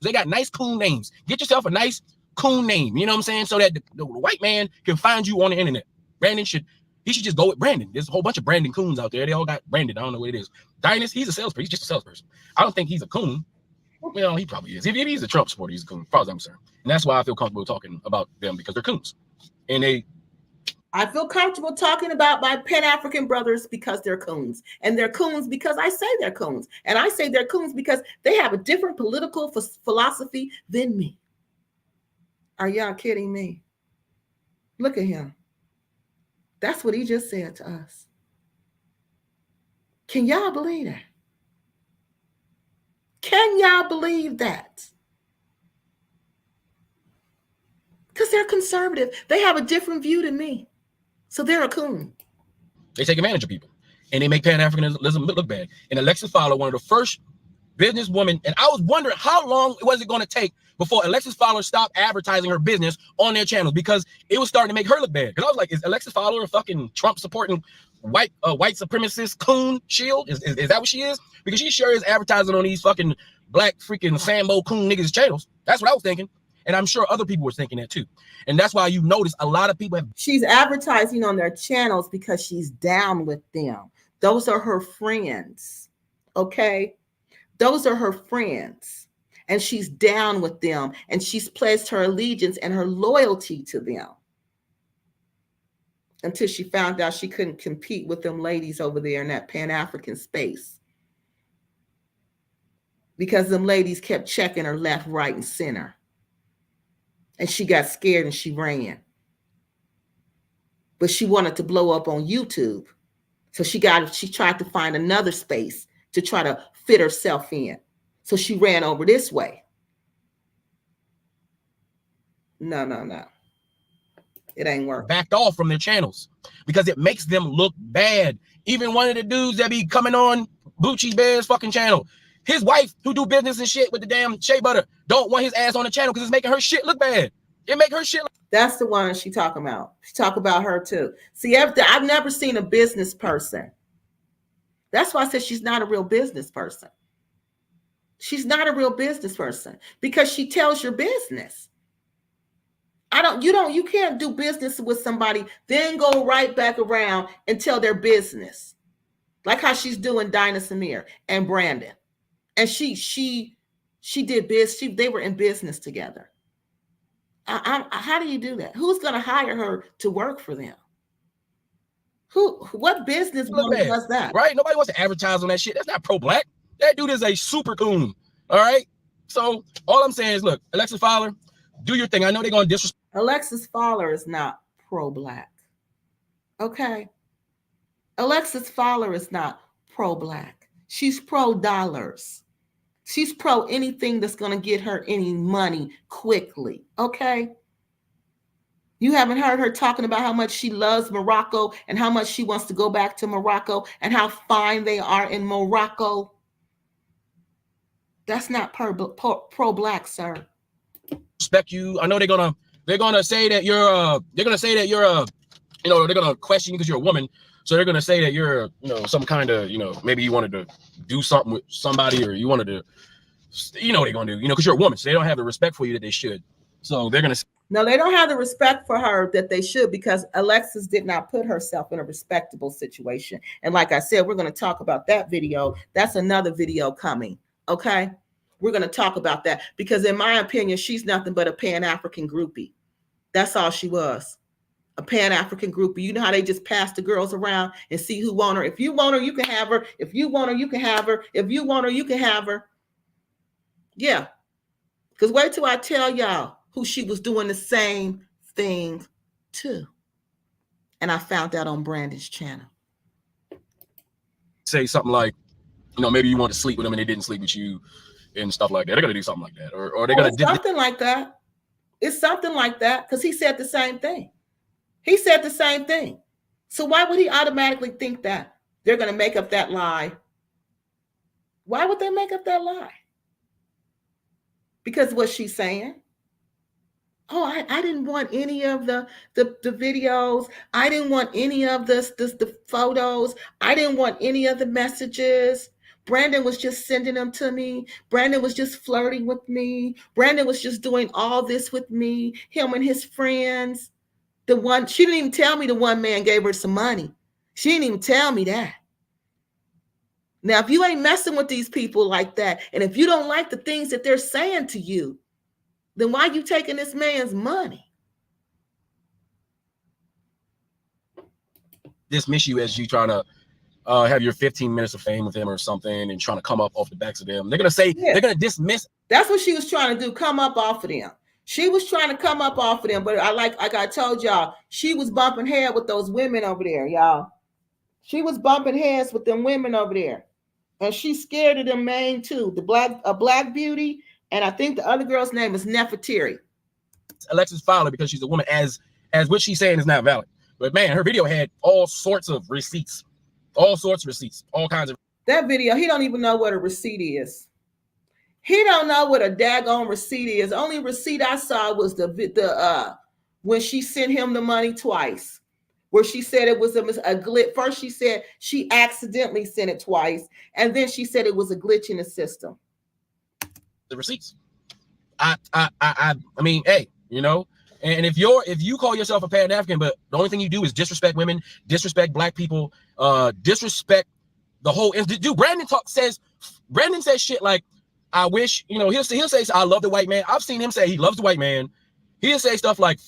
S3: They got nice, cool names. Get yourself a nice, cool name. You know what I'm saying? So that the white man can find you on the internet. Brandon should just go with Brandon. There's a whole bunch of Brandon coons out there. They all got Brandon. I don't know what it is. Dinah, he's a salesperson. He's just a salesperson. I don't think he's a coon. Well, he probably is. If he's a Trump supporter, he's a coon, as far as I'm concerned. And that's why I feel comfortable talking about them, because they're coons. And
S1: I feel comfortable talking about my Pan-African brothers because they're coons. And they're coons because I say they're coons. And I say they're coons because they have a different political philosophy than me. Are y'all kidding me? Look at him. That's what he just said to us. Can y'all believe that? Can y'all believe that? Because they're conservative. They have a different view than me. So they're a coon.
S3: They take advantage of people. And they make Pan-Africanism look bad. And Alexis Fowler, one of the first businesswomen, and I was wondering how long was it going to take before Alexis Fowler stopped advertising her business on their channels, because it was starting to make her look bad. Because I was like, is Alexis Fowler a fucking Trump supporting white supremacist coon shield? Is that what she is? Because she sure is advertising on these fucking black freaking Sambo coon niggas channels. That's what I was thinking. And I'm sure other people were thinking that too. And that's why you notice a lot of people have.
S1: She's advertising on their channels because she's down with them. Those are her friends. Okay? Those are her friends. And she's down with them. And she's pledged her allegiance and her loyalty to them. Until she found out she couldn't compete with them ladies over there in that Pan-African space. Because them ladies kept checking her left, right, and center. And she got scared and she ran. But she wanted to blow up on YouTube. So she tried to find another space to try to fit herself in. So she ran over this way. No. It ain't working.
S3: Backed off from their channels because it makes them look bad. Even one of the dudes that be coming on Bucci Bear's fucking channel, his wife who do business and shit with the damn shea butter don't want his ass on the channel because it's making her shit look bad. It make her shit.
S1: That's the one she talking about. She talk about her too. See, I've never seen a business person. That's why I said she's not a real business person. She's not a real business person because she tells your business. You can't do business with somebody, then go right back around and tell their business. Like how she's doing Dinah Samir and Brandon. And she did they were in business together. How do you do that? Who's going to hire her to work for them? What business does that?
S3: Right? Nobody wants to advertise on that shit. That's not pro-black. That dude is a super coon. All right. So all I'm saying is, look, Alexis Fowler, do your thing. I know they're going to disrespect.
S1: Alexis Fowler is not pro-black. Okay. Alexis Fowler is not pro-black. She's pro-dollars. She's pro anything that's going to get her any money quickly. Okay. You haven't heard her talking about how much she loves Morocco and how much she wants to go back to Morocco and how fine they are in Morocco. That's not pro-black, sir.
S3: Respect you. I know they're gonna say that you're they're gonna question you because you're a woman. So they're gonna say that you're some kind of maybe you wanted to do something with somebody, or you wanted to they're gonna do because you're a woman. So they don't have the respect for you that they should. So they're gonna
S1: no, they don't have the respect for her that they should, because Alexis did not put herself in a respectable situation. And like I said, we're going to talk about that video. That's another video coming. Okay. We're going to talk about that because in my opinion, she's nothing but a Pan-African groupie. That's all she was. A Pan-African groupie. You know how they just pass the girls around and see who want her. If you want her, you can have her. If you want her, you can have her. If you want her, you can have her. Yeah. Because wait till I tell y'all who she was doing the same thing to. And I found out on Brandon's channel.
S3: Say something like, maybe you want to sleep with them and they didn't sleep with you and stuff like that. They're going to do something like that. Or they're going to do
S1: something like that. It's something like that because he said the same thing. He said the same thing. So why would he automatically think that they're going to make up that lie? Why would they make up that lie? Because what she's saying. Oh, I didn't want any of the videos. I didn't want any of the photos. I didn't want any of the messages. Brandon was just sending them to me. Brandon was just flirting with me. Brandon was just doing all this with me, him and his friends. She didn't even tell me the one man gave her some money. She didn't even tell me that. Now, if you ain't messing with these people like that, and if you don't like the things that they're saying to you, then why are you taking this man's money?
S3: Dismiss you as you trying to have your 15 minutes of fame with him or something and trying to come up off the backs of them. They're going to say, they're going to dismiss.
S1: That's what she was trying to do, come up off of them. She was trying to come up off of them, but like I told y'all, she was bumping head with those women over there, y'all. She was bumping heads with them women over there. And she's scared of them man too. A black beauty. And I think the other girl's name is Nefertiri.
S3: Alexis Fowler, because she's a woman, as what she's saying is not valid. But man, her video had all sorts of receipts, all kinds of.
S1: That video, he don't even know what a receipt is. He don't know what a daggone receipt is. Only receipt I saw was the when she sent him the money twice, where she said it was a glitch. First, she said she accidentally sent it twice, and then she said it was a glitch in the system.
S3: The receipts. I mean, hey, and if you call yourself a Pan-African, but the only thing you do is disrespect women, disrespect black people, disrespect the whole. Dude, Brandon says shit like, I wish, he'll say, I love the white man. I've seen him say he loves the white man. He'll say stuff like,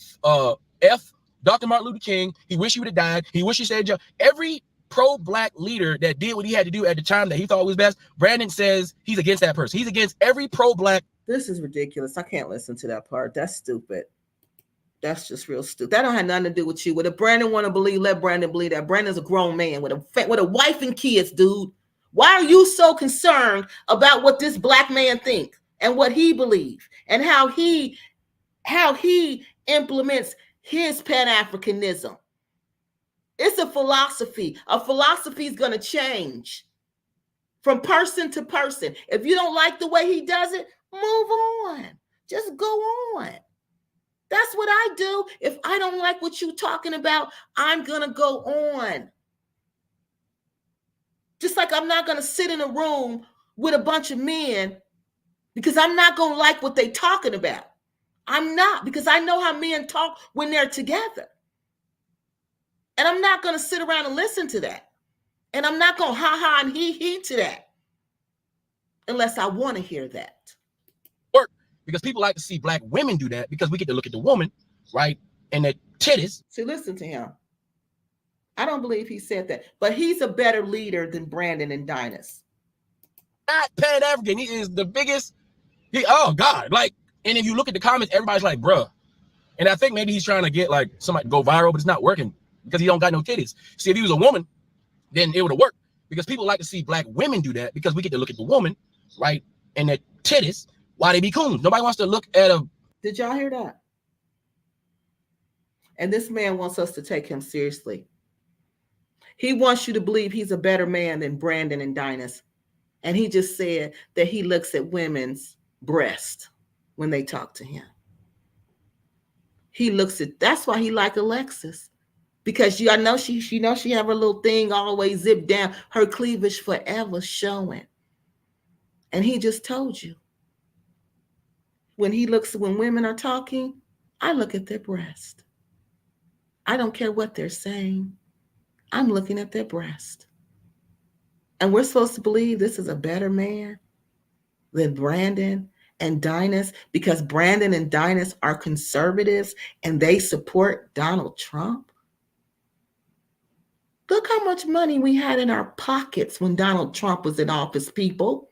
S3: F Dr. Martin Luther King. He wish he would have died. He wish he stayed. Every pro-black leader that did what he had to do at the time that he thought was best, Brandon says he's against that person. He's against every pro-black.
S1: This is ridiculous. I can't listen to that part. That's stupid. That's just real stupid. That don't have nothing to do with you. What if Brandon want to believe, let Brandon believe that. Brandon's a grown man with a wife and kids, dude. Why are you so concerned about what this black man thinks and what he believes and how he implements his Pan-Africanism? It's a philosophy. A philosophy is going to change from person to person. If you don't like the way he does it, move on. Just go on. That's what I do. If I don't like what you're talking about, I'm going to go on. Just like I'm not going to sit in a room with a bunch of men because I'm not going to like what they're talking about. I'm not, because I know how men talk when they're together. And I'm not going to sit around and listen to that. And I'm not going to ha-ha and he to that unless I want to hear that.
S3: Work, because people like to see black women do that because we get to look at the woman, right, and the titties.
S1: See, listen to him. I don't believe he said that, but he's a better leader than Brandon and Dynas.
S3: Not Pan-African. He is the biggest. Oh God, like, and if you look at the comments, everybody's like, bruh. And I think maybe he's trying to get like somebody to go viral, but it's not working because he don't got no titties. See, if he was a woman, then it would have worked, because people like to see black women do that because we get to look at the woman, right, and their titties while they be coons. Nobody wants to look at a.
S1: Did y'all hear that? And this man wants us to take him seriously. He wants you to believe he's a better man than Brandon and Dynas. And he just said that he looks at women's breasts when they talk to him. He looks at, that's why he like Alexis. Because I know she have her little thing always zipped down, her cleavage forever showing. And he just told you. When women are talking, I look at their breast. I don't care what they're saying. I'm looking at their breast. And we're supposed to believe this is a better man than Brandon and Dynas, because Brandon and Dynas are conservatives and they support Donald Trump. Look how much money we had in our pockets when Donald Trump was in office, people.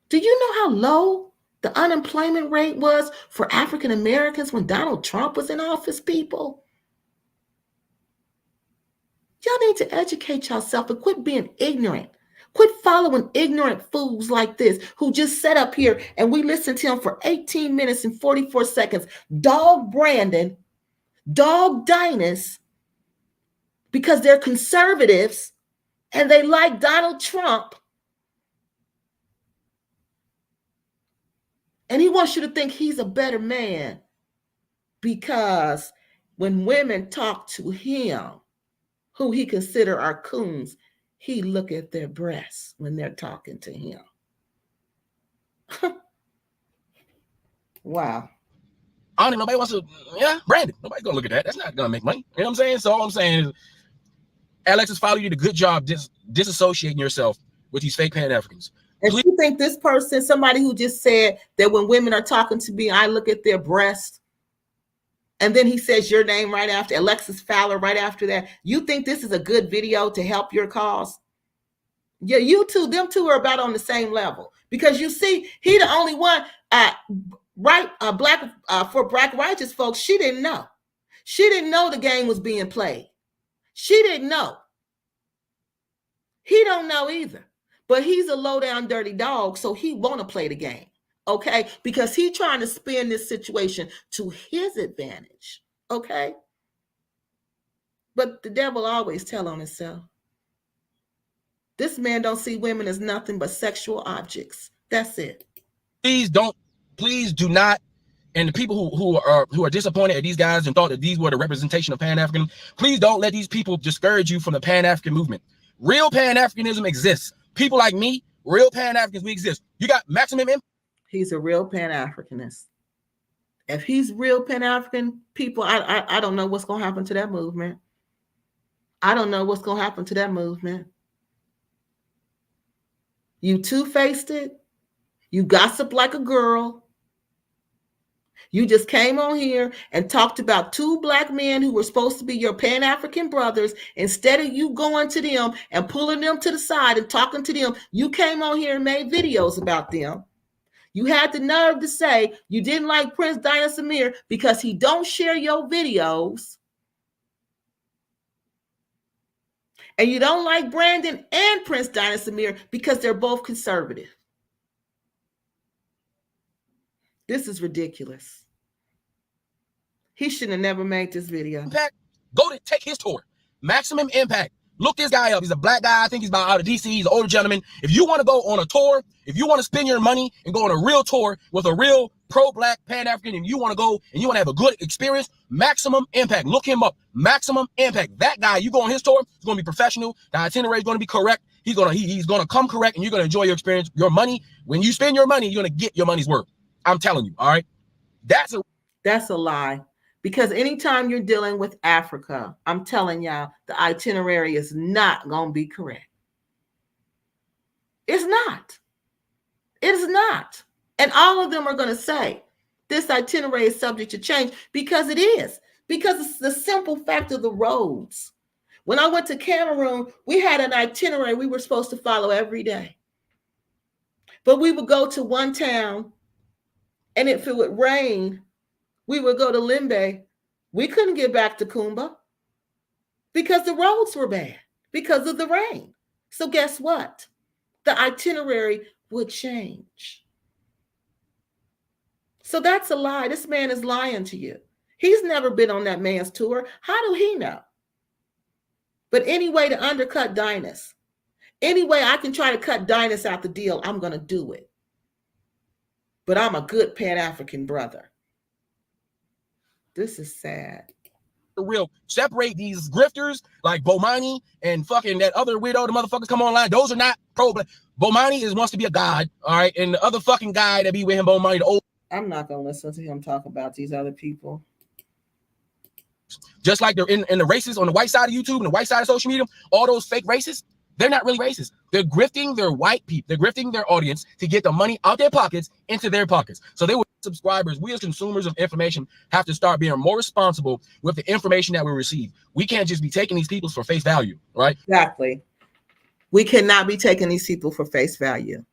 S1: Do you know how low the unemployment rate was for African Americans when Donald Trump was in office, people? Y'all need to educate yourself and quit being ignorant. Quit following ignorant fools like this who just sat up here and we listened to him for 18 minutes and 44 seconds. Dog Brandon, dog Dynas, because they're conservatives and they like Donald Trump. And he wants you to think he's a better man because when women talk to him, who he consider are coons, he look at their breasts when they're talking to him. Wow.
S3: I don't think nobody wants to, Brandon. Nobody's gonna look at that. That's not gonna make money. You know what I'm saying? So all I'm saying is, Alexis Fowler, you did a good job disassociating yourself with these fake Pan-Africans.
S1: And you think this person, somebody who just said that when women are talking to me, I look at their breasts, and then he says your name right after, Alexis Fowler right after that, you think this is a good video to help your cause? Yeah, them two are about on the same level. Because you see, he the only one, for black righteous folks, she didn't know. She didn't know the game was being played. She didn't know. He don't know either. But he's a low down dirty dog, so he want to play the game. Okay, because he's trying to spin this situation to his advantage. Okay, but the devil always tell on himself. This man don't see women as nothing but sexual objects. That's it.
S3: Please do not. And the people who are disappointed at these guys and thought that these were the representation of Pan-African, please don't let these people discourage you from the Pan-African movement. Real Pan-Africanism exists. People like me, real Pan-Africans, we exist. You got Maximum Impact.
S1: He's a real Pan-Africanist. If he's real Pan-African, people, I don't know what's going to happen to that movement. I don't know what's going to happen to that movement. You two-faced it. You gossip like a girl. You just came on here and talked about two black men who were supposed to be your Pan-African brothers. Instead of you going to them and pulling them to the side and talking to them, you came on here and made videos about them. You had the nerve to say you didn't like Prince Dynas Amir because he don't share your videos. And you don't like Brandon and Prince Dynas Amir because they're both conservative. This is ridiculous. He shouldn't have never made this video.
S3: Impact, go to take his tour. Maximum Impact. Look this guy up. He's a black guy. I think he's about out of DC. He's an older gentleman. If you want to go on a tour, if you want to spend your money and go on a real tour with a real pro-black Pan-African, and you want to go and you want to have a good experience, Maximum Impact. Look him up. Maximum Impact. That guy, you go on his tour, it's going to be professional. The itinerary is going to be correct. He's going to come correct, and you're going to enjoy your experience. Your money, when you spend your money, you're going to get your money's worth. I'm telling you, all right? That's a
S1: lie. Because anytime you're dealing with Africa, I'm telling y'all, the itinerary is not going to be correct. It's not. It is not. And all of them are going to say this itinerary is subject to change, because it is. Because it's the simple fact of the roads. When I went to Cameroon, we had an itinerary we were supposed to follow every day. But we would go to one town, and if it would rain, we would go to Limbe. We couldn't get back to Kumba because the roads were bad because of the rain. So guess what? The itinerary would change. So that's a lie. This man is lying to you. He's never been on that man's tour. How do he know? But any way to undercut Dynas, any way I can try to cut Dynas out the deal, I'm going to do it. But I'm a good Pan-African brother. This is sad.
S3: Real separate these grifters like Bomani and fucking that other weirdo, the motherfuckers come online. Those are not pro. Bomani wants to be a god, all right, and the other fucking guy that be with him, Bomani, the old.
S1: I'm not gonna listen to him talk about these other people.
S3: Just like they're in the races on the white side of YouTube and the white side of social media, all those fake racists, they're not really racist. They're grifting their white people. They're grifting their audience to get the money out their pockets into their pockets. So they would subscribers. We as consumers of information have to start being more responsible with the information that we receive. We can't just be taking these people for face value, right?
S1: Exactly. We cannot be taking these people for face value.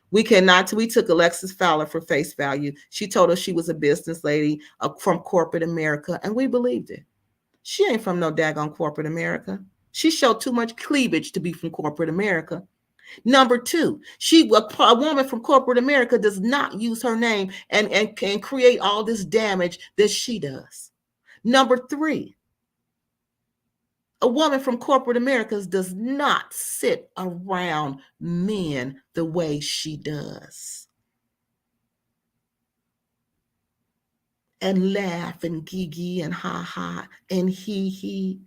S1: We cannot. We took Alexis Fowler for face value. She told us she was a business lady from corporate America, and we believed it. She ain't from no daggone corporate America. She showed too much cleavage to be from corporate America. Number two, a woman from corporate America does not use her name and can create all this damage that she does. Number three, a woman from corporate America does not sit around men the way she does and laugh and gigi and ha ha and he.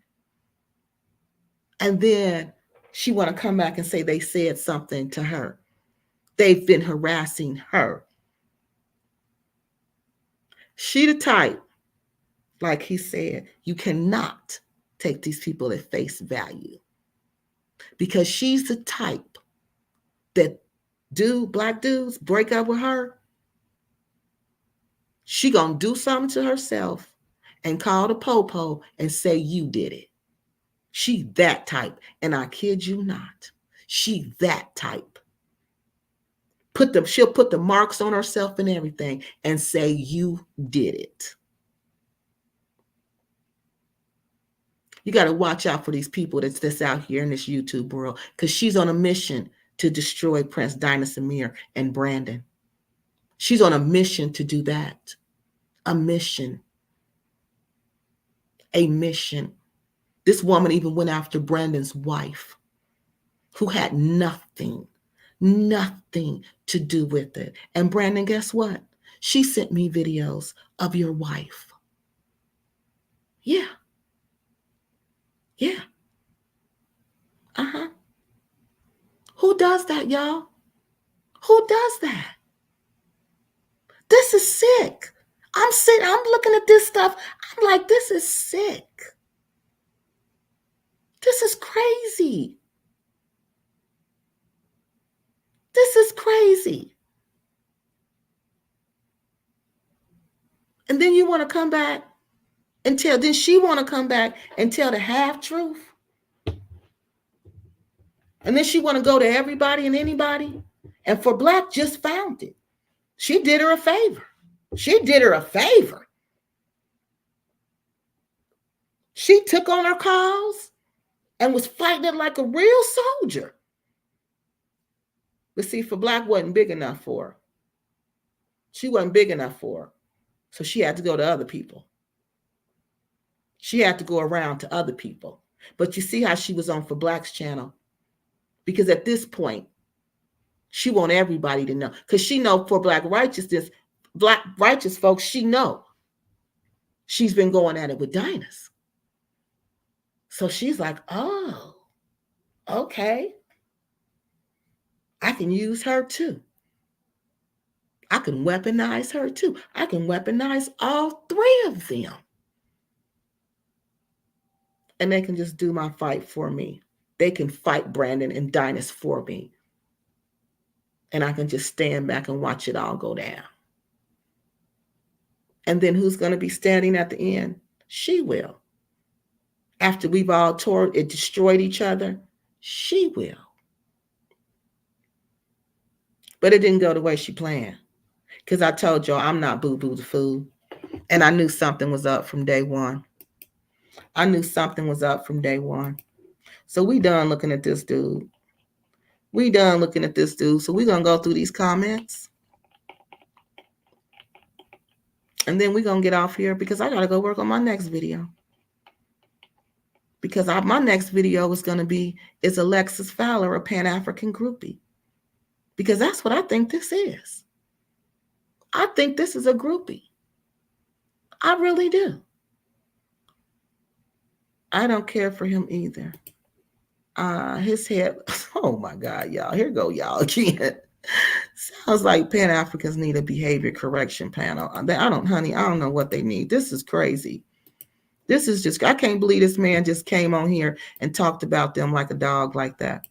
S1: And then she want to come back and say they said something to her. They've been harassing her. She the type, like he said, you cannot take these people at face value, because she's the type that black dudes break up with her. She gonna do something to herself and call the popo and say you did it. She that type, and I kid you not, she that type. She'll put the marks on herself and everything and say you did it. You got to watch out for these people that's out here in this YouTube world, because she's on a mission to destroy Prince Dynas Amir and Brandon. She's on a mission to do that. A mission. A mission. This woman even went after Brandon's wife, who had nothing to do with it. And Brandon, guess what? She sent me videos of your wife. Yeah. Yeah. Uh-huh. Who does that, y'all? Who does that? This is sick. I'm looking at this stuff. I'm like, this is sick. This is crazy. This is crazy. And then you want to come back and then she want to come back and tell the half truth. And then she want to go to everybody and anybody. And for Black just found it. She did her a favor. She did her a favor. She took on her cause and was fighting it like a real soldier. But see, for Black wasn't big enough for her. She wasn't big enough for her. So she had to go to other people. She had to go around to other people. But you see how she was on For Black's channel? Because at this point, she want everybody to know. Because she know for Black righteousness, Black righteous folks, she know she's been going at it with Dynas. So she's like, oh, okay. I can use her too. I can weaponize her too. I can weaponize all three of them. And they can just do my fight for me. They can fight Brandon and Dynas for me. And I can just stand back and watch it all go down. And then who's going to be standing at the end? She will. After we've all destroyed each other, she will. But it didn't go the way she planned. Because I told y'all I'm not boo-boo the fool. And I knew something was up from day one. I knew something was up from day one. So we done looking at this dude. We done looking at this dude. So we're going to go through these comments. And then we're going to get off here because I got to go work on my next video. Because my next video is going to be, is Alexis Fowler a Pan-African groupie? Because that's what I think this is. I think this is a groupie. I really do. I don't care for him either. His head, oh my God, y'all. Here go y'all again. Sounds like Pan-Africans need a behavior correction panel. I don't know what they need. This is crazy. This is just, I can't believe this man just came on here and talked about them like a dog like that.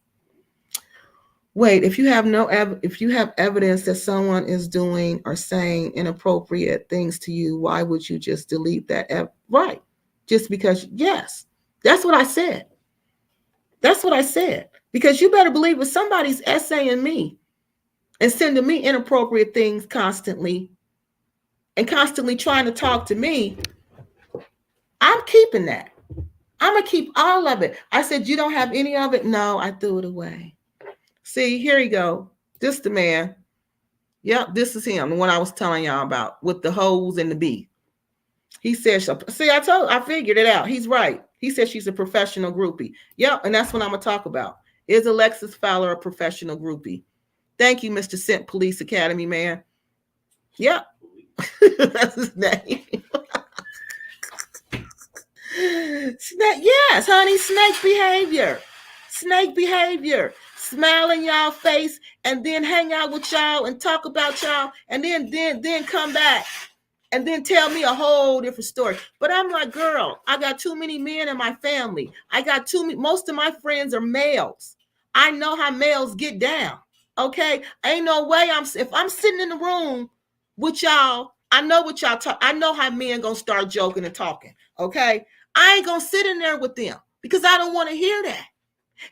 S1: Wait, if you have evidence that someone is doing or saying inappropriate things to you, why would you just delete that? Right. Just because, yes, that's what I said. That's what I said. Because you better believe if somebody's essaying me and sending me inappropriate things constantly and constantly trying to talk to me, I'm keeping that. I'm going to keep all of it. I said, you don't have any of it? No, I threw it away. See, here you go. This the man. Yep, this is him, the one I was telling y'all about with the hoes and the bee. He says, see, I figured it out. He's right. He said she's a professional groupie. Yep, and that's what I'm going to talk about. Is Alexis Fowler a professional groupie? Thank you, Mr. Scent Police Academy, man. Yep. That's his name. Yes, honey, snake behavior. Snake behavior. Smile in y'all face and then hang out with y'all and talk about y'all and then come back and then tell me a whole different story. But I'm like, girl, I got too many men in my family. Most of my friends are males. I know how males get down. Okay. Ain't no way if I'm sitting in the room with y'all, I know what y'all talk. I know how men gonna start joking and talking. Okay. I ain't gonna sit in there with them because I don't want to hear that.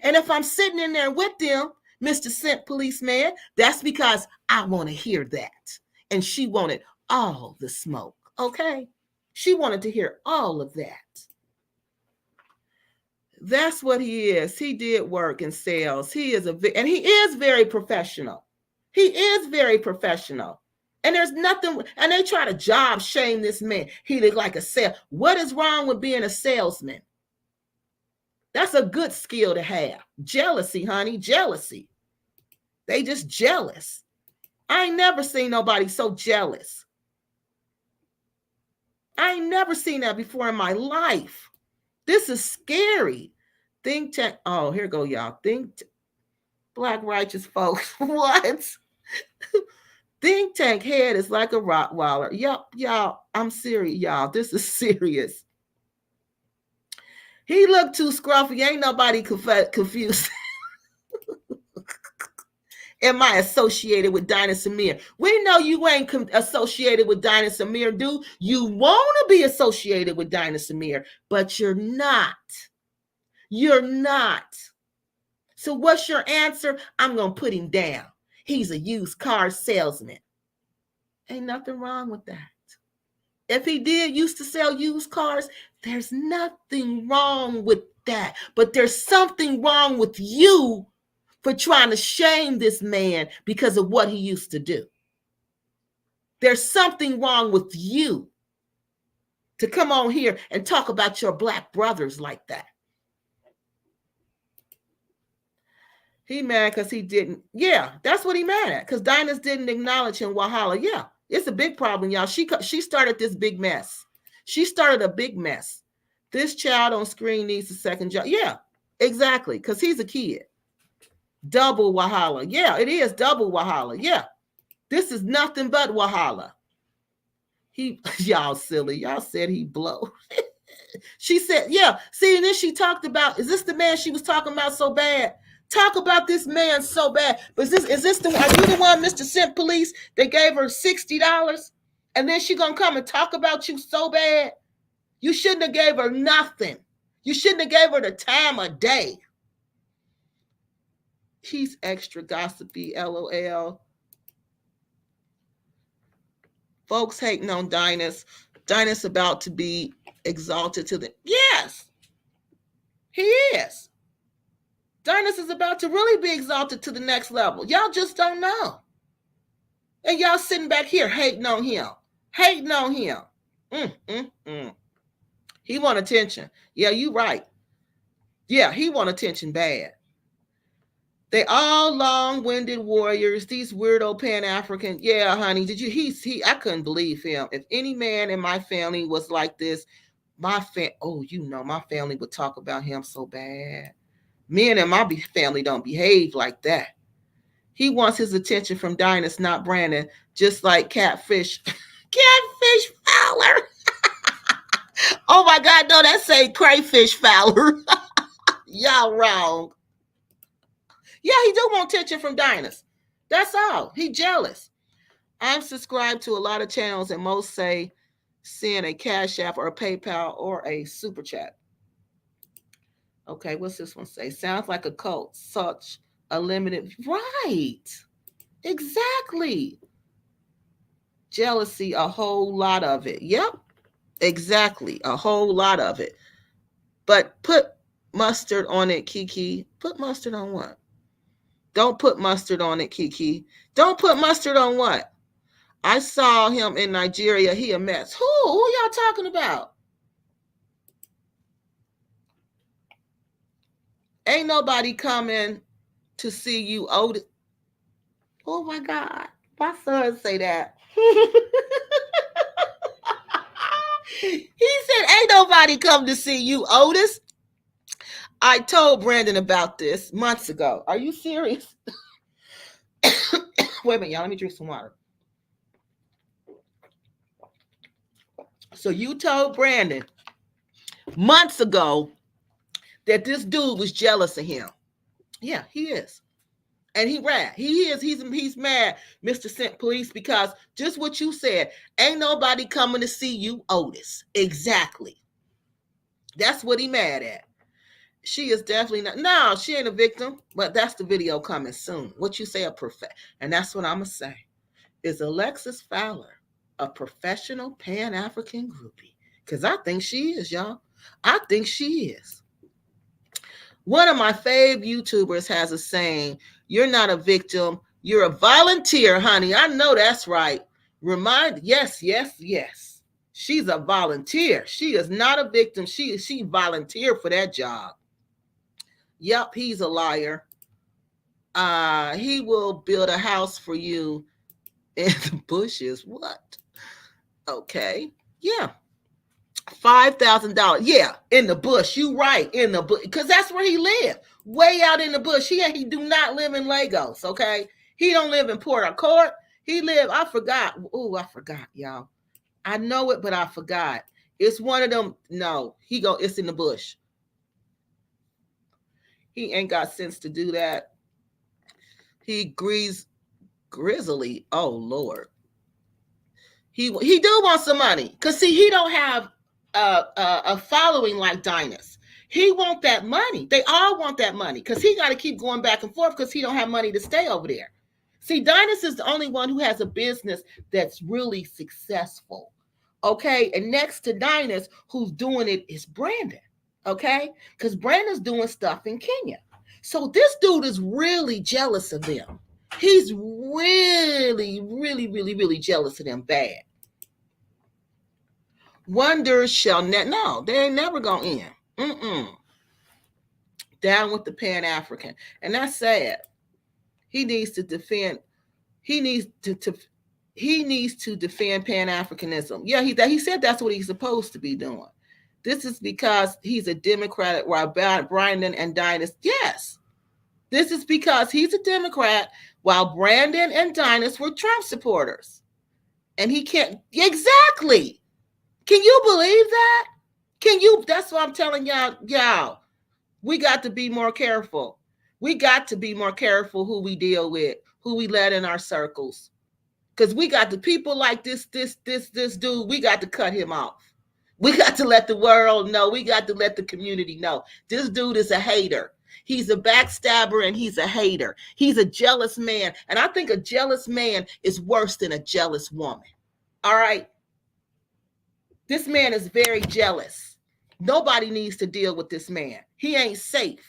S1: And if I'm sitting in there with them, Mr. Scent Policeman, that's because I want to hear that. And she wanted all the smoke, okay? She wanted to hear all of that. That's what he is. He did work in sales. He is very professional. He is very professional. And there's nothing, and they try to job shame this man. He looked like a sale. What is wrong with being a salesman? That's a good skill to have. Jealousy, honey, jealousy. They just jealous. I ain't never seen nobody so jealous. I ain't never seen that before in my life. This is scary. Think tank. Oh, here go y'all. Black righteous folks. What? Think tank head is like a Rottweiler. Y'all, I'm serious, y'all. This is serious. He looked too scruffy. Ain't nobody confused. Am I associated with Dynas Amir? We know you ain't associated with Dynas Amir, dude. You want to be associated with Dynas Amir, but you're not. You're not. So what's your answer? I'm going to put him down. He's a used car salesman. Ain't nothing wrong with that. If he used to sell used cars, there's nothing wrong with that. But there's something wrong with you for trying to shame this man because of what he used to do. There's something wrong with you to come on here and talk about your black brothers like that. He mad because he didn't. Yeah, that's what he mad at. Because Dynas didn't acknowledge him. Wahala. Yeah, it's a big problem, y'all. She started this big mess. She started a big mess. This child on screen needs a second job. Yeah, exactly. Because he's a kid. Double wahala. Yeah, it is double wahala. Yeah, this is nothing but wahala. Y'all silly. Y'all said he blow. She said, yeah. See, and then she talked about, is this the man she was talking about so bad? Talk about this man so bad. But is this the, are you the one, Mr. Simp Police, that gave her $60? And then she gonna come and talk about you so bad? You shouldn't have gave her nothing. You shouldn't have gave her the time of day. He's extra gossipy, LOL. Folks hating on Dynas. Dynas about to be exalted to the, yes, he is. Dynas is about to really be exalted to the next level. Y'all just don't know. And y'all sitting back here hating on him. Hating on him. He want attention. Yeah, you right. Yeah, he want attention bad. They all long-winded warriors, these weirdo Pan-African. Yeah, honey, did you, I couldn't believe him. If any man in my family was like this, my family would talk about him so bad. Men in my family don't behave like that. He wants his attention from Dynas, not Brandon, just like Catfish. Catfish Fowler. Oh my God, no, that say Crayfish Fowler. Y'all wrong. Yeah, he do want attention from Dynas. That's all. He jealous. I'm subscribed to a lot of channels and most say send a Cash App or a PayPal or a Super Chat. Okay, what's this one say? Sounds like a cult. Such a limited. Right. Exactly. Jealousy, a whole lot of it. Yep. Exactly. A whole lot of it. But put mustard on it, Kiki. Put mustard on what? Don't put mustard on it, Kiki. Don't put mustard on what? I saw him in Nigeria. He a mess. Who y'all talking about? Ain't nobody coming to see you, Otis. Oh my God. My son say that. He said, ain't nobody come to see you, Otis. I told Brandon about this months ago. Are you serious? Wait a minute, y'all. Let me drink some water. So you told Brandon months ago that this dude was jealous of him. Yeah, he is. And he ran. He is. He's mad, Mr. Simp Police, because just what you said, ain't nobody coming to see you, Otis. Exactly. That's what he mad at. She is definitely not. No, she ain't a victim, but that's the video coming soon. What you say, and that's what I'm going to say. Is Alexis Fowler a professional Pan-African groupie? Because I think she is, y'all. I think she is. One of my fave YouTubers has a saying, you're not a victim, you're a volunteer, honey. I know that's right. Yes. She's a volunteer. She is not a victim. She volunteered for that job. Yep, he's a liar. He will build a house for you in the bushes. What? Okay. Yeah. $5,000. Yeah, in the bush. You right, in the bush. Because that's where he lived. Way out in the bush. He do not live in Lagos, okay? He don't live in Port Harcourt. He live, I forgot. Oh, I forgot, y'all. I know it, but I forgot. It's one of them. No, it's in the bush. He ain't got sense to do that. He grizzly. Oh, Lord. He do want some money. Because, see, he don't have a following like Dynas. He want that money. They all want that money because he got to keep going back and forth because he don't have money to stay over there. See, Dynas is the only one who has a business that's really successful. Okay. And next to Dynas, who's doing it is Brandon. Okay. Because Brandon's doing stuff in Kenya. So this dude is really jealous of them. He's really, really, really, really jealous of them bad. Wonders shall no, they ain't never gonna end. Down with the Pan-African. And that's sad. He needs to defend. He needs to defend Pan-Africanism. Yeah, he said that's what he's supposed to be doing. This is because he's a Democrat, while Brandon and Dynas. Yes. This is because he's a Democrat, while Brandon and Dynas were Trump supporters. And he can't. Exactly. Can you believe that? That's what I'm telling y'all. We got to be more careful. We got to be more careful who we deal with, who we let in our circles. Because we got the people like this dude, we got to cut him off. We got to let the world know. We got to let the community know. This dude is a hater. He's a backstabber and he's a hater. He's a jealous man. And I think a jealous man is worse than a jealous woman. All right? This man is very jealous. Nobody needs to deal with this man. He ain't safe.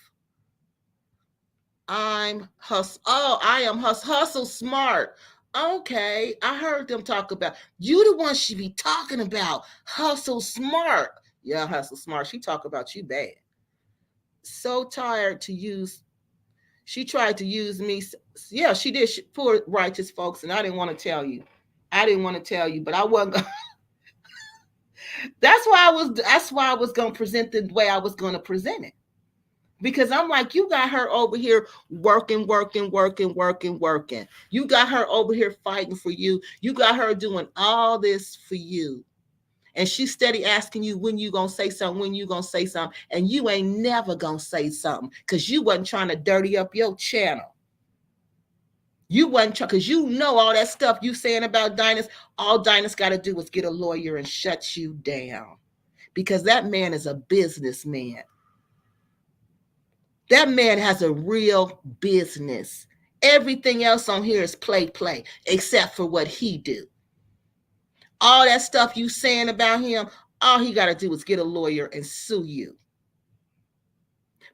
S1: I am hustle smart. Okay, I heard them talk about you. The one she be talking about hustle smart. Yeah, hustle smart. She talk about you bad. So tired to use. She tried to use me. Yeah, she did. Poor righteous folks, and I didn't want to tell you. But I wasn't. That's why I was going to present the way I was going to present it. Because I'm like, you got her over here working. You got her over here fighting for you. You got her doing all this for you. And she's steady asking you when you going to say something, And you ain't never going to say something because you wasn't trying to dirty up your channel. You wasn't trying, because you know all that stuff you saying about Dynas. All Dynas got to do is get a lawyer and shut you down. Because that man is a businessman. That man has a real business. Everything else on here is play, except for what he do. All that stuff you saying about him, all he got to do is get a lawyer and sue you.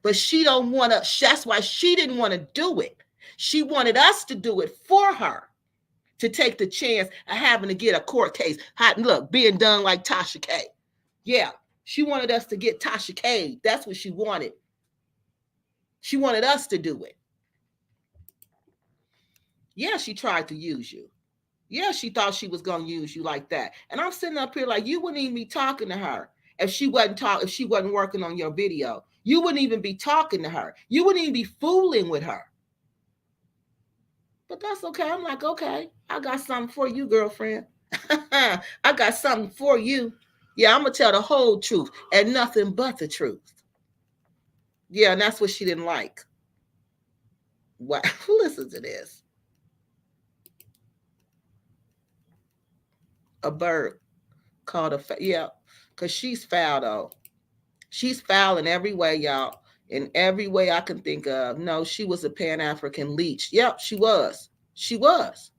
S1: But she don't want to, that's why she didn't want to do it. She wanted us to do it for her, to take the chance of having to get a court case. Look, being done like Tasha K. Yeah, she wanted us to get Tasha K. That's what she wanted. She wanted us to do it. Yeah, she tried to use you. Yeah, she thought she was going to use you like that. And I'm sitting up here like, you wouldn't even be talking to her if she wasn't working on your video. You wouldn't even be talking to her. You wouldn't even be fooling with her. But that's okay. I'm like, okay, I got something for you, girlfriend. I got something for you. Yeah, I'm going to tell the whole truth and nothing but the truth. Yeah, and that's what she didn't like. What? Listen to this. A bird called because she's foul though. She's foul in every way, y'all. In every way I can think of. No, she was a Pan-African leech. Yep, she was. She was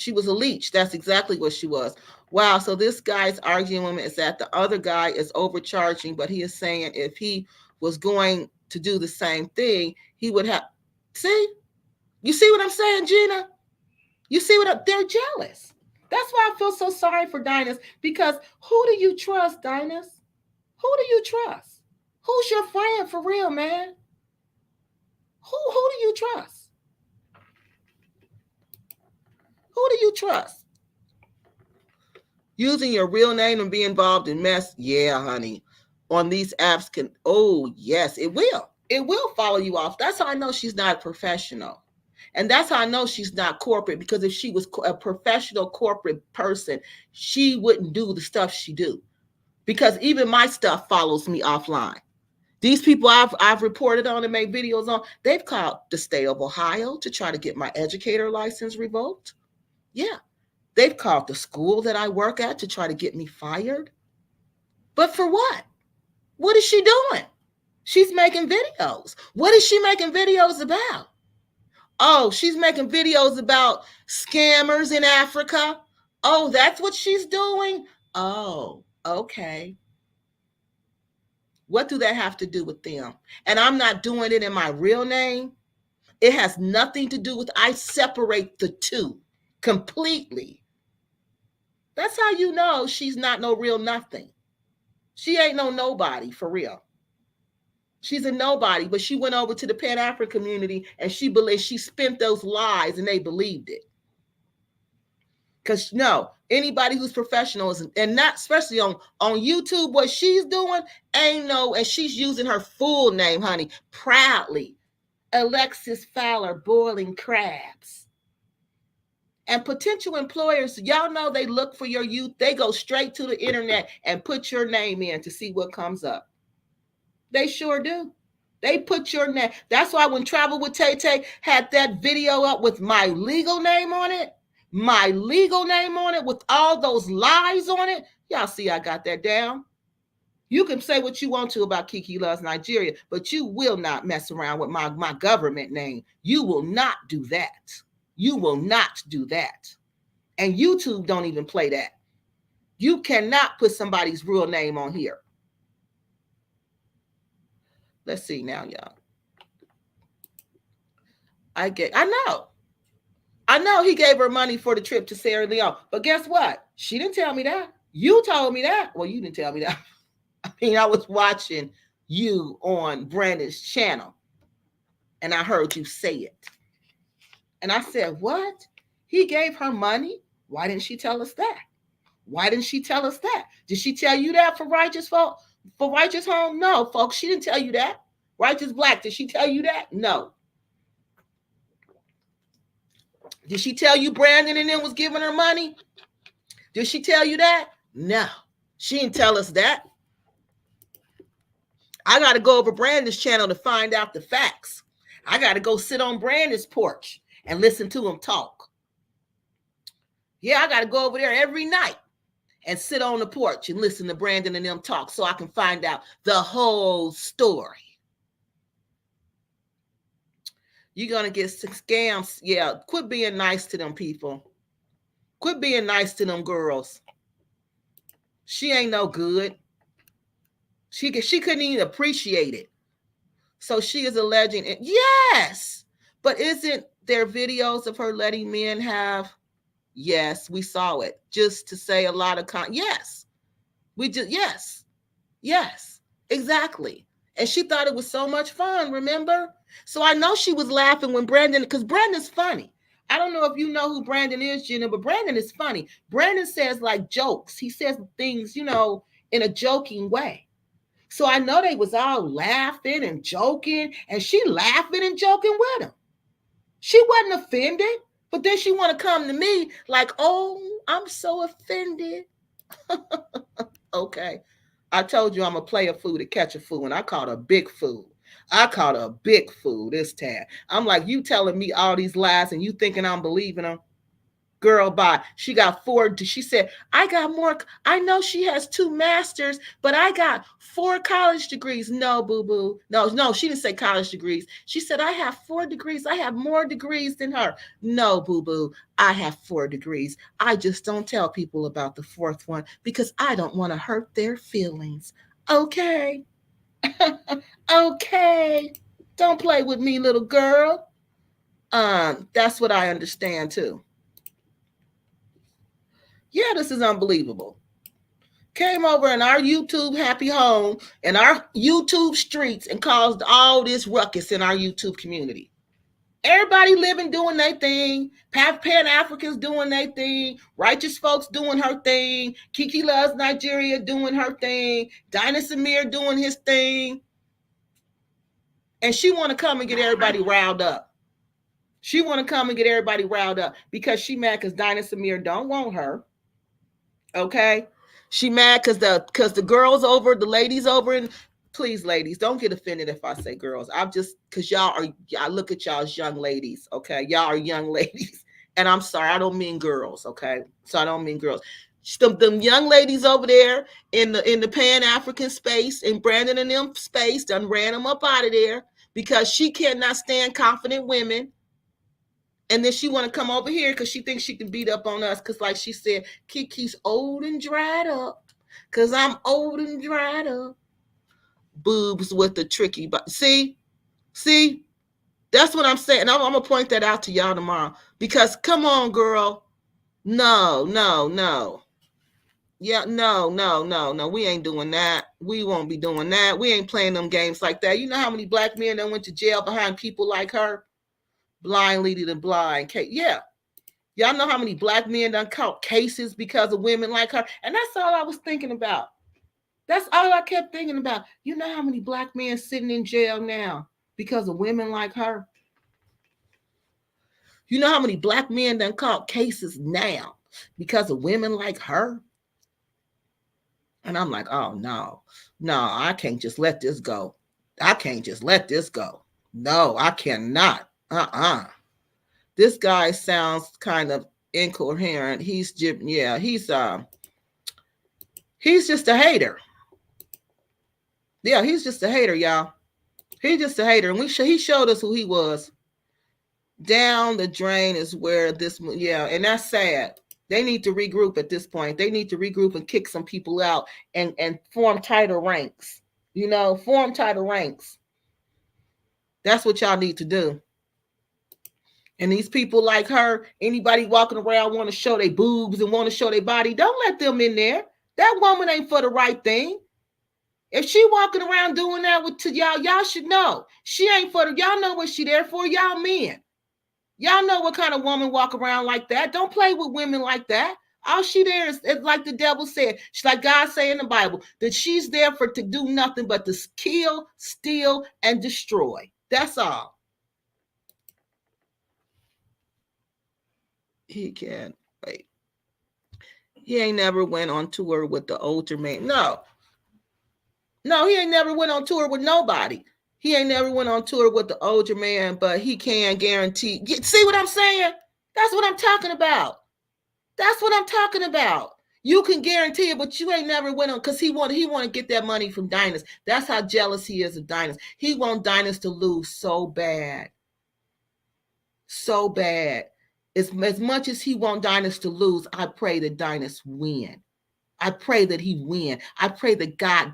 S1: a leech. That's exactly what she was. Wow, so this guy's argument is that the other guy is overcharging, but he is saying if he was going to do the same thing, he would have. See? You see what I'm saying, Gina? You see they're jealous. That's why I feel so sorry for Dynas, because who do you trust, Dynas? Who do you trust? Who's your friend for real, man? Who do you trust? Who do you trust? Using your real name and be involved in mess? Yeah, honey. On these apps yes, it will. It will follow you off. That's how I know she's not a professional. And that's how I know she's not corporate, because if she was a professional corporate person, she wouldn't do the stuff she do. Because even my stuff follows me offline. These people I've reported on and made videos on, they've called the state of Ohio to try to get my educator license revoked. Yeah. They've called the school that I work at to try to get me fired. But for what? What is she doing? She's making videos. What is she making videos about? Oh, she's making videos about scammers in Africa. Oh, that's what she's doing? Oh, okay. What do that have to do with them? And I'm not doing it in my real name. It has nothing to do with, I separate the two completely. That's how you know she's not no real nothing. She ain't no nobody for real. She's a nobody, but she went over to the Pan-African community and she spent those lies and they believed it. Because no, anybody who's professional is, and not especially on YouTube, what she's doing ain't no, and she's using her full name, honey, proudly. Alexis Fowler boiling crabs. And potential employers, y'all know they look for your youth. They go straight to the internet and put your name in to see what comes up. They sure do. They put your name. That's why when Travel with Tay Tay had that video up with my legal name on it, with all those lies on it, y'all see I got that down. You can say what you want to about Kiki Loves Nigeria, but you will not mess around with my government name. You will not do that. You will not do that. And YouTube don't even play that. You cannot put somebody's real name on here. Let's see now, y'all. I know he gave her money for the trip to Sierra Leone, but guess what? She didn't tell me that. You told me that. Well, you didn't tell me that. I mean, I was watching you on Brandon's channel, and I heard you say it. And I said, what? He gave her money? Why didn't she tell us that? Why didn't she tell us that? Did she tell you that for Righteous Folk? For Righteous Home? No, folks, she didn't tell you that. Righteous Black, did she tell you that? No. Did she tell you Brandon and them was giving her money? Did she tell you that? No, she didn't tell us that. I got to go over Brandon's channel to find out the facts. I got to go sit on Brandon's porch and listen to him talk. Yeah, I got to go over there every night and sit on the porch and listen to Brandon and them talk so I can find out the whole story. You're going to get scams. Yeah, quit being nice to them people. Quit being nice to them girls. She ain't no good. She couldn't even appreciate it. So she is alleging it. Yes. But isn't there videos of her letting men have? Yes, we saw it. Just to say a lot of yes. Yes, exactly. And she thought it was so much fun, remember? So I know she was laughing when Brandon, because Brandon's funny. I don't know if you know who Brandon is, Jenna, but Brandon is funny. Brandon says like jokes. He says things, in a joking way. So I know they was all laughing and joking, and she laughing and joking with him. She wasn't offended, but then she want to come to me like, oh, I'm so offended. Okay. I told you I'm a player fool to catch a fool, and I caught a big fool. This time. I'm like, you telling me all these lies and you thinking I'm believing them? Girl, bye. She got 4. She said, I got more. I know she has 2 masters, but I got 4 college degrees. No, boo-boo. No, she didn't say college degrees. She said, I have 4 degrees. I have more degrees than her. No, boo-boo. I have 4 degrees. I just don't tell people about the 4th one because I don't want to hurt their feelings. Okay. Okay. Don't play with me, little girl. That's what I understand too. Yeah, this is unbelievable. Came over in our YouTube happy home and our YouTube streets and caused all this ruckus in our YouTube community. Everybody living, doing their thing. Pan-Africans doing their thing. Righteous Folks doing her thing. Kiki Loves Nigeria doing her thing. Dinah Samir doing his thing. And she want to come and get everybody riled up. She want to come and get everybody riled up because she mad because Dinah Samir don't want her. Okay, she mad because the girls over, the ladies over, and please, ladies, don't get offended if I say girls. I'm just because I look at y'all as young ladies. Okay, y'all are young ladies, and I'm sorry, I don't mean girls. Okay, so I don't mean girls. Them young ladies over there in the Pan-African space, in Brandon and them space, done ran them up out of there because she cannot stand confident women. And then she want to come over here because she thinks she can beat up on us because, like she said, Kiki's old and dried up because I'm old and dried up. Boobs with the tricky, but see, that's what I'm saying. I'm going to point that out to y'all tomorrow because come on, girl. No. Yeah, no. We ain't doing that. We won't be doing that. We ain't playing them games like that. You know how many black men that went to jail behind people like her? Blind leading the blind. Yeah. Y'all know how many black men done caught cases because of women like her? And that's all I was thinking about. That's all I kept thinking about. You know how many black men sitting in jail now because of women like her? You know how many black men done caught cases now because of women like her? And I'm like, oh, no, I can't just let this go. I can't just let this go. No, I cannot. This guy sounds kind of incoherent. He's just a hater. Yeah, he's just a hater, y'all. He's just a hater. And he showed us who he was. Down the drain is where this, and that's sad. They need to regroup at this point. They need to regroup and kick some people out and form tighter ranks. Form tighter ranks. That's what y'all need to do. And these people like her, anybody walking around want to show their boobs and want to show their body, don't let them in there. That woman ain't for the right thing. If she walking around doing that to y'all should know. She ain't for the, y'all know what she there for, y'all men. Y'all know what kind of woman walk around like that. Don't play with women like that. All she there is like the devil said. She's like God say in the Bible, that she's there to do nothing but to kill, steal, and destroy. That's all. He can't wait. He ain't never went on tour with the older man. No, he ain't never went on tour with nobody. He ain't never went on tour with the older man, but he can guarantee. See what I'm saying? That's what I'm talking about. That's what I'm talking about. You can guarantee it, but you ain't never went on because he want to get that money from Diners. That's how jealous he is of Diners. He want Diners to lose so bad. So bad. As much as he want Diners to lose, I pray that Diners win. I pray that he win. I pray that God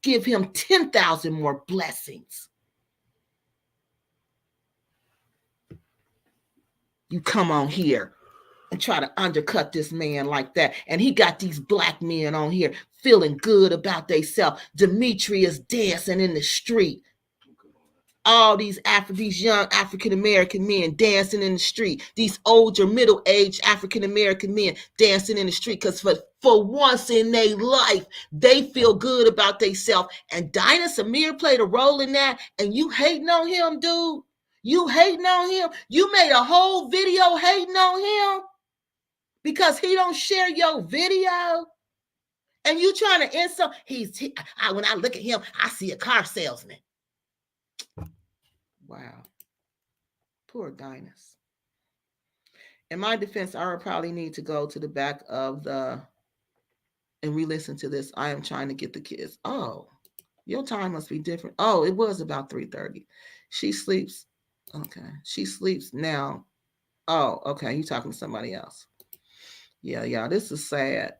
S1: give him 10,000 more blessings. You come on here and try to undercut this man like that. And he got these black men on here feeling good about themselves. Dimitri is dancing in the street. All these young African-American men dancing in the street. These older, middle-aged African-American men dancing in the street. Because for once in their life, they feel good about themselves. And Dinah Samir played a role in that. And you hating on him, dude? You hating on him? You made a whole video hating on him because he don't share your video? And you trying to insult? When I look at him, I see a car salesman. Wow. Poor Dinus. In my defense, I would probably need to go to the back of and re-listen to this. I am trying to get the kids. Oh, your time must be different. Oh, it was about 3:30. She sleeps. Okay. She sleeps now. Oh, okay. You talking to somebody else. Yeah. This is sad.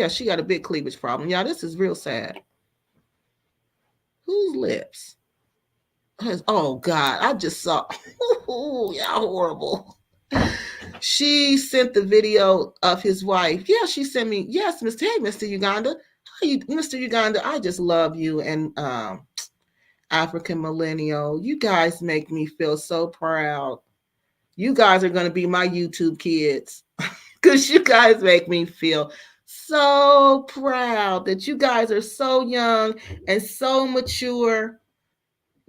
S1: She got a big cleavage problem. Yeah, this is real sad. Whose lips? Oh God, I just saw. Y'all horrible. She sent the video of his wife. Yeah, she sent me. Yes, Mr. Uganda. How you, Mr. Uganda? I just love you and African Millennial. You guys make me feel so proud. You guys are going to be my YouTube kids because you guys make me feel so proud that you guys are so young and so mature.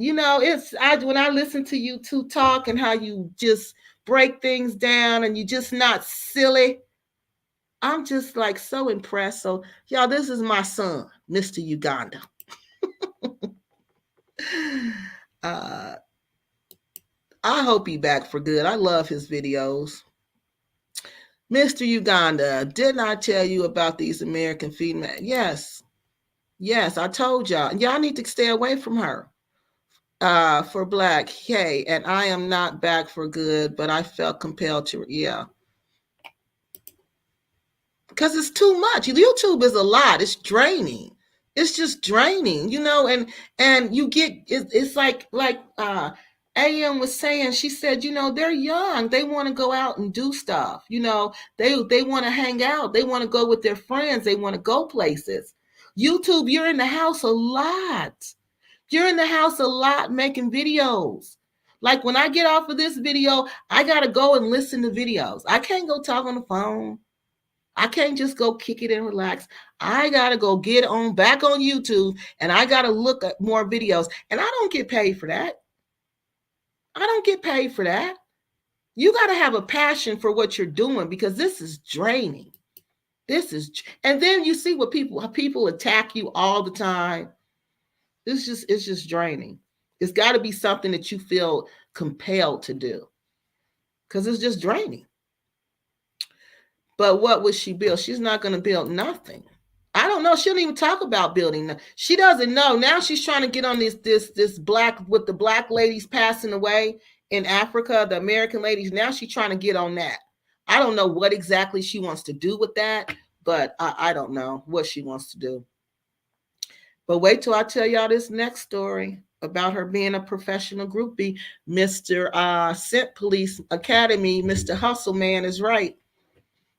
S1: When I listen to you two talk and how you just break things down and you just not silly, I'm just like so impressed. So y'all, this is my son, Mr. Uganda. I hope he back for good. I love his videos. Mr. Uganda, didn't I tell you about these American females? Yes, I told y'all. Y'all need to stay away from her. For Black, hey, and I am not back for good, but I felt compelled to, because it's too much. YouTube is a lot. It's draining. It's just draining, and you get, it's like AM was saying, she said, they're young. They want to go out and do stuff. They want to hang out. They want to go with their friends. They want to go places. YouTube, you're in the house a lot. You're in the house a lot making videos. Like when I get off of this video, I got to go and listen to videos. I can't go talk on the phone. I can't just go kick it and relax. I got to go get back on YouTube and I got to look at more videos. And I don't get paid for that. I don't get paid for that. You got to have a passion for what you're doing, because this is draining. And then you see how people attack you all the time. It's just draining. It's got to be something that you feel compelled to do, because it's just draining. But what would she build? She's not going to build nothing. I don't know. She don't even talk about building. She doesn't know. Now she's trying to get on this black, with the black ladies passing away in Africa, the American ladies. Now she's trying to get on that. I don't know what exactly she wants to do with that, but I don't know what she wants to do. But wait till I tell y'all this next story about her being a professional groupie. Mr. Scent Police Academy, Mr. Hustle Man is right.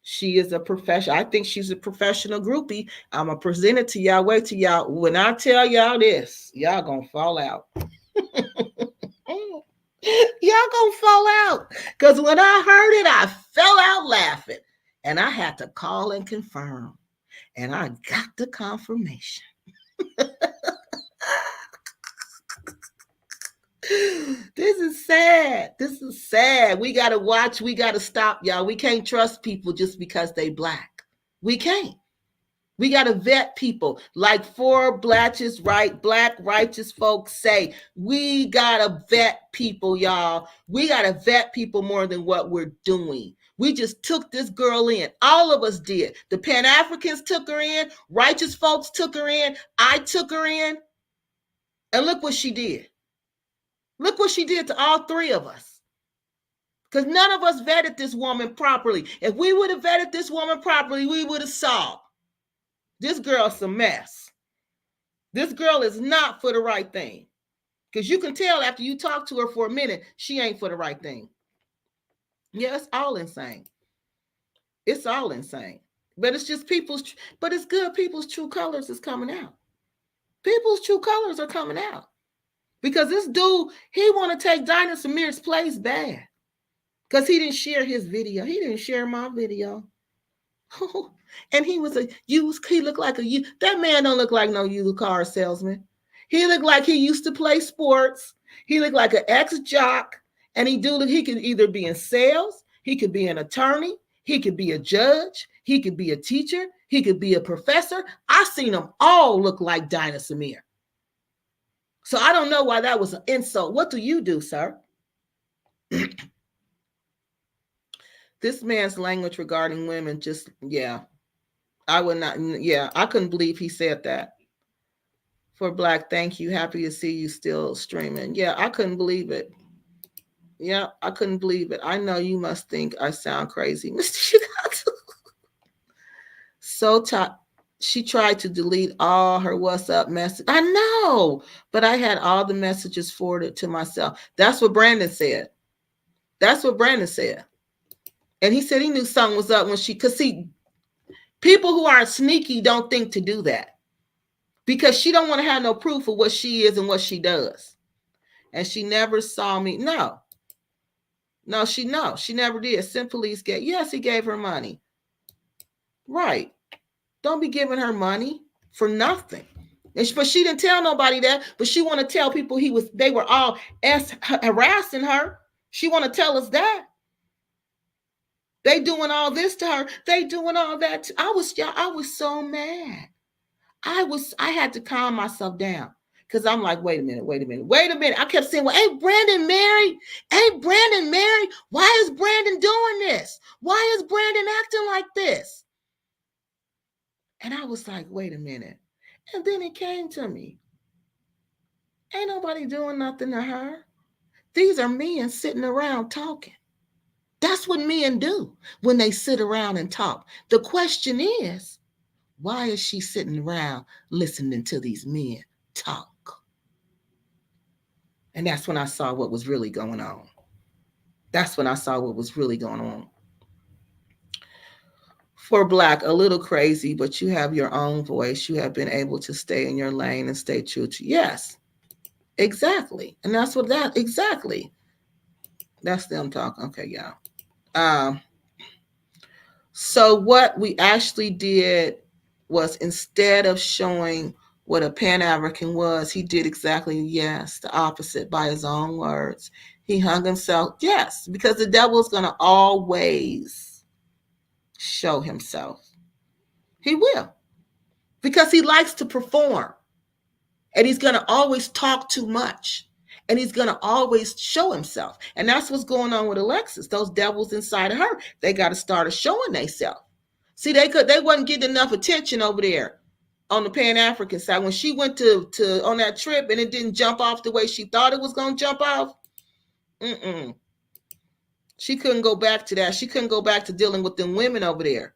S1: She is a professional. I think she's a professional groupie. I'm going to present it to y'all. Wait till y'all. When I tell y'all this, y'all going to fall out. Y'all going to fall out. Because when I heard it, I fell out laughing. And I had to call and confirm. And I got the confirmation. This is sad. This is sad. We got to watch. We got to stop, y'all. We can't trust people just because they black. We can't. We got to vet people. Like black righteous folks say, we got to vet people, y'all. We got to vet people more than what we're doing. We just took this girl in. All of us did. The Pan-Africans took her in. Righteous folks took her in. I took her in. And look what she did. Look what she did to all three of us. Because none of us vetted this woman properly. If we would have vetted this woman properly, we would have saw this girl's a mess. This girl is not for the right thing. Because you can tell after you talk to her for a minute, she ain't for the right thing. Yeah, it's all insane. It's all insane. But it's just but it's good. People's true colors is coming out. People's true colors are coming out. Because this dude, he want to take Dinah Samir's place bad. Because he didn't share his video. He didn't share my video. And he was he looked like that man don't look like no used car salesman. He looked like he used to play sports. He looked like an ex-jock. And he could either be in sales, he could be an attorney, he could be a judge, he could be a teacher, he could be a professor. I seen them all look like Dinah Samir. So I don't know why that was an insult. What do you do, sir? This man's language regarding women I would not, I couldn't believe he said that. For Black, thank you. Happy to see you still streaming. Yeah, I couldn't believe it. Yeah, I couldn't believe it. I know you must think I sound crazy, Mr. Chicago. So she tried to delete all her WhatsApp messages. I know, but I had all the messages forwarded to myself. That's what Brandon said. That's what Brandon said. And he said he knew something was up when people who are sneaky don't think to do that. Because she don't want to have no proof of what she is and what she does. And she never saw me. No, she never did. Scent Police he gave her money. Right. Don't be giving her money for nothing. But she didn't tell nobody that. But she want to tell people they were all harassing her. She want to tell us that. They doing all this to her. They doing all that. I was so mad. I had to calm myself down. Because I'm like, wait a minute. I kept saying, well, ain't Brandon married? Why is Brandon doing this? Why is Brandon acting like this? And I was like, wait a minute. And then it came to me. Ain't nobody doing nothing to her. These are men sitting around talking. That's what men do when they sit around and talk. The question is, why is she sitting around listening to these men talk? And that's when I saw what was really going on. For Black, a little crazy, but you have your own voice. You have been able to stay in your lane and stay true to. Yes, exactly. And that's exactly. That's them talking. Okay, y'all. So what we actually did was, instead of showing what a Pan-African was, he did exactly, the opposite by his own words. He hung himself. Yes, because the devil is going to always show himself. He will. Because he likes to perform. And he's going to always talk too much. And he's going to always show himself. And that's what's going on with Alexis. Those devils inside of her, they got to start showing themselves. See, they wasn't getting enough attention over there on the Pan-African side. When she went to on that trip and it didn't jump off the way she thought it was going to jump off, she couldn't go back to that. She couldn't go back to dealing with them women over there.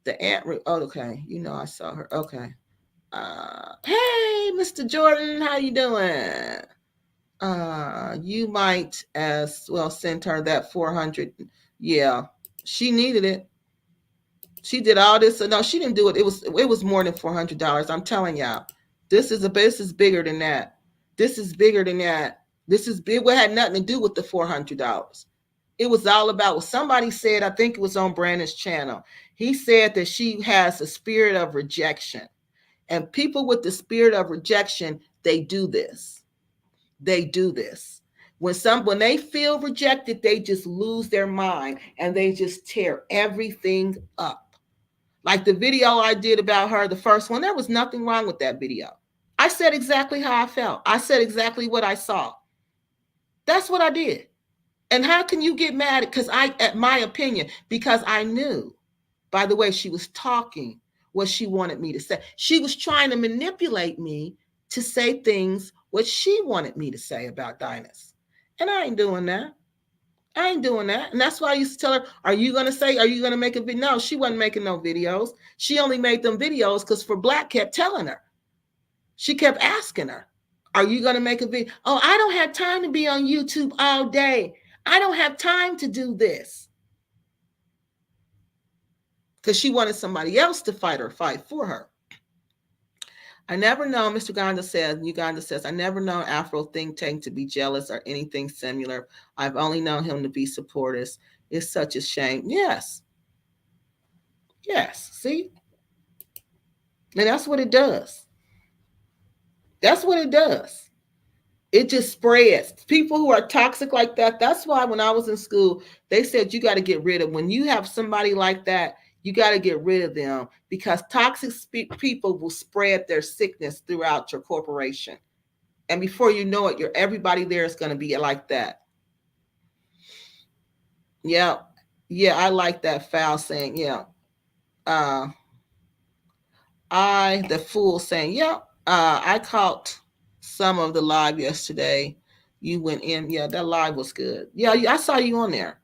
S1: The aunt, oh, okay, you know I saw her. Okay. Hey, Mr. Jordan, how you doing? You might as well send her that 400. Yeah, she needed it. She did all this. No, she didn't do it. It was more than $400. I'm telling y'all, this is bigger than that. This is bigger than that. This is big. It had nothing to do with the $400. It was all about what somebody said. I think it was on Brandon's channel. He said that she has a spirit of rejection. And people with the spirit of rejection, they do this. They do this. When they feel rejected, they just lose their mind and they just tear everything up. Like the video I did about her, the first one, there was nothing wrong with that video. I said exactly how I felt. I said exactly what I saw. That's what I did. And how can you get mad? Because at my opinion, because I knew by the way she was talking what she wanted me to say. She was trying to manipulate me to say things what she wanted me to say about Dinus. And I ain't doing that. I ain't doing that. And that's why I used to tell her, are you going to make a video? No, she wasn't making no videos. She only made them videos because For Black kept telling her. She kept asking her, are you going to make a video? Oh, I don't have time to be on YouTube all day. I don't have time to do this. Because she wanted somebody else to fight for her. I never know, Mr. Uganda says, I never known Afro Think Tank to be jealous or anything similar. I've only known him to be supportive. It's such a shame. Yes. Yes. See? And that's what it does. That's what it does. It just spreads. People who are toxic like that, that's why when I was in school, they said you got to get rid of, when you have somebody like that, you got to get rid of them because toxic people will spread their sickness throughout your corporation. And before you know it, everybody there is going to be like that. Yeah. Yeah, I like that foul saying, yeah. The fool saying, yeah, I caught some of the live yesterday. You went in. Yeah, that live was good. Yeah, I saw you on there.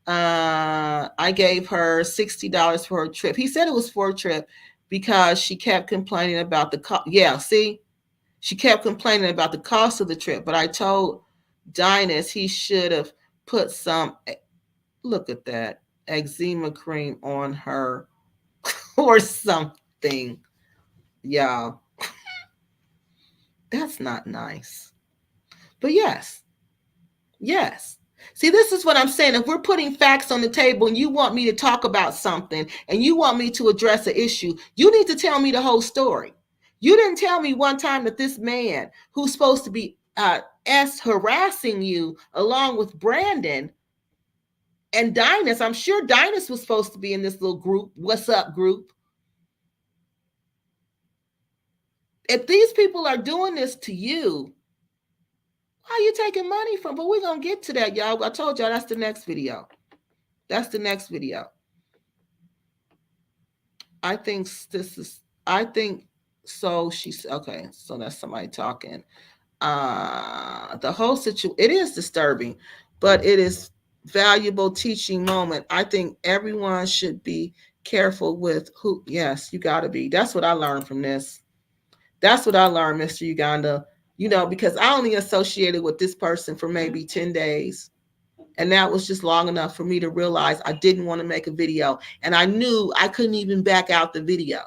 S1: I gave her $60 for her trip. He said it was for a trip because she kept complaining about the cost. Yeah, see, she kept complaining about the cost of the trip. But I told Dinus he should have put some, look at that, eczema cream on her or something. Y'all, that's not nice. But yes. See, this is what I'm saying. If we're putting facts on the table and you want me to talk about something and you want me to address an issue, you need to tell me the whole story. You didn't tell me one time that this man who's supposed to be harassing you along with Brandon and Dinus, I'm sure Dinus was supposed to be in this little group, what's up group. If these people are doing this to you, why are you taking money from? But we're going to get to that, y'all. I told y'all that's the next video. That's the next video. I think so. She's okay. So that's somebody talking. The whole situation, it is disturbing, but it is valuable teaching moment. I think everyone should be careful with who. Yes, you got to be. That's what I learned from this. That's what I learned, Mr. Uganda. You know, because I only associated with this person for maybe 10 days. And that was just long enough for me to realize I didn't want to make a video. And I knew I couldn't even back out the video.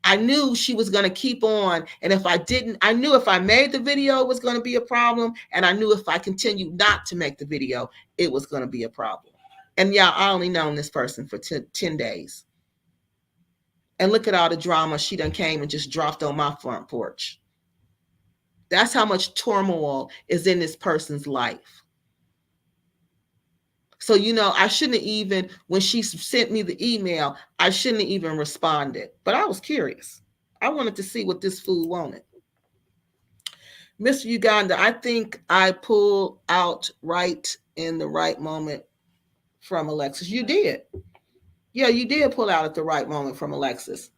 S1: I knew she was going to keep on. And if I didn't, I knew if I made the video, it was going to be a problem. And I knew if I continued not to make the video, it was going to be a problem. And yeah, I only known this person for 10 days. And look at all the drama she done came and just dropped on my front porch. That's how much turmoil is in this person's life. So, I shouldn't have even, when she sent me the email, I shouldn't have even responded. But I was curious. I wanted to see what this fool wanted. Mr. Uganda, I think I pulled out right in the right moment from Alexis. You did. Yeah, you did pull out at the right moment from Alexis.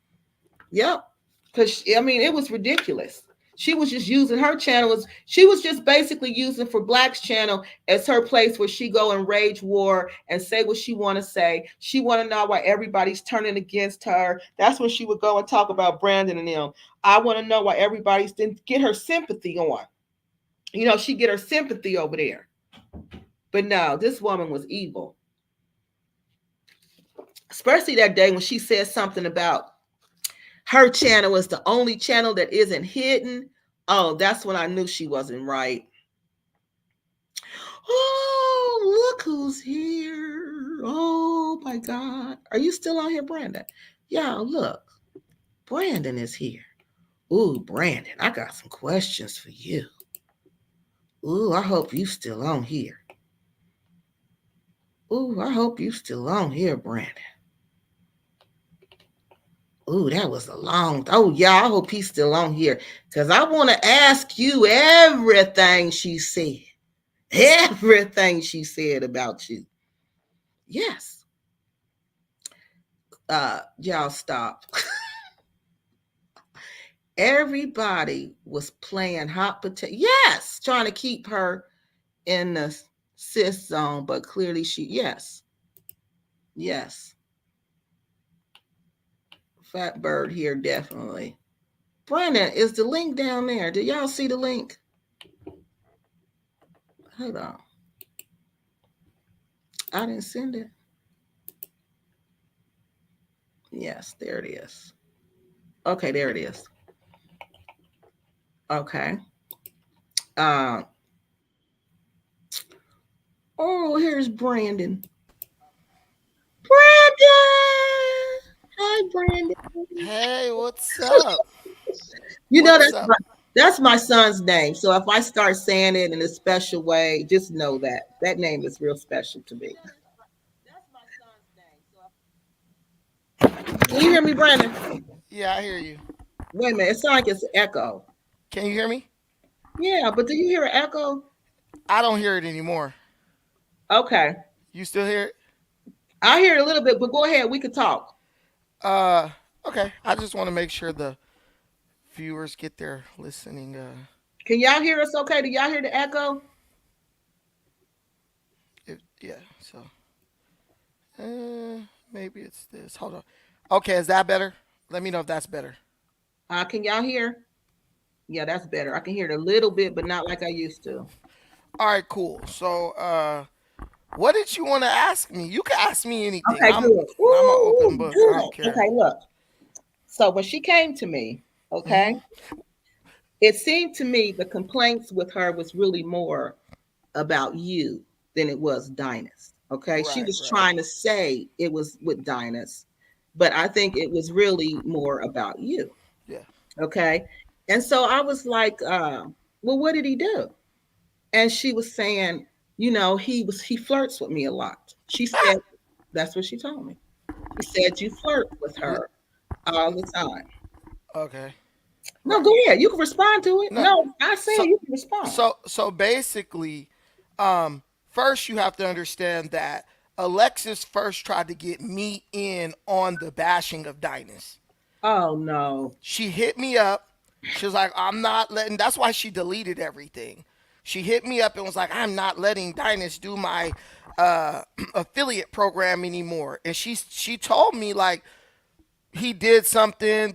S1: Yep. Because, it was ridiculous. She was just using her channel. She was just basically using For Black's channel as her place where she go and rage war and say what she want to say. She want to know why everybody's turning against her. That's when she would go and talk about Brandon and them. I want to know why everybody's didn't get her sympathy on. She get her sympathy over there. But no, this woman was evil. Especially that day when she said something about her channel is the only channel that isn't hidden. Oh, that's when I knew she wasn't right. Oh, look who's here. Oh my God. Are you still on here, Brandon? Yeah, look. Brandon is here. Ooh, Brandon, I got some questions for you. Ooh, I hope you still on here. Ooh, I hope you still on here, Brandon. Ooh, that was a long. Oh, yeah, I hope he's still on here because I want to ask you everything she said. Everything she said about you. Yes. Y'all stop. Everybody was playing hot potato. Yes, trying to keep her in the cis zone, but clearly yes. Fat bird here, definitely. Brandon, is the link down there? Do y'all see the link? Hold on. I didn't send it. Yes, there it is. Okay, there it is. Okay. Oh, here's Brandon. Brandon! Hi, Brandon.
S4: Hey, what's up?
S1: That's my son's name. So if I start saying it in a special way, just know that name is real special to me. Can you hear me, Brandon?
S4: Yeah, I hear you.
S1: Wait a minute. It sounds like it's an echo.
S4: Can you hear me?
S1: Yeah, but do you hear an echo?
S4: I don't hear it anymore.
S1: Okay.
S4: You still hear it?
S1: I hear it a little bit, but go ahead. We could talk.
S4: Okay. I just want to make sure the viewers get their listening.
S1: Can y'all hear us okay? Do y'all hear the echo?
S4: Yeah, so. Maybe it's this. Hold on. Okay, is that better? Let me know if that's better.
S1: Can y'all hear? Yeah, that's better. I can hear it a little bit, but not like I used to.
S4: All right, cool. So, what did you want to ask me? You can ask me anything.
S1: Okay, good.
S4: I'm an open book.
S1: Good.
S4: I don't care.
S1: Okay, look. So when she came to me, okay, it seemed to me the complaints with her was really more about you than it was Dinus. Okay, she was trying to say it was with Dinus, but I think it was really more about you.
S4: Yeah.
S1: Okay, and so I was like, well, what did he do? And she was saying, he flirts with me a lot. She said, that's what she told me. She said you flirt with her all the time.
S4: Okay.
S1: No, go ahead. You can respond to it. No, I said you can respond.
S4: So basically, first you have to understand that Alexis first tried to get me in on the bashing of Dinus.
S1: Oh no.
S4: She hit me up. She was like, I'm not letting, that's why she deleted everything. She hit me up and was like, I'm not letting Dinus do my affiliate program anymore. And she told me like he did something,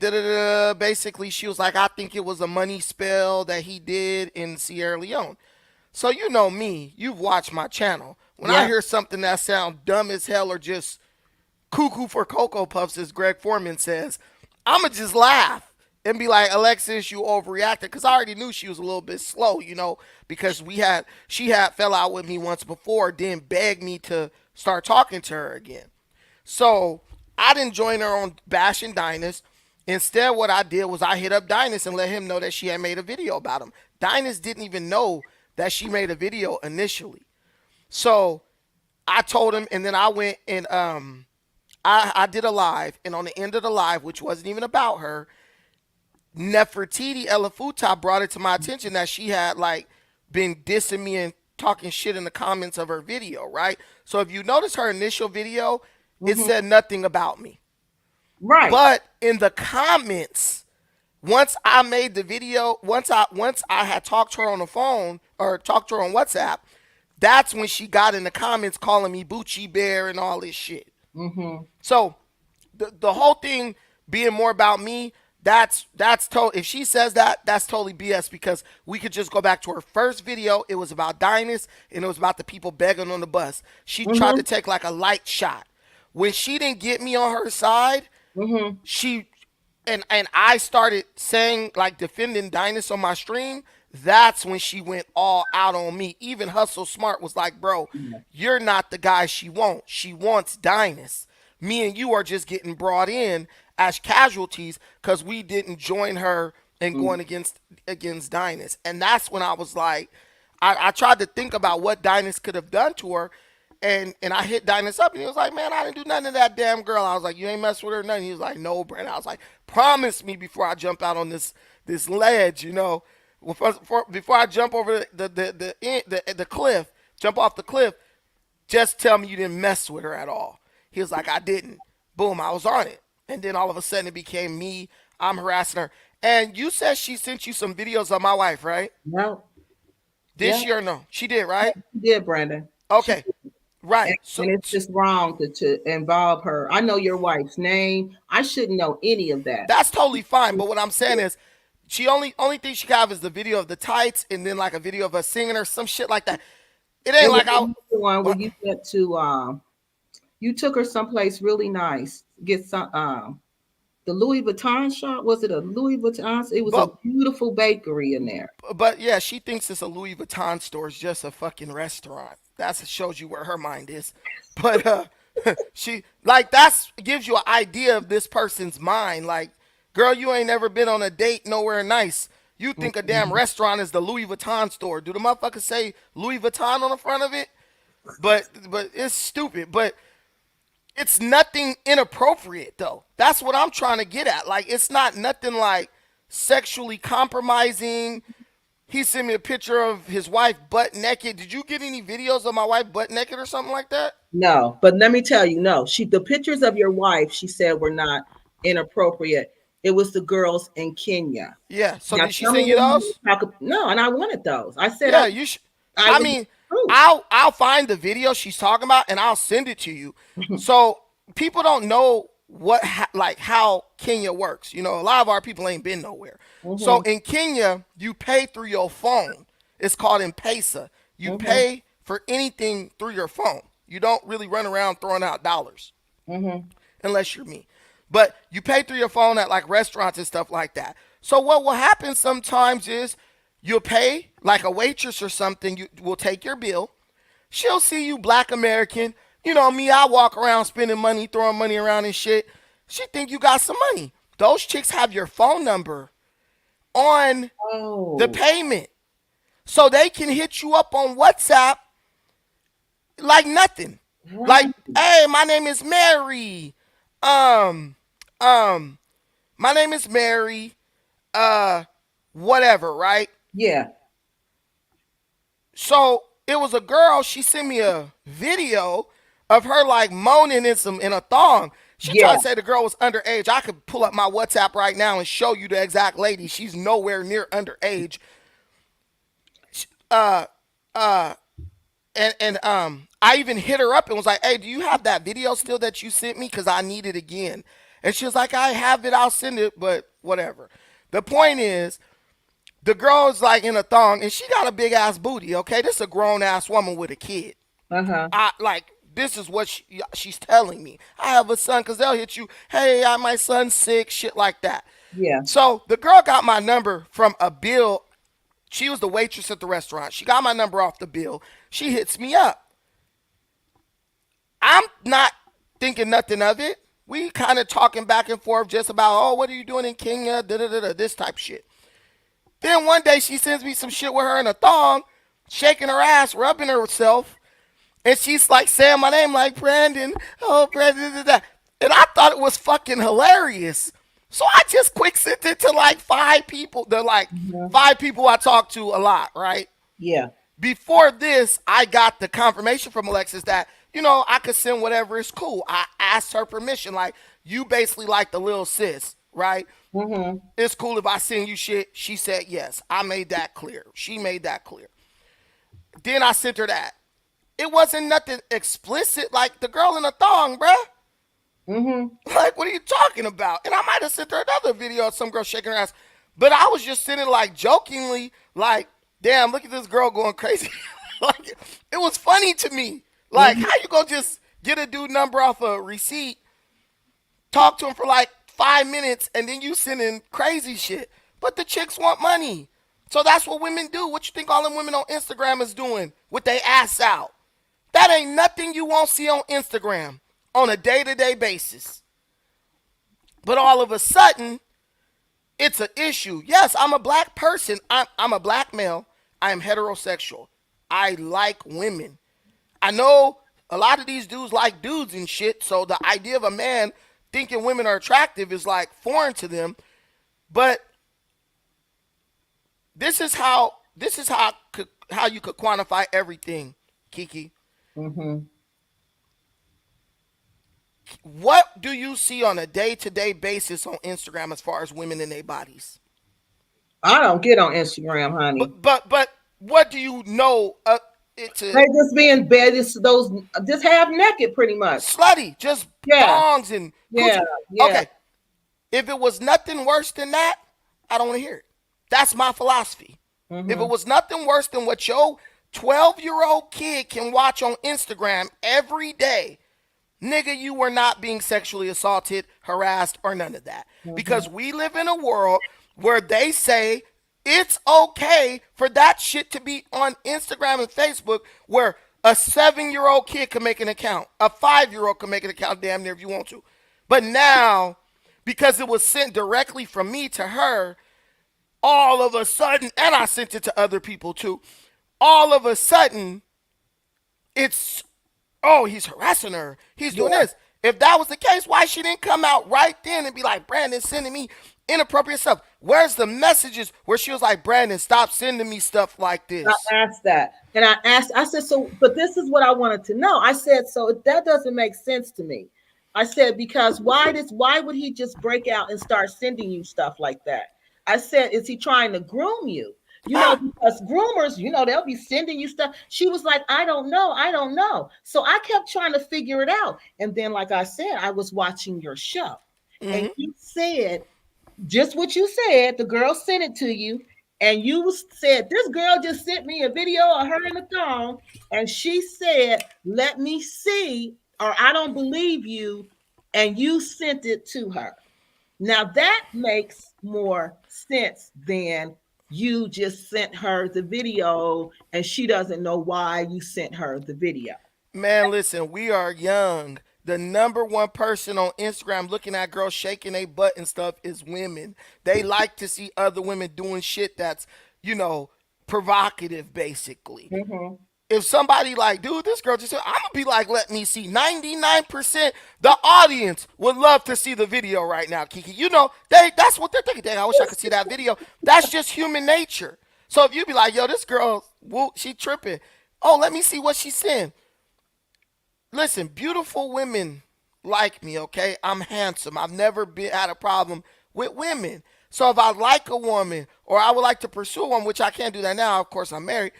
S4: basically she was like, I think it was a money spell that he did in Sierra Leone. So you know me, you've watched my channel. When I hear something that sounds dumb as hell or just cuckoo for Cocoa Puffs, as Greg Foreman says, I'ma just laugh and be like, Alexis, you overreacted. Because I already knew she was a little bit slow, because she had fell out with me once before, then begged me to start talking to her again. So I didn't join her on bashing Dinus. Instead, what I did was I hit up Dinus and let him know that she had made a video about him. Dinus didn't even know that she made a video initially. So I told him, and then I went and I did a live, and on the end of the live, which wasn't even about her, Nefertiti Elafuta brought it to my attention that she had like been dissing me and talking shit in the comments of her video, right? So if you notice her initial video, it said nothing about me.
S1: Right.
S4: But in the comments, once I made the video, once I had talked to her on the phone or talked to her on WhatsApp, that's when she got in the comments calling me Bucci Bear and all this shit. So the whole thing being more about me, that's if she says that, that's totally BS, because we could just go back to her first video. It was about Dynas, and it was about the people begging on the bus. She tried to take like a light shot. When she didn't get me on her side, she and I started saying, like, defending Dynas on my stream. That's when she went all out on me. Even Hustle Smart was like, bro, you're not the guy she wants. She wants Dynas. Me and you are just getting brought in as casualties because we didn't join her in going against Dynas. And that's when I was like, I tried to think about what Dynas could have done to her. And I hit Dynas up, and he was like, man, I didn't do nothing to that damn girl. I was like, you ain't mess with her or nothing. He was like, no, Brandon. I was like, promise me before I jump out on this ledge, you know. Before I jump over the cliff, jump off the cliff, just tell me you didn't mess with her at all. He was like, I didn't. Boom, I was on it. And then all of a sudden it became me. I'm harassing her. And you said she sent you some videos of my wife, right?
S1: No.
S4: Did she or no? She did, right?
S1: She did, Brandon.
S4: Okay. Right.
S1: And it's just wrong to involve her. I know your wife's name. I shouldn't know any of that.
S4: That's totally fine. But what I'm saying is, she only thing she have is the video of the tights, and then like a video of us singing or some shit like that. It ain't like I
S1: the one where you went to you took her someplace really nice. Get some the Louis Vuitton shop. Was it a Louis Vuitton? It was a beautiful bakery in there.
S4: But yeah, she thinks it's a Louis Vuitton store. It's just a fucking restaurant. That shows you where her mind is. But she like that's gives you an idea of this person's mind. Like, girl, you ain't never been on a date nowhere nice. You think a damn restaurant is the Louis Vuitton store. Do the motherfucker say Louis Vuitton on the front of it? But it's stupid. But it's nothing inappropriate, though. That's what I'm trying to get at. Like, it's not nothing like sexually compromising. He sent me a picture of his wife butt naked. Did you get any videos of my wife butt naked or something like that?
S1: No, but let me tell you, no. The pictures of your wife, she said, were not inappropriate. It was the girls in Kenya.
S4: Yeah. So now, did she send you those?
S1: No, and I wanted those. I said,
S4: yeah, you should. I mean, I'll find the video she's talking about and I'll send it to you. So people don't know how Kenya works. You know, a lot of our people ain't been nowhere. So in Kenya, you pay through your phone. It's called M-Pesa. You pay for anything through your phone. You don't really run around throwing out dollars unless you're me. But you pay through your phone at like restaurants and stuff like that. So what will happen sometimes is you'll pay like a waitress or something. You will take your bill. She'll see you Black American. You know me, I walk around spending money, throwing money around and shit. She think you got some money. Those chicks have your phone number on the payment. So they can hit you up on WhatsApp like nothing. Like, hey, my name is Mary. My name is Mary. Whatever, right?
S1: Yeah.
S4: So it was a girl. She sent me a video of her like moaning in a thong. She tried to say the girl was underage. I could pull up my WhatsApp right now and show you the exact lady. She's nowhere near underage. I even hit her up and was like, hey, do you have that video still that you sent me? Because I need it again. And she was like, I have it. I'll send it, but whatever. The point is, the girl's like in a thong, and she got a big ass booty. Okay, this is a grown ass woman with a kid. This is what she's telling me. I have a son, because they'll hit you. Hey, my son's sick, shit like that.
S1: Yeah.
S4: So the girl got my number from a bill. She was the waitress at the restaurant. She got my number off the bill. She hits me up. I'm not thinking nothing of it. We kind of talking back and forth just about, oh, what are you doing in Kenya? This type shit. Then one day she sends me some shit with her in a thong, shaking her ass, rubbing herself. And she's like saying my name like Brandon. Oh, Brandon. And I thought it was fucking hilarious. So I just quick sent it to like 5 people. They're like
S1: Mhm.
S4: 5 people I talk to a lot, right?
S1: Yeah.
S4: Before this, I got the confirmation from Alexis that, I could send whatever is cool. I asked her permission. Like, you basically like the little sis, right?
S1: Mm-hmm.
S4: It's cool if I send you shit. She said yes. I made that clear. She made that clear. Then I sent her that. It wasn't nothing explicit like the girl in the thong, bruh.
S1: Mm-hmm.
S4: Like, what are you talking about? And I might have sent her another video of some girl shaking her ass. But I was just sitting like jokingly, like, damn, look at this girl going crazy. Like, it was funny to me. Like,
S1: Mm-hmm.
S4: how you gonna just get a dude number off a receipt, talk to him for like 5 minutes, and then you sending crazy shit? But the chicks want money. So that's what women do. What you think all them women on Instagram is doing with their ass out? That ain't nothing you won't see on Instagram on a day-to-day basis. But all of a sudden, it's an issue. Yes, I'm a black person. I'm a black male. I am heterosexual. I like women. I know a lot of these dudes like dudes and shit, so the idea of a man thinking women are attractive is like foreign to them. But this is how you could quantify everything, Kiki.
S1: Mm-hmm.
S4: What do you see on a day-to-day basis on Instagram as far as women in their bodies?
S1: I don't get on Instagram, honey.
S4: But what do you know? It's
S1: They just be in bed. It's those just half naked, pretty much.
S4: slutty, just
S1: Yeah.
S4: thongs and
S1: Yeah.
S4: coochie.
S1: Yeah.
S4: Okay, if it was nothing worse than that, I don't want to hear it. That's my philosophy.
S1: Mm-hmm.
S4: If it was nothing worse than what your 12-year-old kid can watch on Instagram every day, nigga, you were not being sexually assaulted, harassed, or none of that.
S1: Mm-hmm.
S4: Because we live in a world where they say it's okay for that shit to be on Instagram and Facebook, where a 7-year-old kid can make an account, a 5-year-old can make an account damn near if you want to. But now, because it was sent directly from me to her, all of a sudden, and I sent it to other people too, all of a sudden, it's, oh, he's harassing her. He's doing this. If that was the case, why she didn't come out right then and be like, Brandon sending me inappropriate stuff? Where's the messages where she was like, Brandon, stop sending me stuff like this?
S1: I asked that. And I said, so, but this is what I wanted to know. I said, so that doesn't make sense to me. I said, because why would he just break out and start sending you stuff like that? I said, is he trying to groom you? Because groomers, they'll be sending you stuff. She was like, I don't know. So I kept trying to figure it out. And then, like I said, I was watching your show.
S4: Mm-hmm.
S1: And you said just what you said. The girl sent it to you. And you said, this girl just sent me a video of her in the thong. And she said, let me see, or I don't believe you. And you sent it to her. Now that makes more sense than you just sent her the video and she doesn't know why you sent her the video.
S4: Man, listen, we are young. The number one person on Instagram looking at girls shaking their butt and stuff is women. They like to see other women doing shit that's, provocative, basically.
S1: Mm-hmm.
S4: If somebody like, dude, this girl just, I'm gonna be like, let me see. 99%, the audience would love to see the video right now, Kiki. That's what they're thinking. Dang, I wish I could see that video. That's just human nature. So if you be like, yo, this girl, she tripping. Oh, let me see what she's saying. Listen, beautiful women like me, okay? I'm handsome. I've never had a problem with women. So if I like a woman or I would like to pursue one, which I can't do that now, of course I'm married,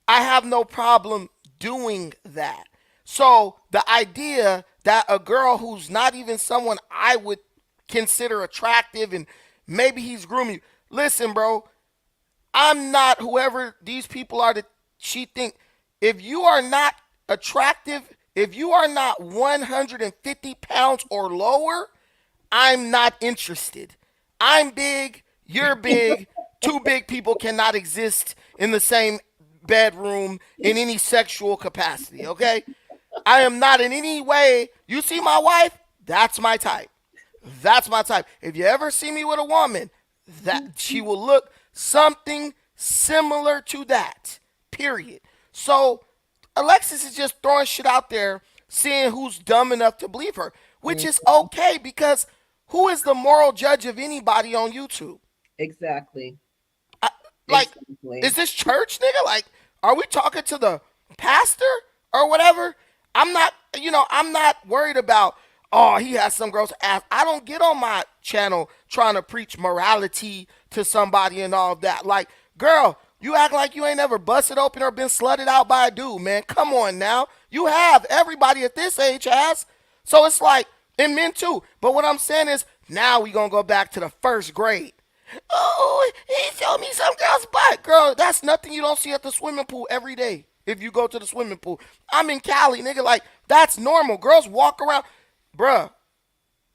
S4: I have no problem doing that. So the idea that a girl who's not even someone I would consider attractive and maybe he's grooming you. Listen, bro, I'm not whoever these people are that she think. If you are not attractive, if you are not 150 pounds or lower, I'm not interested. I'm big, you're big. Two big people cannot exist in the same bedroom in any sexual capacity, okay? I am not in any way, you see my wife? That's my type. That's my type. If you ever see me with a woman, that she will look something similar to that, period. So Alexis is just throwing shit out there, seeing who's dumb enough to believe her, which
S1: Mm,
S4: is okay because who is the moral judge of anybody on YouTube?
S1: exactly.
S4: I, like, is
S1: Exactly.
S4: this church, nigga? Like, are we talking to the pastor or whatever? I'm not, I'm not worried about, oh, he has some gross ass. I don't get on my channel trying to preach morality to somebody and all of that. Like, girl, you act like you ain't ever busted open or been slutted out by a dude, man. Come on now. You have. Everybody at this age has. So it's like, and men too. But what I'm saying is, now we gonna go back to the first grade. Oh, he showed me some girl's butt. Girl, that's nothing you don't see at the swimming pool every day. If you go to the swimming pool, I'm in Cali, nigga. Like, that's normal. Girls walk around. Bruh,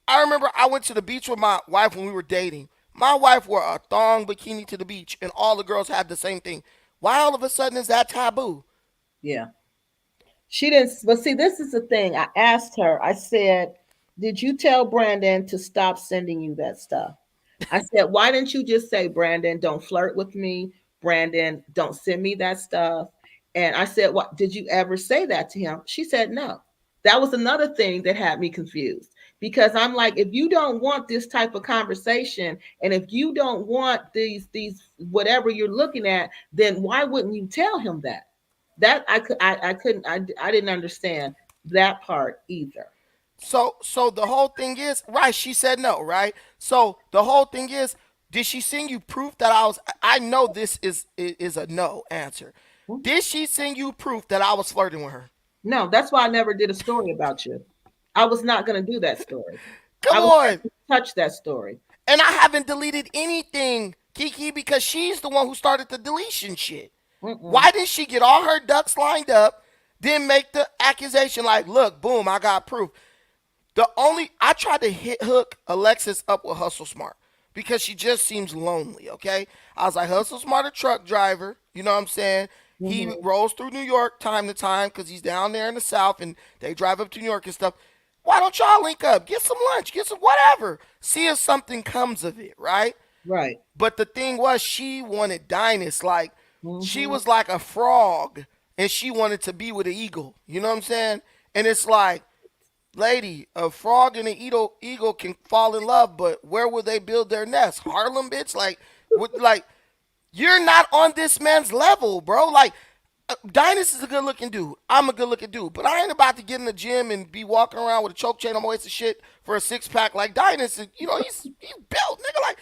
S4: I remember I went to the beach with my wife when we were dating. My wife wore a thong bikini to the beach, and all the girls had the same thing. Why all of a sudden is that taboo?
S1: Yeah. She didn't, but see, this is the thing. I asked her, I said, did you tell Brandon to stop sending you that stuff? I said, why didn't you just say, Brandon, don't flirt with me? Brandon, don't send me that stuff. And I said, what did you ever say that to him? She said, no. That was another thing that had me confused because I'm like, if you don't want this type of conversation and if you don't want these whatever you're looking at, then why wouldn't you tell him that? That I couldn't I didn't understand that part either.
S4: So the whole thing is, right, she said no, right? So the whole thing is, did she send you proof that I know this is a no answer. Did she send you proof that I was flirting with her?
S1: No, that's why I never did a story about you. I was not going to do that story.
S4: Come
S1: I was
S4: on.
S1: not going to touch that story.
S4: And I haven't deleted anything, Kiki, because she's the one who started the deletion shit.
S1: Mm-mm.
S4: Why didn't she get all her ducks lined up, then make the accusation like, look, boom, I got proof? I tried to hook Alexis up with Hustle Smart because she just seems lonely, okay? I was like, Hustle Smart, a truck driver, you know what I'm saying? He
S1: Mm-hmm.
S4: rolls through New York time to time because he's down there in the South and they drive up to New York and stuff. Why don't y'all link up? Get some lunch, get some whatever. See if something comes of it, right?
S1: Right.
S4: But the thing was, she wanted Dynast. Like, she
S1: Mm-hmm.
S4: was like a frog and she wanted to be with an eagle. You know what I'm saying? And it's like, lady, a frog and an eagle can fall in love, but where will they build their nest? Harlem, bitch. Like you're not on this man's level, bro. Like, Dynast is a good looking dude. I'm a good looking dude, but I ain't about to get in the gym and be walking around with a choke chain on my waist and shit for a 6 pack like Dynast. You know, he's built, nigga. Like,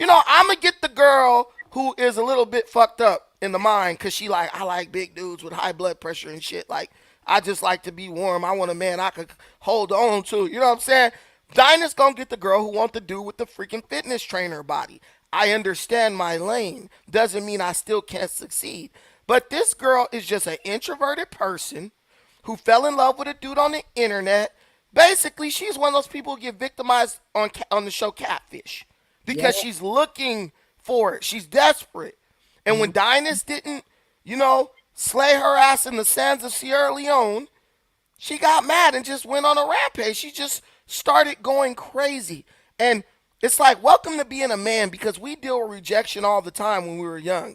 S4: I'm gonna get the girl who is a little bit fucked up in the mind because she like, I like big dudes with high blood pressure and shit. Like, I just like to be warm. I want a man I could hold on to. You know what I'm saying? Dinah's gonna get the girl who want the dude with the freaking fitness trainer body. I understand my lane. Doesn't mean I still can't succeed. But this girl is just an introverted person who fell in love with a dude on the internet. Basically, she's one of those people who get victimized on the show Catfish
S1: Yep.
S4: because she's looking for it. She's desperate. And when
S1: Mm-hmm.
S4: Dynast didn't, slay her ass in the sands of Sierra Leone, she got mad and just went on a rampage. She just started going crazy. And it's like, welcome to being a man because we deal with rejection all the time when we were young.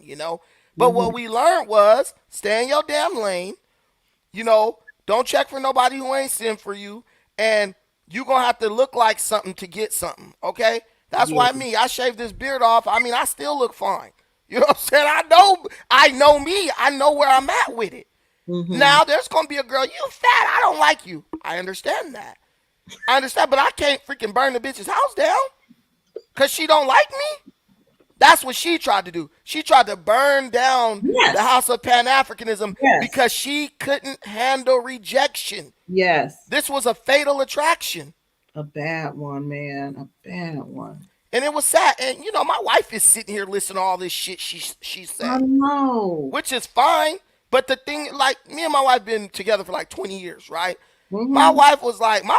S4: But
S1: Mm-hmm.
S4: what we learned was stay in your damn lane, don't check for nobody who ain't sent for you. And you going to have to look like something to get something, okay? That's
S1: Yeah.
S4: why I shaved this beard off. I mean, I still look fine. You know what I'm saying? I know me. I know where I'm at with it.
S1: Mm-hmm.
S4: Now there's gonna be a girl, you fat, I don't like you. I understand that. I understand, but I can't freaking burn the bitch's house down because she don't like me. That's what she tried to do. She tried to burn down the
S1: Yes.
S4: house of Pan Africanism
S1: Yes.
S4: because she couldn't handle rejection.
S1: Yes.
S4: This was a fatal attraction.
S1: A bad one, man. A bad one.
S4: And it was sad. And my wife is sitting here listening to all this shit she's
S1: I
S4: saying,
S1: know.
S4: which is fine. But the thing, like, me and my wife been together for like 20 years, right? My
S1: Mm-hmm.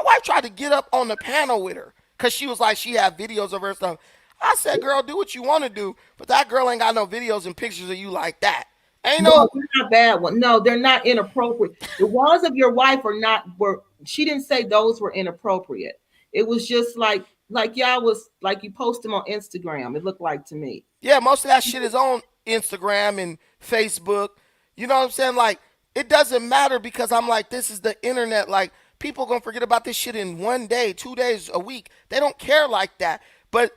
S4: wife tried to get up on the panel with her because she was like, she had videos of her stuff. I said, girl, do what you want to do, but that girl ain't got no videos and pictures of you like that. Ain't
S1: No,
S4: no,
S1: they're not bad one. No, they're not inappropriate. The ones of your wife are not were she didn't say those were inappropriate. It was just like y'all was like you post them on Instagram, it looked like to me.
S4: yeah, most of that shit is on Instagram and Facebook. You know what I'm saying? Like, it doesn't matter because I'm like, this is the internet. Like, people gonna forget about this shit in 1 day, 2 days, a week. They don't care like that. But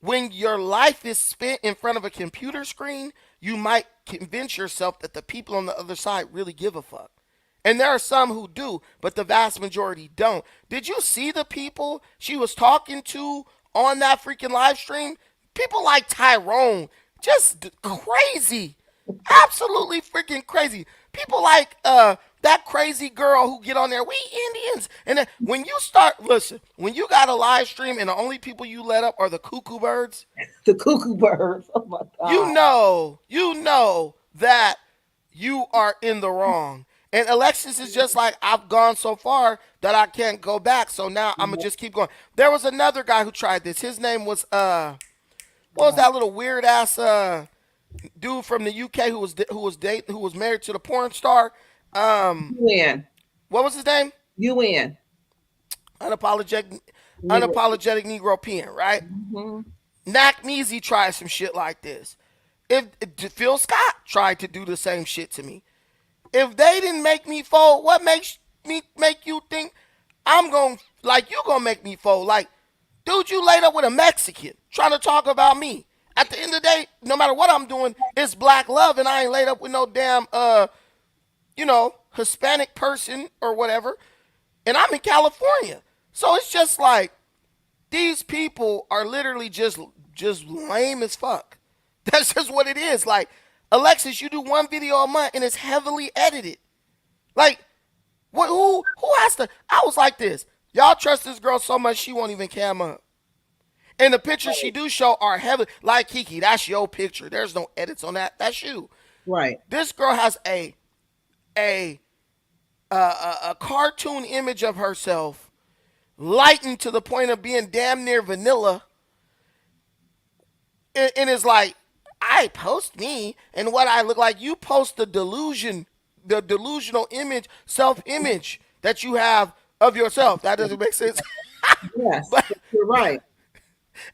S4: when your life is spent in front of a computer screen, you might convince yourself that the people on the other side really give a fuck. And there are some who do, but the vast majority don't. Did you see the people she was talking to on that freaking live stream? People like Tyrone, just crazy. Absolutely freaking crazy. People like that crazy girl who get on there, we Indians. And then when you start, listen, when you got a live stream and the only people you let up are the cuckoo birds,
S1: The cuckoo birds. Oh my God.
S4: you know that you are in the wrong. And Alexis is just like, I've gone so far that I can't go back. So now I'm gonna just keep going. There was another guy who tried this. His name was what was that little weird ass dude from the UK who was married to the porn star?
S1: UN.
S4: What was his name?
S1: UN.
S4: Unapologetic
S1: Negro.
S4: unapologetic Negro peeing, right?
S1: Mhm.
S4: Knack Measy tried some shit like this. If Phil Scott tried to do the same shit to me, if they didn't make me fold, what makes me make you think I'm gonna like you gonna make me fold? Like, dude, you laid up with a Mexican trying to talk about me. At the end of the day, no matter what I'm doing, it's black love, and I ain't laid up with no damn Hispanic person or whatever. And I'm in California, so it's just like these people are literally just lame as fuck. That's just what it is. Like, Alexis, you do one video a month and it's heavily edited. Like, what? Who has to? I was like this. Y'all trust this girl so much she won't even cam up. And the pictures she do show are heavy. Like, Kiki, that's your picture. There's no edits on that. That's you.
S1: Right.
S4: This girl has a cartoon image of herself, lightened to the point of being damn near vanilla, and is like, I post me and what I look like. You post the delusional image, self-image that you have of yourself. That doesn't make sense.
S1: Yes.
S4: But
S1: You're right.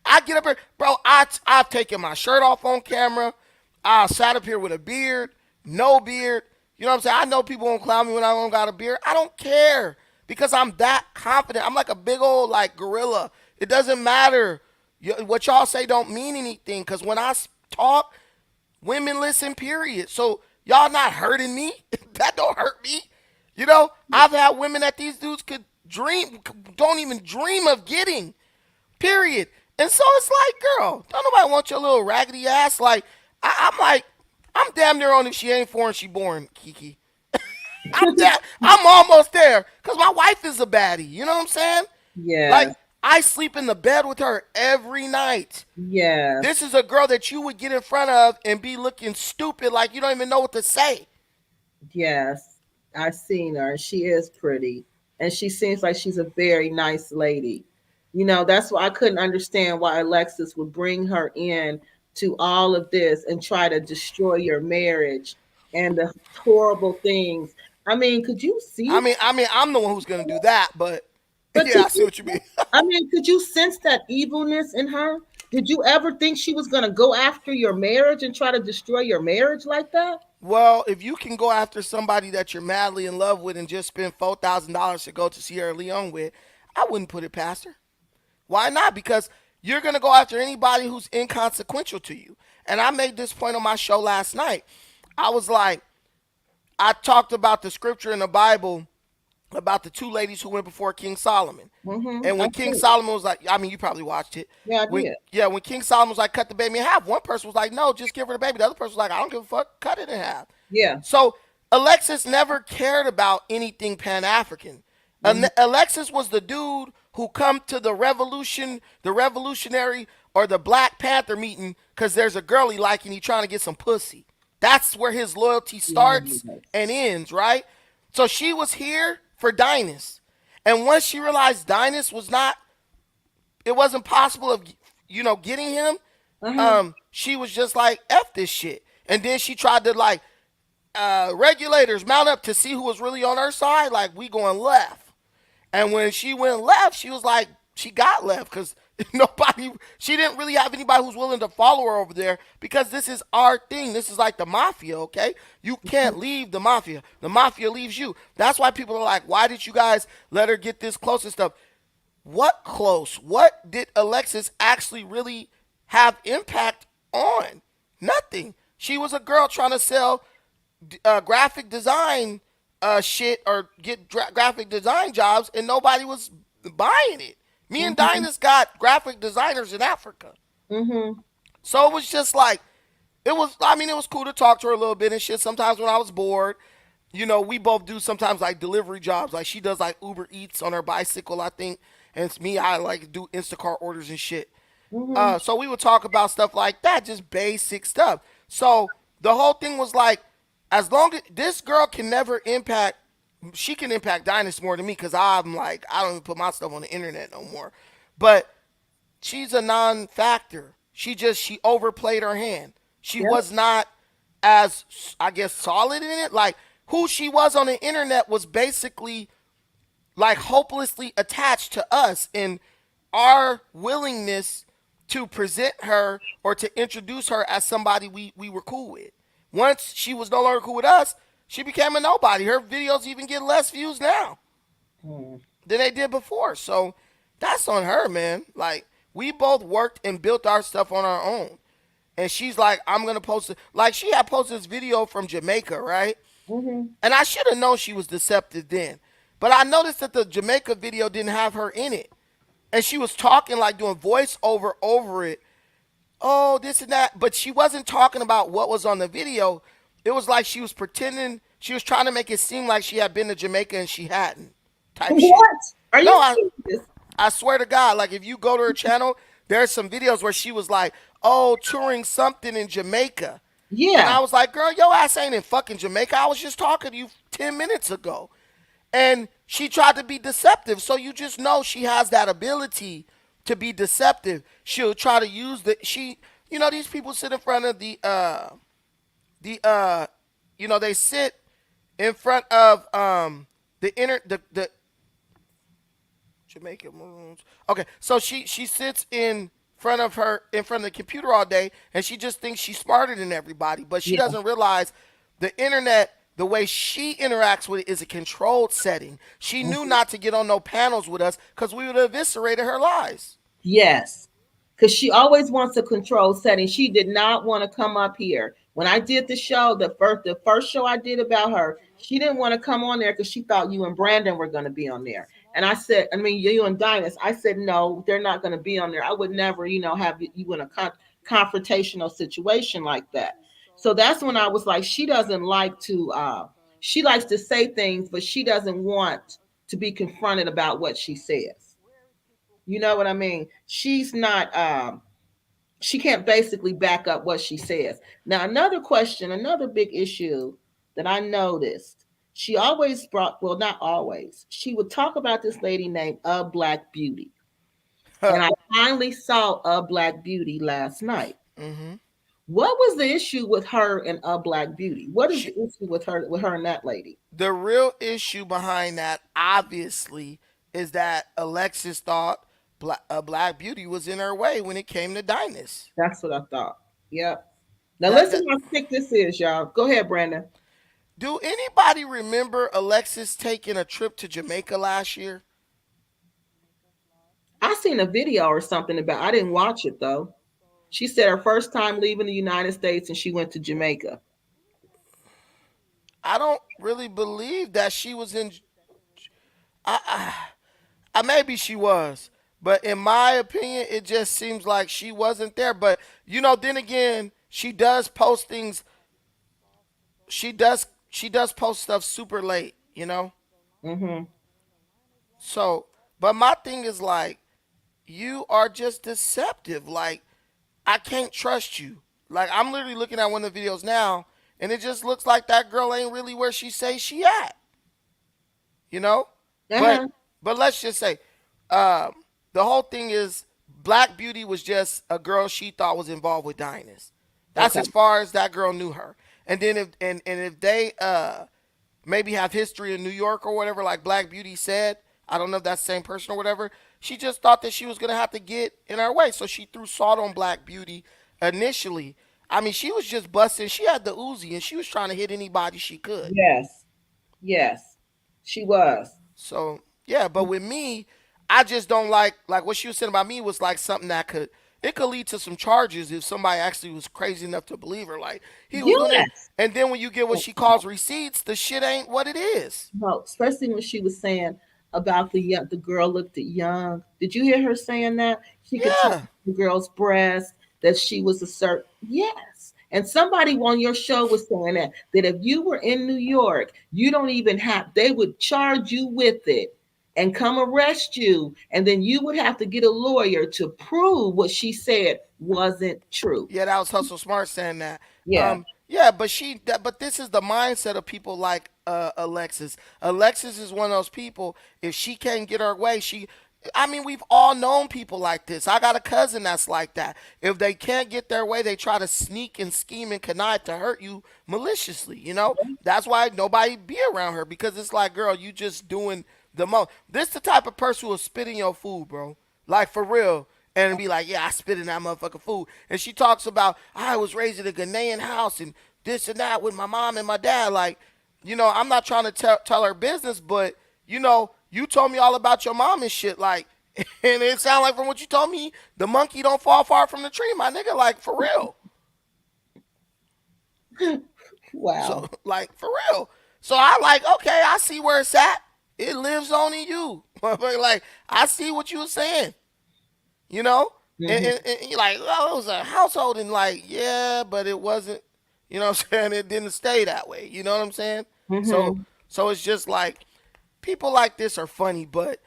S4: I get up here, bro. I've taken my shirt off on camera. I sat up here with a beard, no beard. You know what I'm saying? I know people won't clown me when I don't got a beard. I don't care because I'm that confident. I'm like a big old like gorilla. It doesn't matter. What y'all say don't mean anything because when I talk, women listen, period. So y'all not hurting me. That don't hurt me. You know, I've had women that these dudes don't even dream of getting, period. And so it's like, girl, don't nobody want your little raggedy ass. Like, I'm like, I'm damn near on if she ain't foreign, she born, Kiki. I'm almost there because my wife is a baddie. You know what I'm saying?
S1: Yes.
S4: Like, I sleep in the bed with her every night.
S1: Yes.
S4: This is a girl that you would get in front of and be looking stupid like you don't even know what to say.
S1: Yes. I've seen her. She is pretty. And she seems like she's a very nice lady. You know, that's why I couldn't understand why Alexis would bring her in to all of this and try to destroy your marriage and the horrible things. I mean, could you see?
S4: I mean, I'm the one who's gonna do that, but
S1: But
S4: yeah, I see what you mean.
S1: I mean, could you sense that evilness in her? Did you ever think she was going to go after your marriage and try to destroy your marriage like that?
S4: Well, if you can go after somebody that you're madly in love with and just spend $4,000 to go to Sierra Leone with, I wouldn't put it past her. Why not? Because you're going to go after anybody who's inconsequential to you. And I made this point on my show last night. I was like, I talked about the scripture in the Bible about the two ladies who went before King Solomon.
S1: Mm-hmm.
S4: And when King Solomon was like, I mean, you probably watched it.
S1: Yeah, I did.
S4: Yeah, when King Solomon was like, cut the baby in half, one person was like, no, just give her the baby. The other person was like, I don't give a fuck, cut it in half.
S1: Yeah.
S4: So Alexis never cared about anything Pan-African. Alexis was the dude who come to the revolutionary or the Black Panther meeting because there's a girl he like and he trying to get some pussy. That's where his loyalty starts and ends, right? So she was here for Dynas. And once she realized Dynas it wasn't possible of, getting him, she was just like, F this shit. And then she tried to like, regulators mount up to see who was really on her side. Like, we going left. And when she went left, she was like, she got left because Nobody, she didn't really have anybody who's willing to follow her over there because this is our thing. This is like the mafia, okay? You can't leave the mafia. The mafia leaves you. That's why people are like, why did you guys let her get this close and stuff? What close? What did Alexis actually really have impact on? Nothing. She was a girl trying to sell graphic design shit or get graphic design jobs, and nobody was buying it. Me and
S1: Mm-hmm.
S4: Dinah's got graphic designers in Africa.
S1: Mm-hmm.
S4: So it was just like, it was, I mean, it was cool to talk to her a little bit and shit. Sometimes when I was bored, we both do sometimes like delivery jobs. Like she does like Uber Eats on her bicycle, I think. And it's me, I like do Instacart orders and shit.
S1: Mm-hmm.
S4: So we would talk about stuff like that, just basic stuff. So the whole thing was like, as long as this girl can never impact, she can impact Dynasty more than me because I'm like, I don't even put my stuff on the internet no more. But she's a non-factor. She overplayed her hand. She
S1: Yep.
S4: was not as, I guess, solid in it. Like who she was on the internet was basically like hopelessly attached to us and our willingness to present her or to introduce her as somebody we were cool with. Once she was no longer cool with us, she became a nobody. Her videos even get less views now
S1: Mm.
S4: than they did before. So that's on her, man. Like we both worked and built our stuff on our own. And she's like, I'm gonna post it. Like she had posted this video from Jamaica, right?
S1: Mm-hmm.
S4: And I should have known she was deceptive then. But I noticed that the Jamaica video didn't have her in it. And she was talking like doing voiceover over it. Oh, this and that. But she wasn't talking about what was on the video. It was like she was pretending, she was trying to make it seem like she had been to Jamaica and she hadn't. Type shit.
S1: What? Are
S4: No,
S1: you
S4: I,
S1: serious?
S4: I swear to God, like if you go to her channel, there's some videos where she was like, oh, touring something in Jamaica. And I
S1: Yeah.
S4: was like, girl, your ass ain't in fucking Jamaica. I was just talking to you 10 minutes ago. And she tried to be deceptive. So you just know she has that ability to be deceptive. She'll try to use these people sit in front of the they sit in front of the Jamaican Maroons. Okay, so she sits in front of the computer all day, and she just thinks she's smarter than everybody, but she
S1: Yeah.
S4: doesn't realize the internet. The way she interacts with it is a controlled setting. She knew
S1: Mhm.
S4: not to get on no panels with us because we would have eviscerated her lies.
S1: Yes. Because she always wants a control setting. She did not want to come up here. When I did the show, the first show I did about her, she didn't want to come on there because she thought you and Brandon were going to be on there. And I said, I mean, you and Dinus, I said, no, they're not going to be on there. I would never, have you in a confrontational situation like that. So that's when I was like, she doesn't like to, she likes to say things, but she doesn't want to be confronted about what she says. You know what I mean? She's not she can't basically back up what she says. Now another question, another big issue that I noticed, she always brought, well, not always. She would talk about this lady named A Black Beauty. And I finally saw A Black Beauty last night.
S4: hmm
S1: What was the issue with her and A Black Beauty? What is the
S4: She,
S1: issue with her and that lady?
S4: the real issue behind that, obviously, is that Alexis thought a Black Beauty was in her way when it came to Dynas.
S1: That's what I thought. Yep. Now
S4: That
S1: listen
S4: that
S1: how thick this is, y'all. Go ahead, Brandon.
S4: Do anybody remember Alexis taking a trip to Jamaica last year?
S1: I seen a video or something about. I didn't watch it though. She said her first time leaving the United States and she went to Jamaica.
S4: I don't really believe that she was in. I, maybe she was, but in my opinion, it just seems like she wasn't there. But then again, she does post things. She does post stuff super late.
S1: Mm-hmm.
S4: So, but my thing is like, you are just deceptive. Like, I can't trust you. Like, I'm literally looking at one of the videos now, and it just looks like that girl ain't really where she say she at. You know, but
S1: Uh-huh.
S4: but let's just say, um, the whole thing is Black Beauty was just a girl she thought was involved with Dynas. That's
S1: Okay.
S4: as far as that girl knew her. And then if they maybe have history in New York or whatever, like Black Beauty said, I don't know if that's the same person or whatever. She just thought that she was gonna have to get in her way, so she threw salt on Black Beauty initially. I mean, she was just busting. She had the Uzi, and she was trying to hit anybody she could.
S1: Yes, yes, she was.
S4: So yeah, but with me, I just don't like what she was saying about me was like something that could lead to some charges if somebody actually was crazy enough to believe her. Like he was doing it,
S1: Yes.
S4: and then when you get what she calls receipts, the shit ain't what it is.
S1: No, especially when she was saying about the girl looked young. Did you hear her saying that? She could touch
S4: Yeah,
S1: the girl's breast, that she was a certain yes. And somebody on your show was saying that if you were in New York, you don't even have they would charge you with it and come arrest you, and then you would have to get a lawyer to prove what she said wasn't true.
S4: yeah, that was Hustle Smart saying that.
S1: Yeah.
S4: Yeah, but but this is the mindset of people like Alexis. Alexis is one of those people. If she can't get her way, she. I mean, we've all known people like this. I got a cousin that's like that. If they can't get their way, they try to sneak and scheme and connive to hurt you maliciously. That's why nobody be around her because it's like, girl, you just doing the most. This the type of person who will spit in your food, bro. Like for real and be like, yeah, I spit in that motherfucking food. And she talks about, I was raised in a Ghanaian house and this and that with my mom and my dad. Like, I'm not trying to tell her business, but, you told me all about your mom and shit. Like, and it sounded like from what you told me, the monkey don't fall far from the tree, my nigga. Like, for real. So,
S1: Wow.
S4: like, for real. So I like, okay, I see where it's at. It lives on in you. Like, I see what you were saying. you know? And,
S1: Hmm.
S4: and, and you're like, oh, it was a household, and like, yeah, but it wasn't, what I'm saying? It didn't stay that way. You know what I'm saying? So,
S1: Hmm.
S4: so it's just like, people like this are funny, but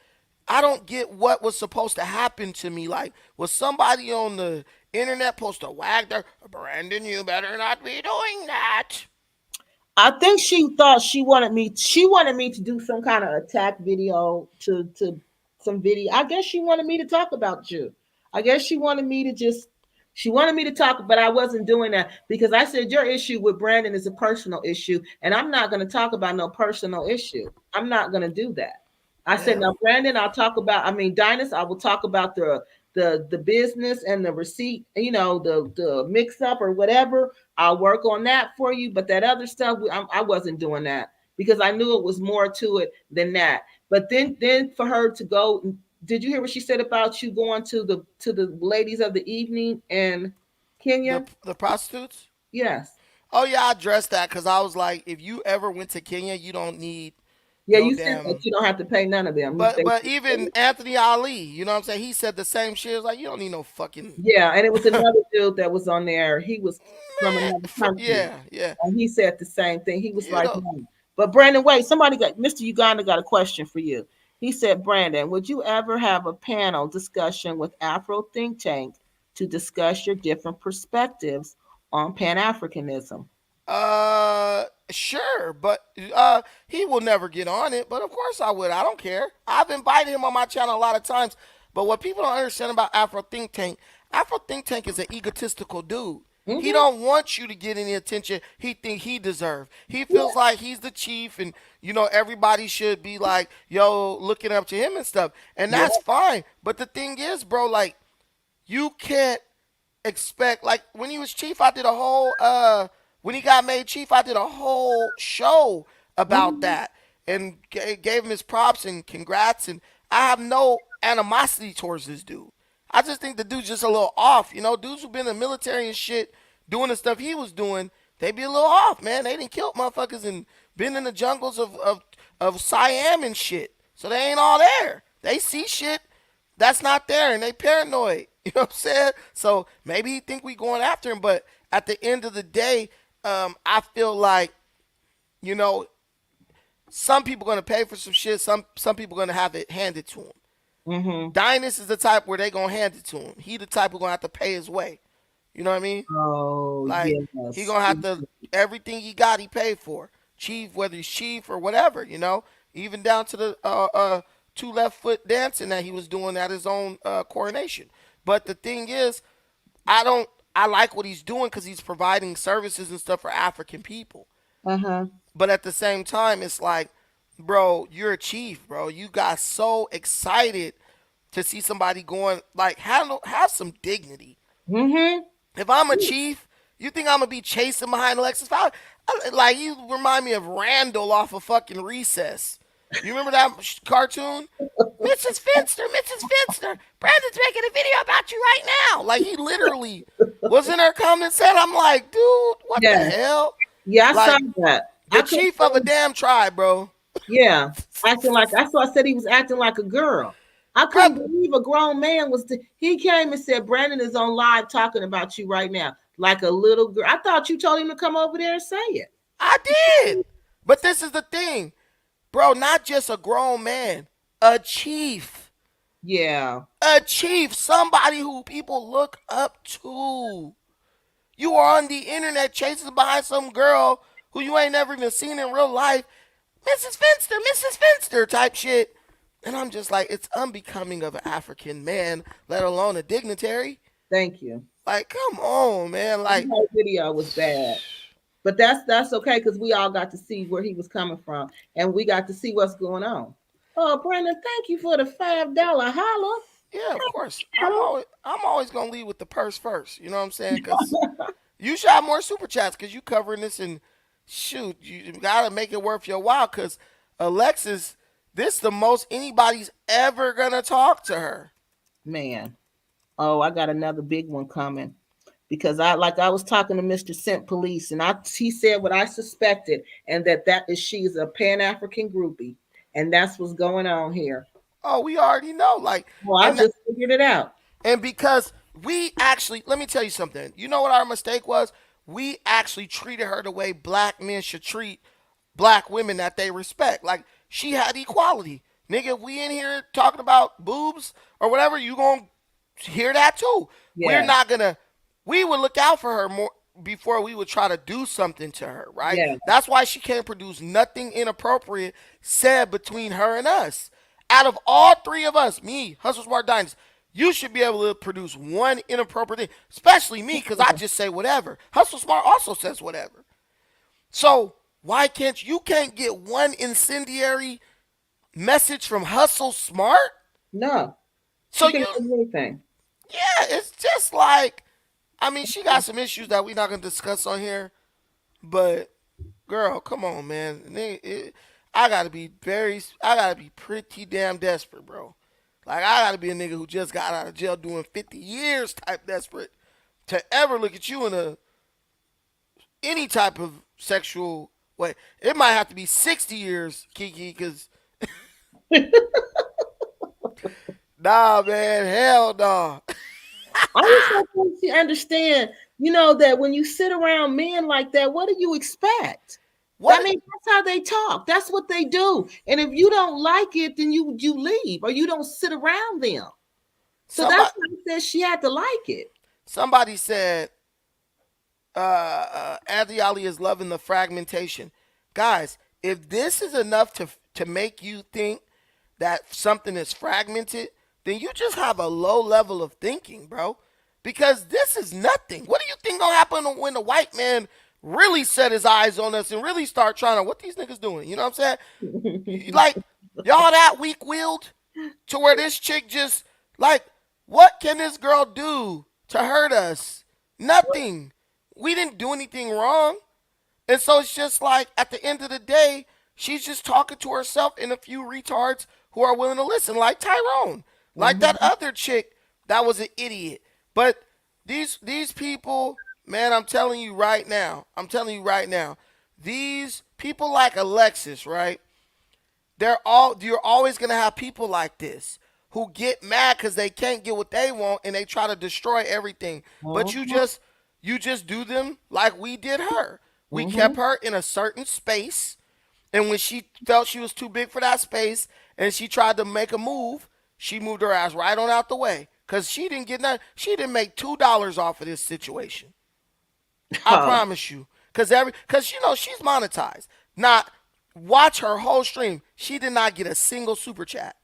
S4: I don't get what was supposed to happen to me. Like, was somebody on the internet supposed to wag their, Brandon, you better not be doing that.
S1: I think she thought she wanted me to do some kind of attack video to some video. I guess she wanted me to talk about you. I guess she wanted me to talk, but I wasn't doing that because I said your issue with Brandon is a personal issue, and I'm not going to talk about no personal issue. I'm not going to do that. I said,
S4: Yeah.
S1: now, Brandon, Dinus, I will talk about the business and the receipt, the mix up or whatever. I'll work on that for you. But that other stuff, I wasn't doing that because I knew it was more to it than that. But then for her to go, did you hear what she said about you going to the ladies of the evening in
S4: The
S1: Kenya?
S4: the prostitutes?
S1: Yes.
S4: Oh yeah, I addressed that because I was like, if you ever went to Kenya, you don't need
S1: Yeah,
S4: no
S1: you said that
S4: damn.
S1: you don't have to pay none of them.
S4: But even Anthony Ali, you know what I'm saying? He said the same shit. It was like, you don't need no fucking
S1: Yeah, and it was another dude that was on there. He was from
S4: man.
S1: another country.
S4: Yeah, yeah.
S1: And he said the same thing. He was
S4: You
S1: like,
S4: know,
S1: no. But Brandon, wait, somebody got Mr. Uganda got a question for you. He said, Brandon, would you ever have a panel discussion with Afro Think Tank to discuss your different perspectives on Pan Africanism?
S4: sure, but he will never get on it. But of course I would. I don't care. I've invited him on my channel a lot of times. But what people don't understand about Afro Think Tank is an egotistical dude. He
S1: Mm-hmm.
S4: don't want you to get any attention he think he deserve. He feels
S1: Yeah.
S4: like he's the chief, and everybody should be like, yo, looking up to him and stuff. And
S1: Yeah.
S4: that's fine. But the thing is, bro, like, you can't expect, like, when he was chief, I did a whole when he got made chief, I did a whole show about
S1: Mm-hmm.
S4: that and gave him his props and congrats, and I have no animosity towards this dude. I just think the dude's just a little off. Dudes who've been in the military and shit doing the stuff he was doing, they be a little off, man. They done killed motherfuckers and been in the jungles of Siam and shit. So they ain't all there. They see shit that's not there, and they paranoid. You know what I'm saying? So maybe he think we going after him, but at the end of the day, I feel like, you know some people gonna pay for some shit. Some people gonna have it handed to him.
S1: Mm-hmm.
S4: Dynus is the type where they gonna hand it to him. He the type who gonna have to pay his way. You know what I mean?
S1: Oh,
S4: Like, he
S1: yes.
S4: gonna have to, everything he got, he paid for. Chief, whether he's chief or whatever. Even down to the two left foot dancing that he was doing at his own coronation. But the thing is, I don't. I like what he's doing because he's providing services and stuff for African people.
S1: Uh-huh.
S4: But at the same time, it's like, bro, you're a chief, bro. You got so excited to see somebody going like have some dignity.
S1: Mm-hmm.
S4: If I'm a chief, you think I'm gonna be chasing behind Alexis Fowler? Like you remind me of Randall off of fucking Recess. You remember that cartoon? Mrs. Finster, Mrs. Finster, Brandon's making a video about you right now. Like he literally was in her comment set. I'm like, dude, what the
S1: Yeah.
S4: hell?
S1: Yeah, I saw
S4: Like
S1: that.
S4: the
S1: I couldn't
S4: chief of a damn tribe, bro.
S1: Yeah, acting like I saw. I said he was acting like a girl. I couldn't
S4: Bruh,
S1: believe a grown man was. He came and said, "Brandon is on live talking about you right now, like a little girl." I thought you told him to come over there and say it.
S4: I did. But this is the thing, bro. Not just a grown man, a chief.
S1: Yeah,
S4: A chief, somebody who people look up to. You are on the internet chasing behind some girl who you ain't never even seen in real life. Mrs. Finster type shit. And I'm just like, it's unbecoming of an African man, let alone a dignitary.
S1: thank you.
S4: Like, come on, man.
S1: The
S4: Like,
S1: whole video was bad, but that's okay because we all got to see where he was coming from, and we got to see what's going on. Oh, Brandon, thank you for the $5 holla.
S4: yeah, of course. I'm always gonna lead with the purse first. You know what I'm saying? Because you should have more super chats because you covering this and shoot, you gotta make it worth your while. Because Alexis, this is the most anybody's ever gonna talk to her.
S1: Man, oh, I got another big one coming. Because I was talking to Mr. Scent Police, and he said what I suspected, and that is she's a Pan African groupie, and that's what's going on here.
S4: Oh, we already know. Like,
S1: Well, I
S4: and
S1: just figured it out.
S4: and because we actually, let me tell you something. You know what our mistake was? We actually treated her the way black men should treat black women that they respect. Like she had equality. Nigga, if we in here talking about boobs or whatever, you gonna hear that too. We're
S1: Yeah,
S4: not gonna we would look out for her more before we would try to do something to her, right?
S1: yeah.
S4: That's why she can't produce nothing inappropriate said between her and us. Out of all three of us, me, Hustle Smart Dynasty, you should be able to produce one inappropriate thing, especially me, because I just say whatever. Hustle Smart also says whatever. So why can't get one incendiary message from Hustle Smart?
S1: No,
S4: So
S1: she can
S4: you,
S1: do anything.
S4: yeah, it's just like, I mean, she got some issues that we're not gonna discuss on here, but girl, come on, man. I gotta be pretty damn desperate, bro. Like I gotta be a nigga who just got out of jail doing 50 years type desperate to ever look at you in any type of sexual way. It might have to be 60 years, Kiki, because nah, man, hell no.
S1: I just don't think she understand. That when you sit around men like that, what do you expect? I
S4: What?
S1: mean, that's how they talk. That's what they do. And if you don't like it, then you leave or you don't sit around them. So
S4: Somebody,
S1: that's why I said she had to like it.
S4: somebody said Andy Ali is loving the fragmentation. Guys, if this is enough to make you think that something is fragmented, then you just have a low level of thinking, bro. Because this is nothing. What do you think gonna happen when the white man really set his eyes on us and really start trying to what these niggas doing? You know what I'm saying? Like y'all that weak willed to where this chick just like what can this girl do to hurt us? Nothing. We didn't do anything wrong. And so it's just like at the end of the day, she's just talking to herself and a few retards who are willing to listen, like Tyrone, like that other chick that was an idiot. But these people, man, I'm telling you right now, these people like Alexis, right? You're always gonna have people like this who get mad because they can't get what they want and they try to destroy everything. But you just do them like we did her. We kept her in a certain space, and when she felt she was too big for that space and she tried to make a move, she moved her ass right on out the way. Cause she didn't get nothing. She didn't make $2 off of this situation. I promise you. Cause she's monetized. Not watch her whole stream. She did not get a single super chat.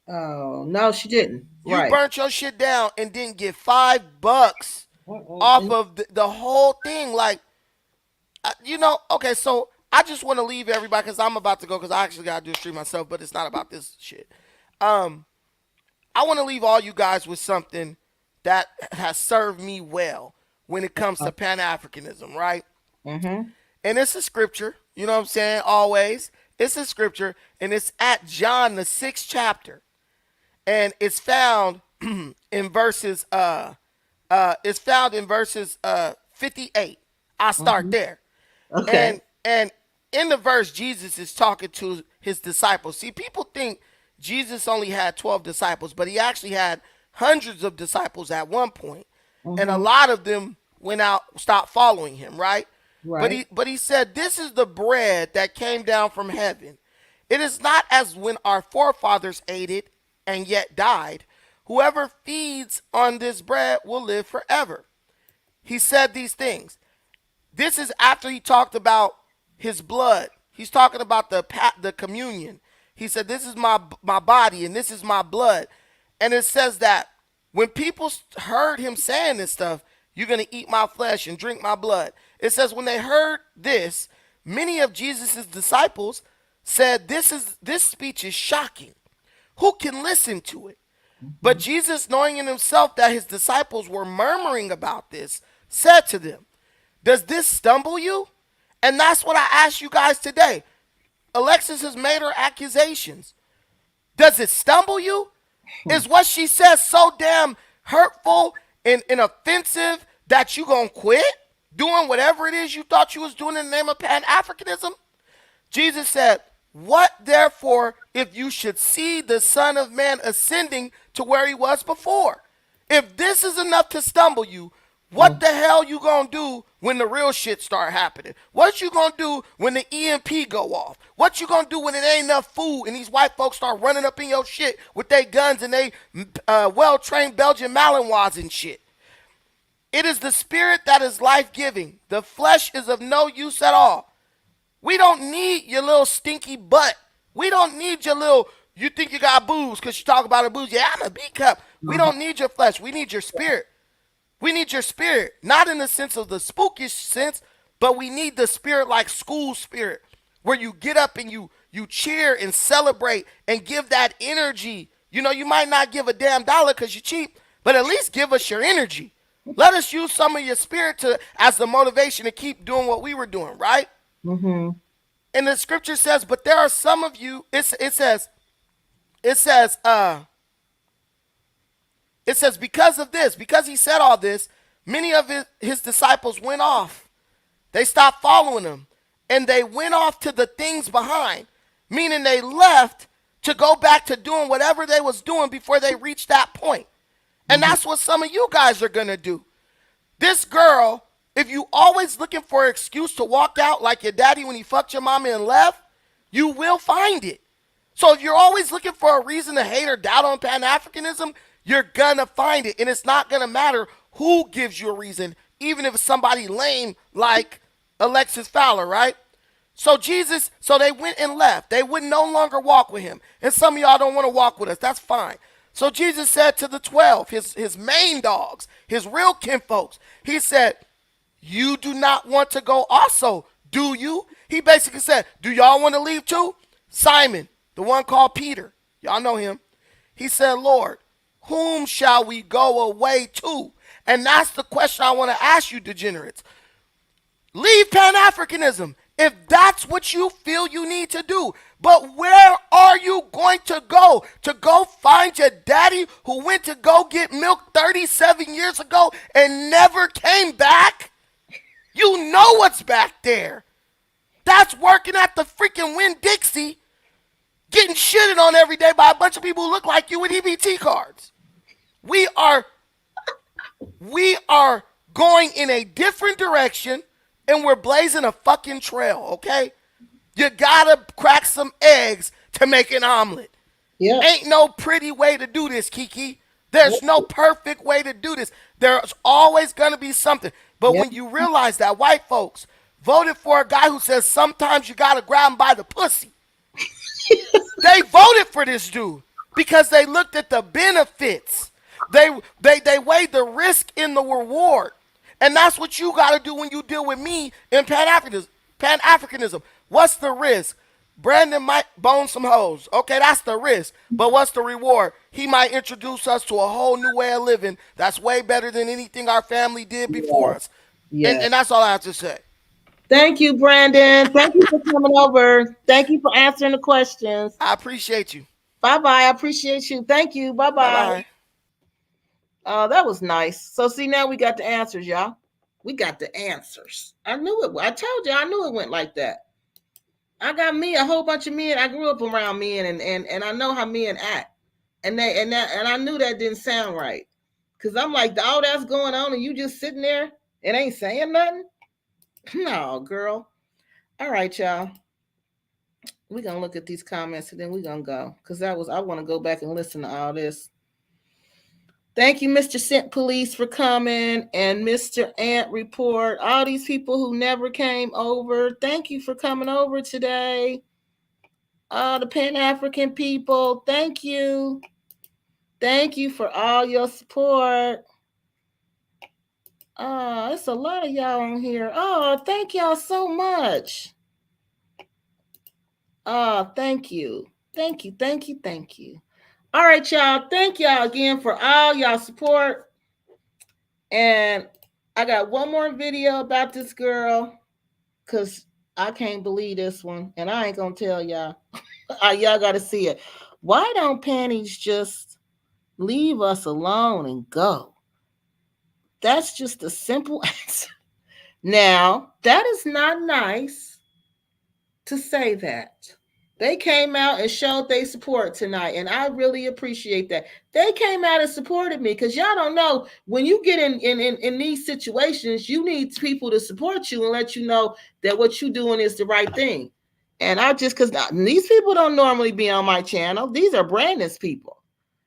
S1: Oh no, she didn't.
S4: You
S1: Right.
S4: burnt your shit down and didn't get $5 off of the whole thing. Like, okay, so I just want to leave everybody because I'm about to go because I actually got to do a stream myself, but it's not about this shit. I want to leave all you guys with something that has served me well when it comes to Pan-Africanism, right?
S1: Mm-hmm.
S4: And it's a scripture, you know what I'm saying? Always. It's a scripture, and it's at John, the 6th chapter. And it's found in verses 58. I'll start there.
S1: Okay.
S4: And in the verse, Jesus is talking to his disciples. See, people think Jesus only had 12 disciples, but he actually had hundreds of disciples at one point. And a lot of them went out, stopped following him, right?
S1: Right.
S4: But he said, this is the bread that came down from heaven. It is not as when our forefathers ate it and yet died. Whoever feeds on this bread will live forever. He said these things. This is after he talked about his blood. He's talking about the communion. He said, this is my body and this is my blood. And it says that when people heard him saying this stuff, you're going to eat my flesh and drink my blood. It says when they heard this, many of Jesus' disciples said, this speech is shocking. Who can listen to it? But Jesus, knowing in himself that his disciples were murmuring about this, said to them, does this stumble you? And that's what I ask you guys today. Alexis has made her accusations. Does it stumble you? Is what she says so damn hurtful and offensive that you gonna quit doing whatever it is you thought you was doing in the name of Pan-Africanism? Jesus said, what therefore if you should see the Son of Man ascending to where he was before? If this is enough to stumble you, what the hell you gonna do when the real shit start happening? What you gonna do when the EMP go off? What you gonna do when it ain't enough food and these white folks start running up in your shit with their guns and they well-trained Belgian Malinois and shit? It is the spirit that is life-giving. The flesh is of no use at all. We don't need your little stinky butt. We don't need your little, you think you got boobs because you talk about a booze. Yeah, I'm a B cup. We don't need your flesh. We need your spirit. We need your spirit, not in the sense of the spookish sense, but we need the spirit like school spirit, where you get up and you cheer and celebrate and give that energy. You know, you might not give a damn dollar because you're cheap, but at least give us your energy. Let us use some of your spirit as the motivation to keep doing what we were doing, right?
S1: Mm-hmm.
S4: And the scripture says, but there are some of you, it says, because of this, because he said all this, many of his disciples went off. They stopped following him. And they went off to the things behind, meaning they left to go back to doing whatever they was doing before they reached that point. And that's what some of you guys are going to do. This girl, if you always looking for an excuse to walk out like your daddy when he fucked your mama and left, you will find it. So if you're always looking for a reason to hate or doubt on Pan-Africanism, you're going to find it. And it's not going to matter who gives you a reason, even if it's somebody lame like Alexis Fowler, right? So they went and left. They would no longer walk with him. And some of y'all don't want to walk with us. That's fine. So Jesus said to the 12, his main dogs, his real kinfolks, he said, you do not want to go also, do you? He basically said, do y'all want to leave too? Simon, the one called Peter, y'all know him. He said, Lord, whom shall we go away to? And that's the question I want to ask you, degenerates. Leave Pan-Africanism if that's what you feel you need to do. But where are you going to go? To go find your daddy who went to go get milk 37 years ago and never came back? You know what's back there. That's working at the freaking Winn-Dixie, getting shitted on every day by a bunch of people who look like you with EBT cards. We are going in a different direction, and we're blazing a fucking trail, okay? You gotta crack some eggs to make an omelet.
S1: Yeah.
S4: Ain't no pretty way to do this, Kiki. There's no perfect way to do this. There's always gonna be something. But when you realize that white folks voted for a guy who says sometimes you gotta grab him by the pussy. They voted for this dude because they looked at the benefits. They weighed the risk in the reward. And that's what you got to do when you deal with me in Pan-Africanism. What's the risk? Brandon might bone some hoes. Okay, that's the risk. But what's the reward? He might introduce us to a whole new way of living that's way better than anything our family did before us.
S1: Yeah.
S4: And that's all I have to say.
S1: Thank you, Brandon. Thank you for coming over. Thank you for answering the questions.
S4: I appreciate you.
S1: Bye-bye. I appreciate you. Thank you.
S4: Bye
S1: Bye-bye.
S4: bye.
S1: Oh, that was nice. So see, now we got the answers, y'all. We got the answers. I knew it. I told you I knew it went like that. I got me a whole bunch of men. I grew up around men, and I know how men act. And I knew that didn't sound right. Cause I'm like, all that's going on, and you just sitting there and ain't saying nothing. No, girl. All right, y'all. We're gonna look at these comments and then we're gonna go. Cause I want to go back and listen to all this. Thank you, Mr. Scent Police, for coming, and Mr. Ant Report. All these people who never came over, thank you for coming over today. The Pan-African people, thank you. Thank you for all your support. It's a lot of y'all on here. Oh, thank y'all so much. Thank you. Thank you, thank you, thank you. All right, y'all. Thank y'all again for all y'all support. And I got one more video about this girl because I can't believe this one. And I ain't going to tell y'all. Y'all got to see it. Why don't panties just leave us alone and go? That's just a simple answer. Now, that is not nice to say that. They came out and showed their support tonight, and I really appreciate that. They came out and supported me because y'all don't know, when you get in these situations, you need people to support you and let you know that what you're doing is the right thing. And I just, because these people don't normally be on my channel. These are Brandon's people.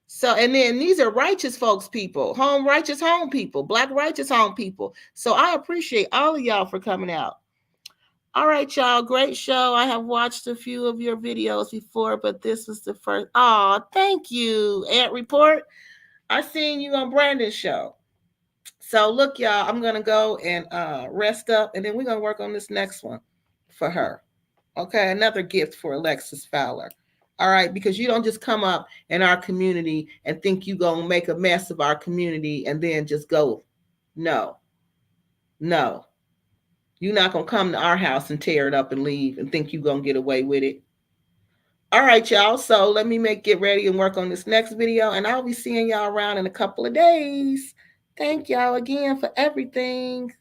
S1: So, and then these are righteous folks people, righteous home people, Black righteous home people. So I appreciate all of y'all for coming out. All right, y'all. Great show. I have watched a few of your videos before, but this was the first. Oh, thank you, Ant Report. I seen you on Brandon's show. So look, y'all, I'm going to go and rest up, and then we're going to work on this next one for her. Okay, another gift for Alexis Fowler. All right, because you don't just come up in our community and think you're going to make a mess of our community and then just go. No. You're not going to come to our house and tear it up and leave and think you're going to get away with it. All right, y'all. So let me get ready and work on this next video. And I'll be seeing y'all around in a couple of days. Thank y'all again for everything.